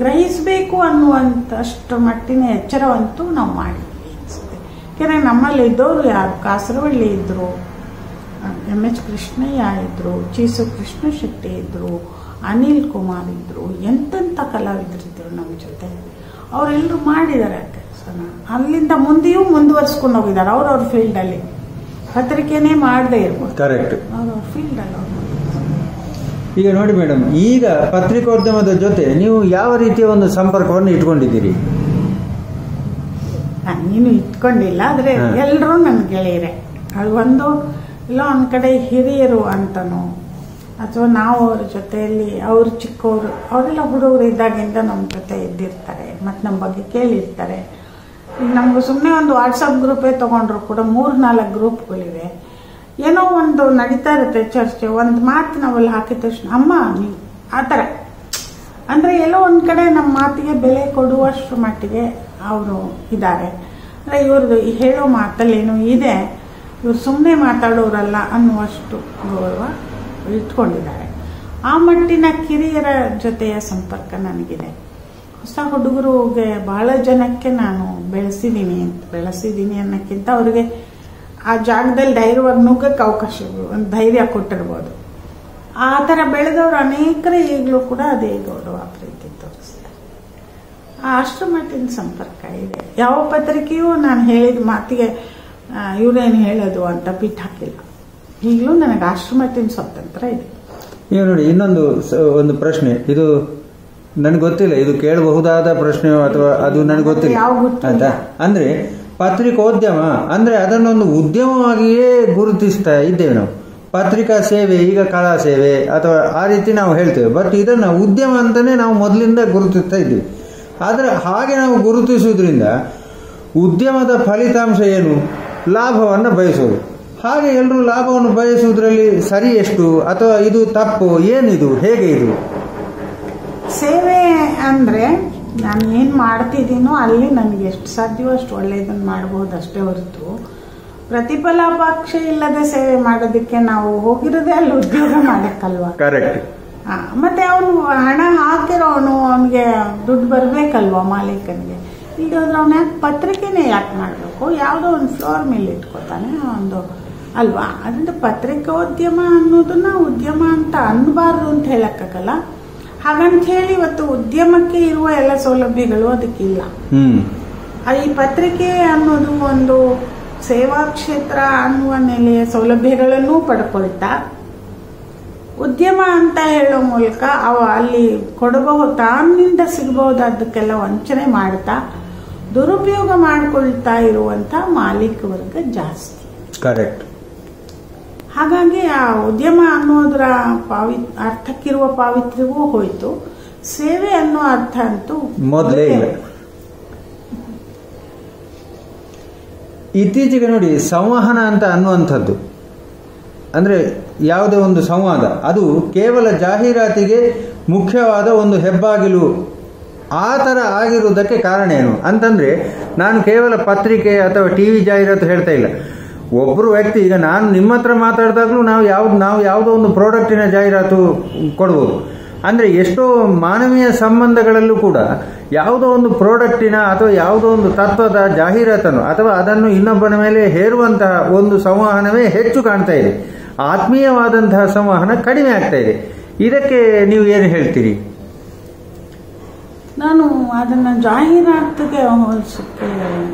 ಗ್ರಹಿಸಬೇಕು ಅನ್ನುವಂತಷ್ಟು ಮಟ್ಟಿನ ಎಚ್ಚರವಂತೂ ನಾವು ಮಾಡಿದ್ವಿ ಅನ್ಸುತ್ತೆ. ಯಾಕಂದ್ರೆ ನಮ್ಮಲ್ಲಿ ಇದ್ದವರು ಯಾರು, ಕಾಸರವಳ್ಳಿ ಇದ್ರು, ಎಂ.ಎಚ್. ಕೃಷ್ಣಯ್ಯ ಇದ್ರು, ಚೀಸು ಕೃಷ್ಣ ಶೆಟ್ಟಿ ಇದ್ರು, ಅನಿಲ್ ಕುಮಾರ್ ಇದ್ರು, ಎಂತೆಂಥ ಕಲಾವಿದರಿದ್ರು ನಮ್ಮ ಜೊತೆ. ಅವರೆಲ್ಲರೂ ಮಾಡಿದ್ದಾರೆ ಕೆಲಸನ. ಅಲ್ಲಿಂದ ಮುಂದೆಯೂ ಮುಂದುವರ್ಸ್ಕೊಂಡು ಹೋಗಿದ್ದಾರೆ ಅವ್ರವ್ರ ಫೀಲ್ಡ್ ಅಲ್ಲಿ. ಪತ್ರಿಕೆನೇ ಮಾಡದೇ ಇರ್ಬೋದು, ಕರೆಕ್ಟ್, ಅವ್ರವ್ರ ಫೀಲ್ಡ್ ಅಲ್ಲಿ. ಈಗ ನೋಡಿ ಮೇಡಮ್, ಈಗ ಪತ್ರಿಕೋದ್ಯಮದ ಜೊತೆ ನೀವು ಯಾವ ರೀತಿಯ ಒಂದು ಸಂಪರ್ಕವನ್ನು ಇಟ್ಕೊಂಡಿದ್ದೀರಿ? ನೀನು ಇಟ್ಕೊಂಡಿಲ್ಲ, ಆದ್ರೆ ಎಲ್ಲರೂ ನನ್ನ ಗೆಳೆಯರೇ. ಅದು ಇಲ್ಲ ಒಂದ್ ಕಡೆ ಹಿರಿಯರು ಅಂತನೋ, ಅಥವಾ ನಾವು ಅವ್ರ ಜೊತೆಯಲ್ಲಿ, ಅವ್ರು ಚಿಕ್ಕವರು, ಅವರೆಲ್ಲ ಹುಡುಗರು ಇದ್ದಾಗಿಂದ ನಮ್ಮ ಜೊತೆ ಇದ್ದಿರ್ತಾರೆ ಮತ್ತು ನಮ್ಮ ಬಗ್ಗೆ ಕೇಳಿರ್ತಾರೆ. ಈಗ ನಮ್ಗೆ ಸುಮ್ಮನೆ ಒಂದು ವಾಟ್ಸಪ್ ಗ್ರೂಪೇ ತಗೊಂಡ್ರು ಕೂಡ 3-4 ಗ್ರೂಪ್ಗಳಿವೆ. ಏನೋ ಒಂದು ನಡೀತಾ ಇರುತ್ತೆ ಚರ್ಚೆ, ಒಂದು ಮಾತು ನಾವಲ್ಲಿ ಹಾಕಿದ ತಕ್ಷಣ ಅಮ್ಮ ನೀವು ಆ ಥರ. ಅಂದರೆ ಎಲ್ಲೋ ಒಂದು ಕಡೆ ನಮ್ಮ ಮಾತಿಗೆ ಬೆಲೆ ಕೊಡುವಷ್ಟು ಮಟ್ಟಿಗೆ ಅವರು ಇದ್ದಾರೆ. ಅಂದರೆ ಇವ್ರದ್ದು ಹೇಳೋ ಮಾತಲ್ಲೇನೋ ಇದೆ, ಇವ್ರು ಸುಮ್ಮನೆ ಮಾತಾಡೋರಲ್ಲ ಅನ್ನುವಷ್ಟು ಗೌರವ ಇಟ್ಕೊಂಡಿದ್ದಾರೆ. ಆ ಮಟ್ಟಿನ ಕಿರಿಯರ ಜೊತೆಯ ಸಂಪರ್ಕ ನನಗಿದೆ. ಹೊಸ ಹುಡುಗರಿಗೆ ಬಹಳ ಜನಕ್ಕೆ ನಾನು ಬೆಳೆಸಿದ್ದೀನಿ ಅನ್ನೋಕ್ಕಿಂತ ಅವ್ರಿಗೆ ಆ ಜಾಗದಲ್ಲಿ ಧೈರ್ಯವಾಗಿ ನುಗ್ಗಕ್ಕೆ ಅವಕಾಶಗಳು, ಒಂದು ಧೈರ್ಯ ಕೊಟ್ಟಿರ್ಬೋದು. ಆ ಥರ ಬೆಳೆದವರು ಅನೇಕರು ಈಗಲೂ ಕೂಡ ಅದೇ ಗೌರವ ಪ್ರೀತಿ ತೋರಿಸ್ತಾರೆ. ಅಷ್ಟು ಮಟ್ಟಿನ ಸಂಪರ್ಕ ಇದೆ. ಯಾವ ಪತ್ರಿಕೆಯೂ ನಾನು ಹೇಳಿದ ಮಾತಿಗೆ ಇವರೇನು ಹೇಳೋದು ಅಂತ ಬಿಟ್ಟು ಹಾಕಿಲ್ಲ. ಈಗಲೂ ನನಗೆ ಅಷ್ಟು ಮಟ್ಟಿನ ಸ್ವಾತಂತ್ರ್ಯ ಇದೆ. ನೀವು ನೋಡಿ, ಒಂದು ಪ್ರಶ್ನೆ, ಇದು ನನಗೆ ಗೊತ್ತಿಲ್ಲ, ಇದು ಕೇಳಬಹುದಾದ ಪ್ರಶ್ನೆ ಅಥವಾ ಅದು ನನಗೆ ಗೊತ್ತಿಲ್ಲ ಆಯ್ತಾ. ಅಂದ್ರೆ ಪತ್ರಿಕೋದ್ಯಮ ಅಂದ್ರೆ ಅದನ್ನೊಂದು ಉದ್ಯಮವಾಗಿಯೇ ಗುರುತಿಸ್ತಾ ಇದ್ದೇವೆ ನಾವು. ಪತ್ರಿಕಾ ಸೇವೆ ಈಗ ಕಲಾ ಸೇವೆ ಅಥವಾ ಆ ರೀತಿ ನಾವು ಹೇಳ್ತೇವೆ, ಬಟ್ ಇದನ್ನ ಉದ್ಯಮ ಅಂತಾನೆ ನಾವು ಮೊದಲಿಂದ ಗುರುತಿಸ್ತಾ ಇದ್ದೀವಿ. ಆದ್ರೆ ಹಾಗೆ ನಾವು ಗುರುತಿಸುವುದರಿಂದ ಉದ್ಯಮದ ಫಲಿತಾಂಶ ಏನು? ಲಾಭವನ್ನು ಬಯಸೋದು. ಹಾಗೆ ಎಲ್ಲರೂ ಲಾಭವನ್ನು ಬಯಸುವುದರಲ್ಲಿ ಸರಿ ಎಷ್ಟು ಅಥವಾ ಇದು ತಪ್ಪು, ಏನಿದು, ಹೇಗೆ ಇದು? ಸೇವೆ ಅಂದ್ರೆ ನಾನು ಏನು ಮಾಡ್ತಿದ್ದೀನೋ ಅಲ್ಲಿ ನನಗೆ ಎಷ್ಟು ಸಾಧ್ಯವೋ ಅಷ್ಟು ಒಳ್ಳೆಯದನ್ನು ಮಾಡಬಹುದು ಅಷ್ಟೇ ಹೊರತು ಪ್ರತಿಫಲಾಪೇಕ್ಷೆ ಇಲ್ಲದೆ ಸೇವೆ ಮಾಡೋದಕ್ಕೆ ನಾವು ಹೋಗಿರೋದೇ ಅಲ್ಲಿ ಉದ್ಯೋಗ ಮಾಡಕ್ಕಲ್ವಾ. ಕರೆಕ್ಟ್. ಮತ್ತೆ ಅವನು ಹಣ ಹಾಕಿರೋನು, ಅವನಿಗೆ ದುಡ್ಡು ಬರ್ಬೇಕಲ್ವಾ ಮಾಲೀಕನಿಗೆ. ಈಗ ಅವನ ಪತ್ರಿಕೆನೇ ಯಾಕೆ ಮಾಡಬೇಕು? ಯಾವುದೋ ಒಂದು ಫ್ಲೋರ್ ಮೇಲೆ ಇಟ್ಕೋತಾನೆ ಒಂದು ಅಲ್ವಾ. ಅದರಿಂದ ಪತ್ರಿಕೋದ್ಯಮ ಅನ್ನೋದನ್ನ ಉದ್ಯಮ ಅಂತ ಅನ್ನಬಾರ್ದು ಅಂತ ಹೇಳಕ್ಕಾಗಲ್ಲ. ಹಾಗಂತ ಹೇಳಿ ಇವತ್ತು ಉದ್ಯಮಕ್ಕೆ ಇರುವ ಎಲ್ಲ ಸೌಲಭ್ಯಗಳು ಅದಕ್ಕಿಲ್ಲ. ಈ ಪತ್ರಿಕೆ ಅನ್ನೋದು ಒಂದು ಸೇವಾ ಕ್ಷೇತ್ರ ಅನ್ನುವ ನೆಲೆಯ ಸೌಲಭ್ಯಗಳನ್ನು ಪಡ್ಕೊಳ್ತಾ ಉದ್ಯಮ ಅಂತ ಹೇಳೋ ಮೂಲಕ ಅಲ್ಲಿ ಕೊಡಬಹುದು ತಾನಿಂದ ಸಿಗಬಹುದಾದಕ್ಕೆಲ್ಲ ವಂಚನೆ ಮಾಡ್ತಾ ದುರುಪಯೋಗ ಮಾಡಿಕೊಳ್ತಾ ಇರುವಂತ ಮಾಲೀಕ ವರ್ಗ ಜಾಸ್ತಿ. ಕರೆಕ್ಟ್. ಹಾಗಾಗಿ ಆ ಉದ್ಯಮ ಅನ್ನೋದರ ಅರ್ಥಕ್ಕಿರುವ ಪಾವಿತ್ರ್ಯವೂ ಹೋಯ್ತು, ಸೇವೆ ಅನ್ನೋ ಅರ್ಥ ಅಂತೂ ಮೊದಲೇ ಇಲ್ಲ. ಇತ್ತೀಚೆಗೆ ನೋಡಿ ಸಂವಹನ ಅಂತ ಅನ್ನುವಂಥದ್ದು ಅಂದರೆ ಯಾವುದೇ ಒಂದು ಸಂವಾದ ಅದು ಕೇವಲ ಜಾಹೀರಾತಿಗೆ ಮುಖ್ಯವಾದ ಒಂದು ಹೆಬ್ಬಾಗಿಲು ಆ ಥರ ಆಗಿರುವುದಕ್ಕೆ ಕಾರಣ ಏನು ಅಂತಂದರೆ, ನಾನು ಕೇವಲ ಪತ್ರಿಕೆ ಅಥವಾ ಟಿ ವಿ ಜಾಹೀರಾತು ಹೇಳ್ತಾ ಇಲ್ಲ. ಒಬ್ಬರು ವ್ಯಕ್ತಿ, ಈಗ ನಾನು ನಿಮ್ಮ ಹತ್ರ ಮಾತಾಡಿದಾಗಲೂ ನಾವು ಯಾವುದೋ ಒಂದು ಪ್ರಾಡಕ್ಟಿನ ಜಾಹೀರಾತು ಕೊಡ್ಬೋದು. ಅಂದರೆ ಎಷ್ಟೋ ಮಾನವೀಯ ಸಂಬಂಧಗಳಲ್ಲೂ ಕೂಡ ಯಾವುದೋ ಒಂದು ಪ್ರಾಡಕ್ಟಿನ ಅಥವಾ ಯಾವುದೋ ಒಂದು ತತ್ವದ ಜಾಹೀರಾತನ್ನು ಅಥವಾ ಅದನ್ನು ಇನ್ನೊಬ್ಬನ ಮೇಲೆ ಹೇರುವಂತಹ ಒಂದು ಸಂವಹನವೇ ಹೆಚ್ಚು ಕಾಣ್ತಾ ಇದೆ. ಆತ್ಮೀಯವಾದಂತಹ ಸಂವಹನ ಕಡಿಮೆ ಆಗ್ತಾ ಇದೆ. ಇದಕ್ಕೆ ನೀವು ಏನು ಹೇಳ್ತೀರಿ? ನಾನು ಅದನ್ನ ಜಾಹೀರಾತಿಗೆ ಹೋಲಿಸಕ್ಕೆ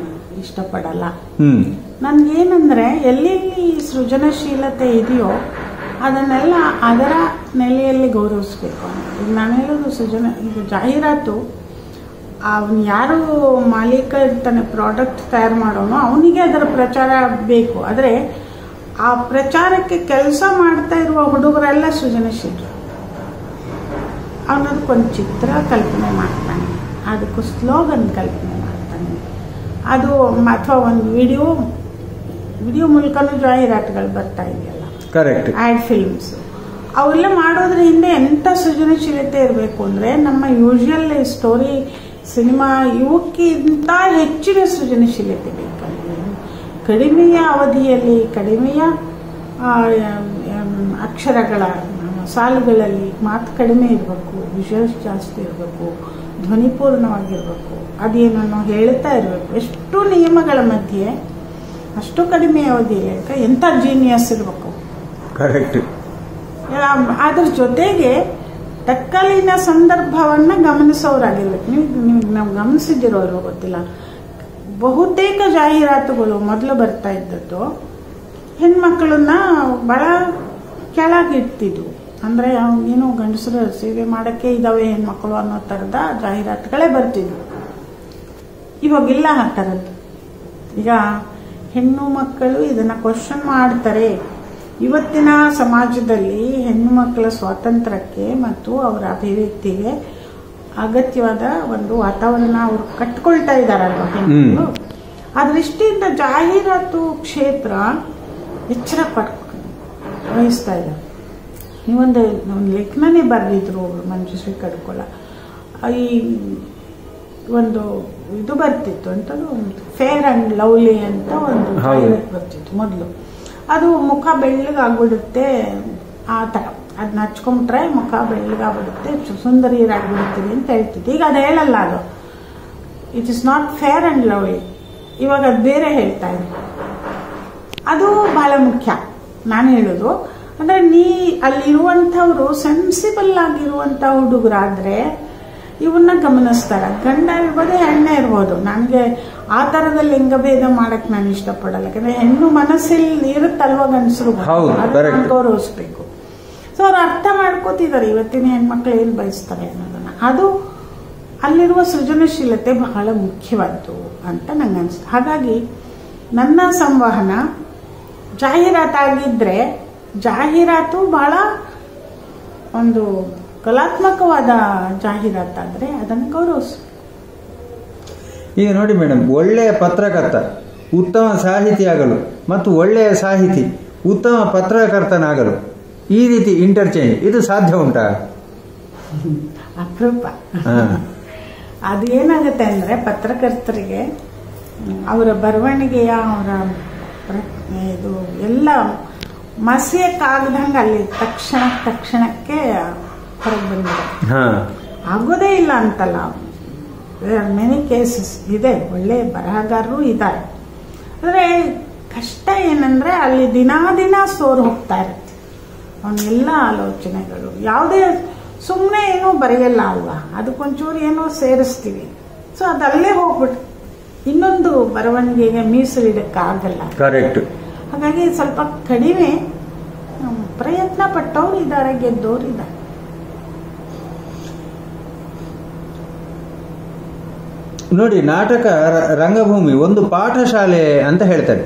ಇಷ್ಟಪಡಲ್ಲ. ನನ್ಗೇನಂದ್ರೆ ಎಲ್ಲಿ ಸೃಜನಶೀಲತೆ ಇದೆಯೋ ಅದನ್ನೆಲ್ಲ ಅದರ ನೆಲೆಯಲ್ಲಿ ಗೌರವಿಸ್ಬೇಕು. ಈಗ ನಾನು ಹೇಳೋದು ಈಗ ಜಾಹೀರಾತು ಅವನು ಯಾರು ಮಾಲೀಕ ಇರ್ತಾನೆ, ಪ್ರಾಡಕ್ಟ್ ತಯಾರು ಮಾಡೋನು, ಅವನಿಗೆ ಅದರ ಪ್ರಚಾರ ಬೇಕು. ಆದರೆ ಆ ಪ್ರಚಾರಕ್ಕೆ ಕೆಲಸ ಮಾಡ್ತಾ ಇರುವ ಹುಡುಗರೆಲ್ಲ ಸೃಜನಶೀಲರು. ಅವನದಕ್ಕೊಂದು ಚಿತ್ರ ಕಲ್ಪನೆ ಮಾಡ್ತಾನೆ, ಅದಕ್ಕೂ ಸ್ಲೋಗನ್ ಕಲ್ಪನೆ ಮಾಡ್ತಾನೆ, ಅದು ಅಥವಾ ಒಂದು ವಿಡಿಯೋ ಮೂಲಕನೂ ಜಾಹೀರಾತುಗಳು ಬರ್ತಾ ಇದೆಯಲ್ಲ, ಕರೆಕ್ಟ್, ಆ್ಯಡ್ ಫಿಲ್ಮ್ಸ್, ಅವೆಲ್ಲ ಮಾಡೋದ್ರ ಹಿಂದೆ ಎಂಥ ಸೃಜನಶೀಲತೆ ಇರಬೇಕು ಅಂದರೆ ನಮ್ಮ ಯೂಶುವಲ್ ಸ್ಟೋರಿ ಸಿನಿಮಾ ಇವಕ್ಕಿಂತ ಹೆಚ್ಚಿನ ಸೃಜನಶೀಲತೆ ಬೇಕಲ್ಲಿ. ಕಡಿಮೆಯ ಅವಧಿಯಲ್ಲಿ ಕಡಿಮೆಯ ಅಕ್ಷರಗಳ ಸಾಲುಗಳಲ್ಲಿ ಮಾತು ಕಡಿಮೆ ಇರಬೇಕು, ವಿಷಯಸ್ ಜಾಸ್ತಿ ಇರಬೇಕು, ಧ್ವನಿಪೂರ್ಣವಾಗಿರಬೇಕು, ಅದೇನನ್ನು ಹೇಳ್ತಾ ಇರಬೇಕು. ಎಷ್ಟು ನಿಯಮಗಳ ಮಧ್ಯೆ ಅಷ್ಟು ಕಡಿಮೆ ಅವಧಿಯಲ್ಲಿ ಎಂಥ ಜೀನಿಯಸ್ ಇರಬೇಕು. ಕರೆಕ್ಟ್. ಅದ್ರ ಜೊತೆಗೆ ತಕ್ಕಲಿನ ಸಂದರ್ಭವನ್ನ ಗಮನಿಸೋರಾಗಿರ್ಬೇಕು. ನಾವು ಗಮನಿಸಿದಿರೋರು ಗೊತ್ತಿಲ್ಲ, ಬಹುತೇಕ ಜಾಹೀರಾತುಗಳು ಮೊದಲು ಬರ್ತಾ ಇದ್ದದ್ದು ಹೆಣ್ಮಕ್ಳನ್ನ ಬಹಳ ಕೆಳಗಿಡ್ತಿದ್ವು. ಅಂದರೆ ಏನೋ ಗಂಡಸರು ಸೇವೆ ಮಾಡೋಕ್ಕೆ ಇದಾವೆ ಹೆಣ್ಮಕ್ಳು ಅನ್ನೋ ಥರದ ಜಾಹೀರಾತುಗಳೇ ಬರ್ತಿದ್ವು. ಇವಾಗಿಲ್ಲ ಆ ಥರದ್ದು. ಈಗ ಹೆಣ್ಣು ಮಕ್ಕಳು ಇದನ್ನು ಕ್ವಶನ್ ಮಾಡ್ತಾರೆ. ಇವತ್ತಿನ ಸಮಾಜದಲ್ಲಿ ಹೆಣ್ಣು ಮಕ್ಕಳ ಸ್ವಾತಂತ್ರ್ಯಕ್ಕೆ ಮತ್ತು ಅವರ ಅಭಿವ್ಯಕ್ತಿಗೆ ಅಗತ್ಯವಾದ ಒಂದು ವಾತಾವರಣ ಅವರು ಕಟ್ಕೊಳ್ತಾ ಇದ್ದಾರಲ್ವ ಹೆಣ್ಣು. ಆ ದೃಷ್ಟಿಯಿಂದ ಜಾಹೀರಾತು ಕ್ಷೇತ್ರ ಎಚ್ಚರ ವಹಿಸ್ತಾ ಇದ್ದಾರೆ. ನೀವೊಂದು ಲೇಖನನೇ ಬರೆದಿದ್ರು ಮಂಜುಶ್ರೀ ಕಡ್ಕೊಳ. ಈ ಒಂದು ಇದು ಬರ್ತಿತ್ತು ಅಂತದ್ದು, ಫೇರ್ ಅಂಡ್ ಲವ್ಲಿ ಅಂತ ಒಂದು ಜಾಹೀರಾತು ಬರ್ತಿತ್ತು ಮೊದಲು. ಅದು ಮುಖ ಬೆಳ್ಳಗಾಗ್ಬಿಡುತ್ತೆ ಆ ಥರ, ಅದನ್ನ ಹಚ್ಕೊಂಡ್ರೆ ಮುಖ ಬೆಳ್ಳಗಾಗ್ಬಿಡುತ್ತೆ, ಸುಂದರಿಯರಾಗ್ಬಿಡುತ್ತೀವಿ ಅಂತ ಹೇಳ್ತಿದ್ದೆ. ಈಗ ಅದು ಹೇಳಲ್ಲ, ಅದು it is not fair and lovely. ಇವಾಗ ಅದು ಬೇರೆ ಹೇಳ್ತಾ ಇದೆ. ಅದು ಬಹಳ ಮುಖ್ಯ. ನಾನು ಹೇಳೋದು ಅಂದರೆ ಅಲ್ಲಿರುವಂಥವ್ರು ಸೆನ್ಸಿಬಲ್ ಆಗಿರುವಂಥ ಹುಡುಗರಾದರೆ ಇವನ್ನ ಗಮನಿಸ್ತಾರೆ. ಗಂಡ ಇರ್ಬೋದು, ಹೆಣ್ಣೆ ಇರ್ಬೋದು. ನನಗೆ ಆ ಥರದ ಲಿಂಗಭೇದ ಮಾಡಕ್ಕೆ ನಾನು ಇಷ್ಟಪಡಲ್ಲ. ಯಾಕಂದರೆ ಹೆಣ್ಣು ಮನಸ್ಸಲ್ಲಿ ಇರುತ್ತಲ್ವ ಗಂಡಸರು, ಅದನ್ನ ಗೌರವಿಸ್ಬೇಕು. ಸೊ ಅವ್ರು ಅರ್ಥ ಮಾಡ್ಕೋತಿದ್ದಾರೆ ಇವತ್ತಿನ ಹೆಣ್ಮಕ್ಳು ಏನು ಬಯಸ್ತಾರೆ ಅನ್ನೋದನ್ನ. ಅದು ಅಲ್ಲಿರುವ ಸೃಜನಶೀಲತೆ ಬಹಳ ಮುಖ್ಯವಾದ್ದು ಅಂತ ನಂಗೆ ಅನಿಸ್ತು. ಹಾಗಾಗಿ ನನ್ನ ಸಂವಹನ ಜಾಹೀರಾತಾಗಿದ್ದರೆ ಜಾಹೀರಾತು ಬಹಳ ಒಂದು ಕಲಾತ್ಮಕವಾದ ಜಾಹೀರಾತಾದರೆ ಅದನ್ನು ಗೌರವಿಸು. ಈಗ ನೋಡಿ ಮೇಡಮ್, ಒಳ್ಳೆಯ ಪತ್ರಕರ್ತ ಉತ್ತಮ ಸಾಹಿತಿಯಾಗಲು ಮತ್ತು ಒಳ್ಳೆಯ ಸಾಹಿತಿ ಉತ್ತಮ ಪತ್ರಕರ್ತನಾಗಲು ಈ ರೀತಿ ಇಂಟರ್ಚೇಂಜ್ ಇದು ಸಾಧ್ಯ ಉಂಟಾ? ಅಪರೂಪ. ಅದು ಏನಾಗುತ್ತೆ ಅಂದರೆ ಪತ್ರಕರ್ತರಿಗೆ ಅವರ ಬರವಣಿಗೆಯ ಅವರ ಇದು ಎಲ್ಲ ಮಸಿಯಕ್ಕಾಗದಂಗೆ ಅಲ್ಲಿ ತಕ್ಷಣಕ್ಕೆ ಹೊರಗೆ ಬಂದಿದೆ. ಆಗೋದೇ ಇಲ್ಲ ಅಂತಲ್ಲ, ಮೆನಿ ಕೇಸಸ್ ಇದೆ. ಒಳ್ಳೆ ಬರಹಗಾರರು ಇದ್ದಾರೆ. ಆದರೆ ಕಷ್ಟ ಏನಂದರೆ ಅಲ್ಲಿ ದಿನ ಸೋರು ಹೋಗ್ತಾ ಇರುತ್ತೆ ಅವನ್ನೆಲ್ಲ ಆಲೋಚನೆಗಳು. ಯಾವುದೇ ಸುಮ್ಮನೆ ಏನೋ ಬರೆಯಲ್ಲ ಅಲ್ವಾ, ಅದಕ್ಕೊಂಚೂರು ಏನೋ ಸೇರಿಸ್ತೀವಿ. ಸೊ ಅದಲ್ಲೇ ಹೋಗ್ಬಿಟ್ಟು ಇನ್ನೊಂದು ಬರವಣಿಗೆಗೆ ಮೀಸಲಿಡಕ್ಕಾಗಲ್ಲ. ಕರೆಕ್ಟ್. ಹಾಗಾಗಿ ಸ್ವಲ್ಪ ಕಡಿಮೆ ಪ್ರಯತ್ನ ಪಟ್ಟವ್ರು ಇದ್ದಾರೆ, ಗೆದ್ದವ್ರು ಇದ್ದಾರೆ. ನೋಡಿ, ನಾಟಕ ರಂಗಭೂಮಿ ಒಂದು ಪಾಠಶಾಲೆ ಅಂತ ಹೇಳ್ತಾರೆ.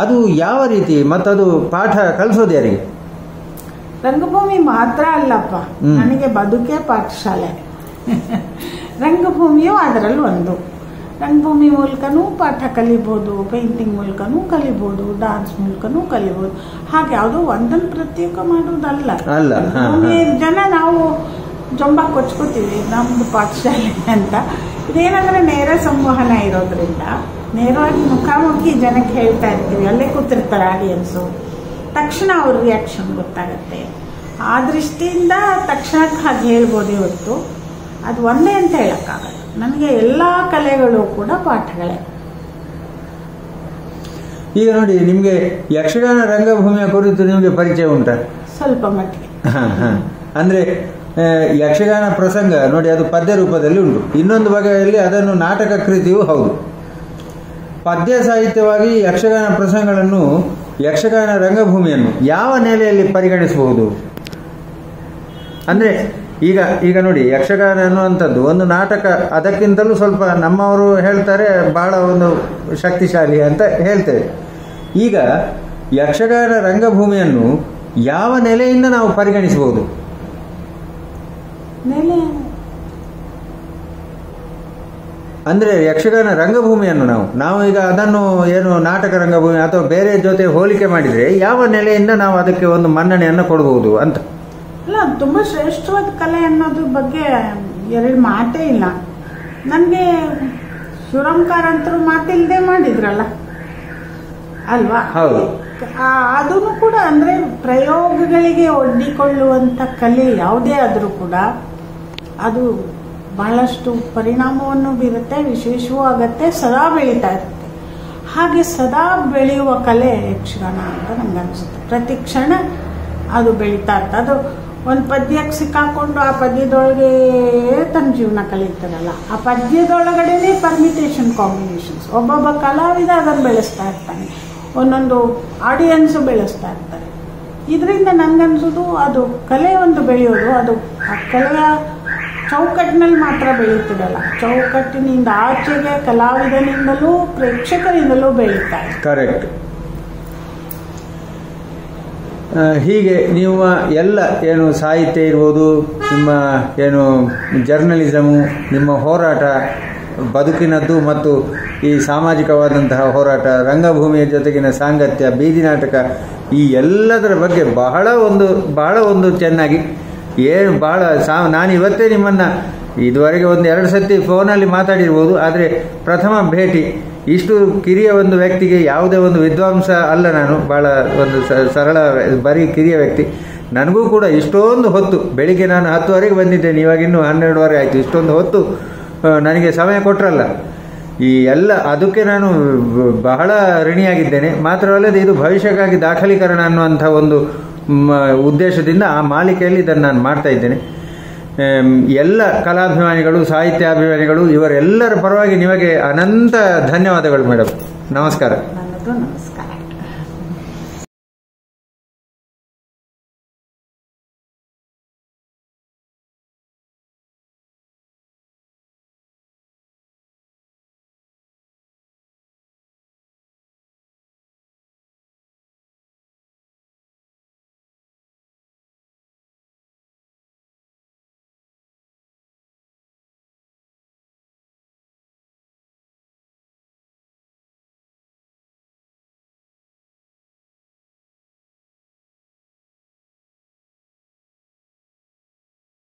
ಅದು ಯಾವ ರೀತಿ ಮತ್ತದು ಪಾಠ ಕಲಿಸೋದು ಯಾರಿಗೆ? ರಂಗಭೂಮಿ ಮಾತ್ರ ಅಲ್ಲಪ್ಪ, ನನಗೆ ಬದುಕೇ ಪಾಠಶಾಲೆ. ರಂಗಭೂಮಿಯು ಅದರಲ್ಲಿ ಒಂದು. ರಂಗಭೂಮಿ ಮೂಲಕನೂ ಪಾಠ ಕಲಿಬೋದು, ಪೇಂಟಿಂಗ್ ಮೂಲಕನೂ ಕಲಿಬೋದು, ಡಾನ್ಸ್ ಮೂಲಕನೂ ಕಲಿಬೋದು. ಹಾಗೆ ಯಾವುದೋ ಒಂದನ್ನು ಪ್ರತ್ಯೇಕ ಮಾಡುವುದಲ್ಲ. ಜನ ನಾವು ಜೊಂಬ ಕೊಚ್ಕೋತೀವಿ ನಮ್ದು ಪಾಠಶಾಲೆ ಅಂತ. ಇದೇನಂದ್ರೆ ನೇರ ಸಂವಹನ ಇರೋದ್ರಿಂದ ನೇರವಾಗಿ ಮುಖಾಮುಖಿ ಜನಕ್ಕೆ ಹೇಳ್ತಾ ಇರ್ತೀವಿ. ಅಲ್ಲೇ ಕೂತಿರ್ತಾರೆ ಆಡಿಯನ್ಸು, ತಕ್ಷಣ ಅವ್ರ ರಿಯಾಕ್ಷನ್ ಗೊತ್ತಾಗತ್ತೆ. ಆ ದೃಷ್ಟಿಯಿಂದ ತಕ್ಷಣಕ್ಕೆ ಹಾಗೆ ಹೇಳ್ಬೋದೇ ಹೊರತು ಅದು ಒಂದೇ ಅಂತ ಹೇಳಕ್ಕಾಗಲ್ಲ. ನನಗೆ ಎಲ್ಲ ಕಲೆಗಳು ಕೂಡ ಪಾಠಗಳೇ. ಈಗ ನೋಡಿ, ನಿಮಗೆ ಯಕ್ಷಗಾನ ರಂಗಭೂಮಿಯ ಕುರಿತು ನಿಮಗೆ ಪರಿಚಯ ಉಂಟಾ? ಸ್ವಲ್ಪ ಮಟ್ಟಿಗೆ. ಅಂದ್ರೆ ಯಕ್ಷಗಾನ ಪ್ರಸಂಗ ನೋಡಿ, ಅದು ಪದ್ಯ ರೂಪದಲ್ಲಿ ಉಂಟು. ಇನ್ನೊಂದು ಬಗೆಯಲ್ಲಿ ಅದನ್ನು ನಾಟಕ ಕೃತಿಯೂ ಹೌದು. ಪದ್ಯ ಸಾಹಿತ್ಯವಾಗಿ ಯಕ್ಷಗಾನ ಪ್ರಸಂಗಗಳನ್ನು, ಯಕ್ಷಗಾನ ರಂಗಭೂಮಿಯನ್ನು ಯಾವ ನೆಲೆಯಲ್ಲಿ ಪರಿಗಣಿಸಬಹುದು? ಅಂದ್ರೆ ಈಗ ನೋಡಿ, ಯಕ್ಷಗಾನ ಅನ್ನುವಂಥದ್ದು ಒಂದು ನಾಟಕ. ಅದಕ್ಕಿಂತಲೂ ಸ್ವಲ್ಪ ನಮ್ಮವರು ಹೇಳ್ತಾರೆ ಬಹಳ ಒಂದು ಶಕ್ತಿಶಾಲಿ ಅಂತ ಹೇಳ್ತೇವೆ. ಈಗ ಯಕ್ಷಗಾನ ರಂಗಭೂಮಿಯನ್ನು ಯಾವ ನೆಲೆಯಿಂದ ನಾವು ಪರಿಗಣಿಸಬಹುದು? ಅಂದ್ರೆ ಯಕ್ಷಗಾನ ರಂಗಭೂಮಿಯನ್ನು ನಾವು ಈಗ ಅದನ್ನು ಏನು ನಾಟಕ ರಂಗಭೂಮಿ ಅಥವಾ ಬೇರೆ ಜೊತೆ ಹೋಲಿಕೆ ಮಾಡಿದ್ರೆ ಯಾವ ನೆಲೆಯಿಂದ ನಾವು ಅದಕ್ಕೆ ಒಂದು ಮನ್ನಣೆಯನ್ನು ಕೊಡಬಹುದು ಅಂತ? ಅಲ್ಲ, ತುಂಬಾ ಶ್ರೇಷ್ಠವಾದ ಕಲೆ ಅನ್ನೋದ್ರ ಬಗ್ಗೆ ಎರಡು ಮಾತೇ ಇಲ್ಲ. ನನಗೆ ಶಿವರಾಮ್ಕಾರ್ ಅಂತರೂ ಮಾತಿಲ್ಲದೆ ಮಾಡಿದ್ರಲ್ಲ ಅಲ್ವಾ? ಹೌದು. ಅದನ್ನು ಕೂಡ ಅಂದ್ರೆ ಪ್ರಯೋಗಗಳಿಗೆ ಒಡ್ಡಿಕೊಳ್ಳುವಂತ ಕಲೆ ಯಾವುದೇ ಆದರೂ ಕೂಡ ಅದು ಬಹಳಷ್ಟು ಪರಿಣಾಮವನ್ನು ಬೀರುತ್ತೆ, ವಿಶೇಷವೂ ಆಗತ್ತೆ, ಸದಾ ಬೆಳೀತಾ ಇರುತ್ತೆ. ಹಾಗೆ ಸದಾ ಬೆಳೆಯುವ ಕಲೆ ಯಕ್ಷಗಾನ ಅಂತ ನಂಗೆ ಅನಿಸುತ್ತೆ. ಪ್ರತಿ ಕ್ಷಣ ಅದು ಬೆಳೀತಾ ಇರ್ತದೆ. ಅದು ಒಂದು ಪದ್ಯಕ್ಕೆ ಸಿಕ್ಕಾಕೊಂಡು ಆ ಪದ್ಯದೊಳಗೆ ತನ್ನ ಜೀವನ ಕಳೀತಾರಲ್ಲ, ಆ ಪದ್ಯದೊಳಗಡೆನೆ ಪರ್ಮಿಟೇಷನ್ ಕಾಂಬಿನೇಷನ್ಸ್. ಒಬ್ಬೊಬ್ಬ ಕಲಾವಿದ ಅದನ್ನು ಬೆಳೆಸ್ತಾ ಇರ್ತಾನೆ, ಒಂದೊಂದು ಆಡಿಯನ್ಸು ಬೆಳೆಸ್ತಾ ಇರ್ತಾರೆ. ಇದರಿಂದ ನನಗನ್ಸೋದು ಅದು ಕಲೆ ಒಂದು ಬೆಳೆಯೋದು, ಅದು ಆ ಕಲೆಯ ಚೌಕಟ್ಟಿನಲ್ಲಿ ಮಾತ್ರ ಬೆಳೀತಿರಲ್ಲ, ಚೌಕಟ್ಟಿನಿಂದ ಆಚೆಗೆ ಕಲಾವಿದನಿಂದಲೂ ಪ್ರೇಕ್ಷಕರಿಂದಲೂ ಬೆಳೀತಾರೆ. ಕರೆಕ್ಟ್. ಹೀಗೆ ನೀವು ಎಲ್ಲ ಏನು ಸಾಹಿತ್ಯ ಇರ್ಬೋದು, ನಿಮ್ಮ ಏನು ಜರ್ನಲಿಸಮು, ನಿಮ್ಮ ಹೋರಾಟ ಬದುಕಿನದ್ದು ಮತ್ತು ಈ ಸಾಮಾಜಿಕವಾದಂತಹ ಹೋರಾಟ, ರಂಗಭೂಮಿಯ ಜೊತೆಗಿನ ಸಾಂಗತ್ಯ, ಬೀದಿ ನಾಟಕ, ಈ ಎಲ್ಲದರ ಬಗ್ಗೆ ಬಹಳ ಒಂದು ಚೆನ್ನಾಗಿ ಏನು ನಾನು ಇವತ್ತೇ ನಿಮ್ಮನ್ನು ಇದುವರೆಗೆ ಒಂದು 2 ಸತಿ ಫೋನಲ್ಲಿ ಮಾತಾಡಿರ್ಬೋದು, ಆದರೆ ಪ್ರಥಮ ಭೇಟಿ. ಇಷ್ಟು ಕಿರಿಯ ಒಂದು ವ್ಯಕ್ತಿಗೆ, ಯಾವುದೇ ಒಂದು ವಿದ್ವಾಂಸ ಅಲ್ಲ ನಾನು, ಭಾಳ ಒಂದು ಸರಳ ಬರೀ ಕಿರಿಯ ವ್ಯಕ್ತಿ. ನನಗೂ ಕೂಡ ಇಷ್ಟೊಂದು ಹೊತ್ತು, ಬೆಳಿಗ್ಗೆ ನಾನು 10 ಬಂದಿದ್ದೇನೆ, ಇವಾಗ ಇನ್ನೂ 12 ಆಯಿತು. ಇಷ್ಟೊಂದು ಹೊತ್ತು ನನಗೆ ಸಮಯ ಕೊಟ್ಟರಲ್ಲ, ಈ ಎಲ್ಲ ಅದಕ್ಕೆ ನಾನು ಬಹಳ ಋಣಿಯಾಗಿದ್ದೇನೆ. ಮಾತ್ರವಲ್ಲದೆ ಇದು ಭವಿಷ್ಯಕ್ಕಾಗಿ ದಾಖಲೀಕರಣ ಅನ್ನುವಂಥ ಒಂದು ಉದ್ದೇಶದಿಂದ ಆ ಮಾಲಿಕೆಯಲ್ಲಿ ಇದನ್ನು ನಾನು ಮಾಡ್ತಾ ಇದ್ದೇನೆ. ಎಲ್ಲ ಕಲಾಭಿಮಾನಿಗಳು, ಸಾಹಿತ್ಯಾಭಿಮಾನಿಗಳು, ಇವರೆಲ್ಲರ ಪರವಾಗಿ ನಿಮಗೆ ಅನಂತ ಧನ್ಯವಾದಗಳು ಮೇಡಮ್. ನಮಸ್ಕಾರ. ನಮಸ್ಕಾರ.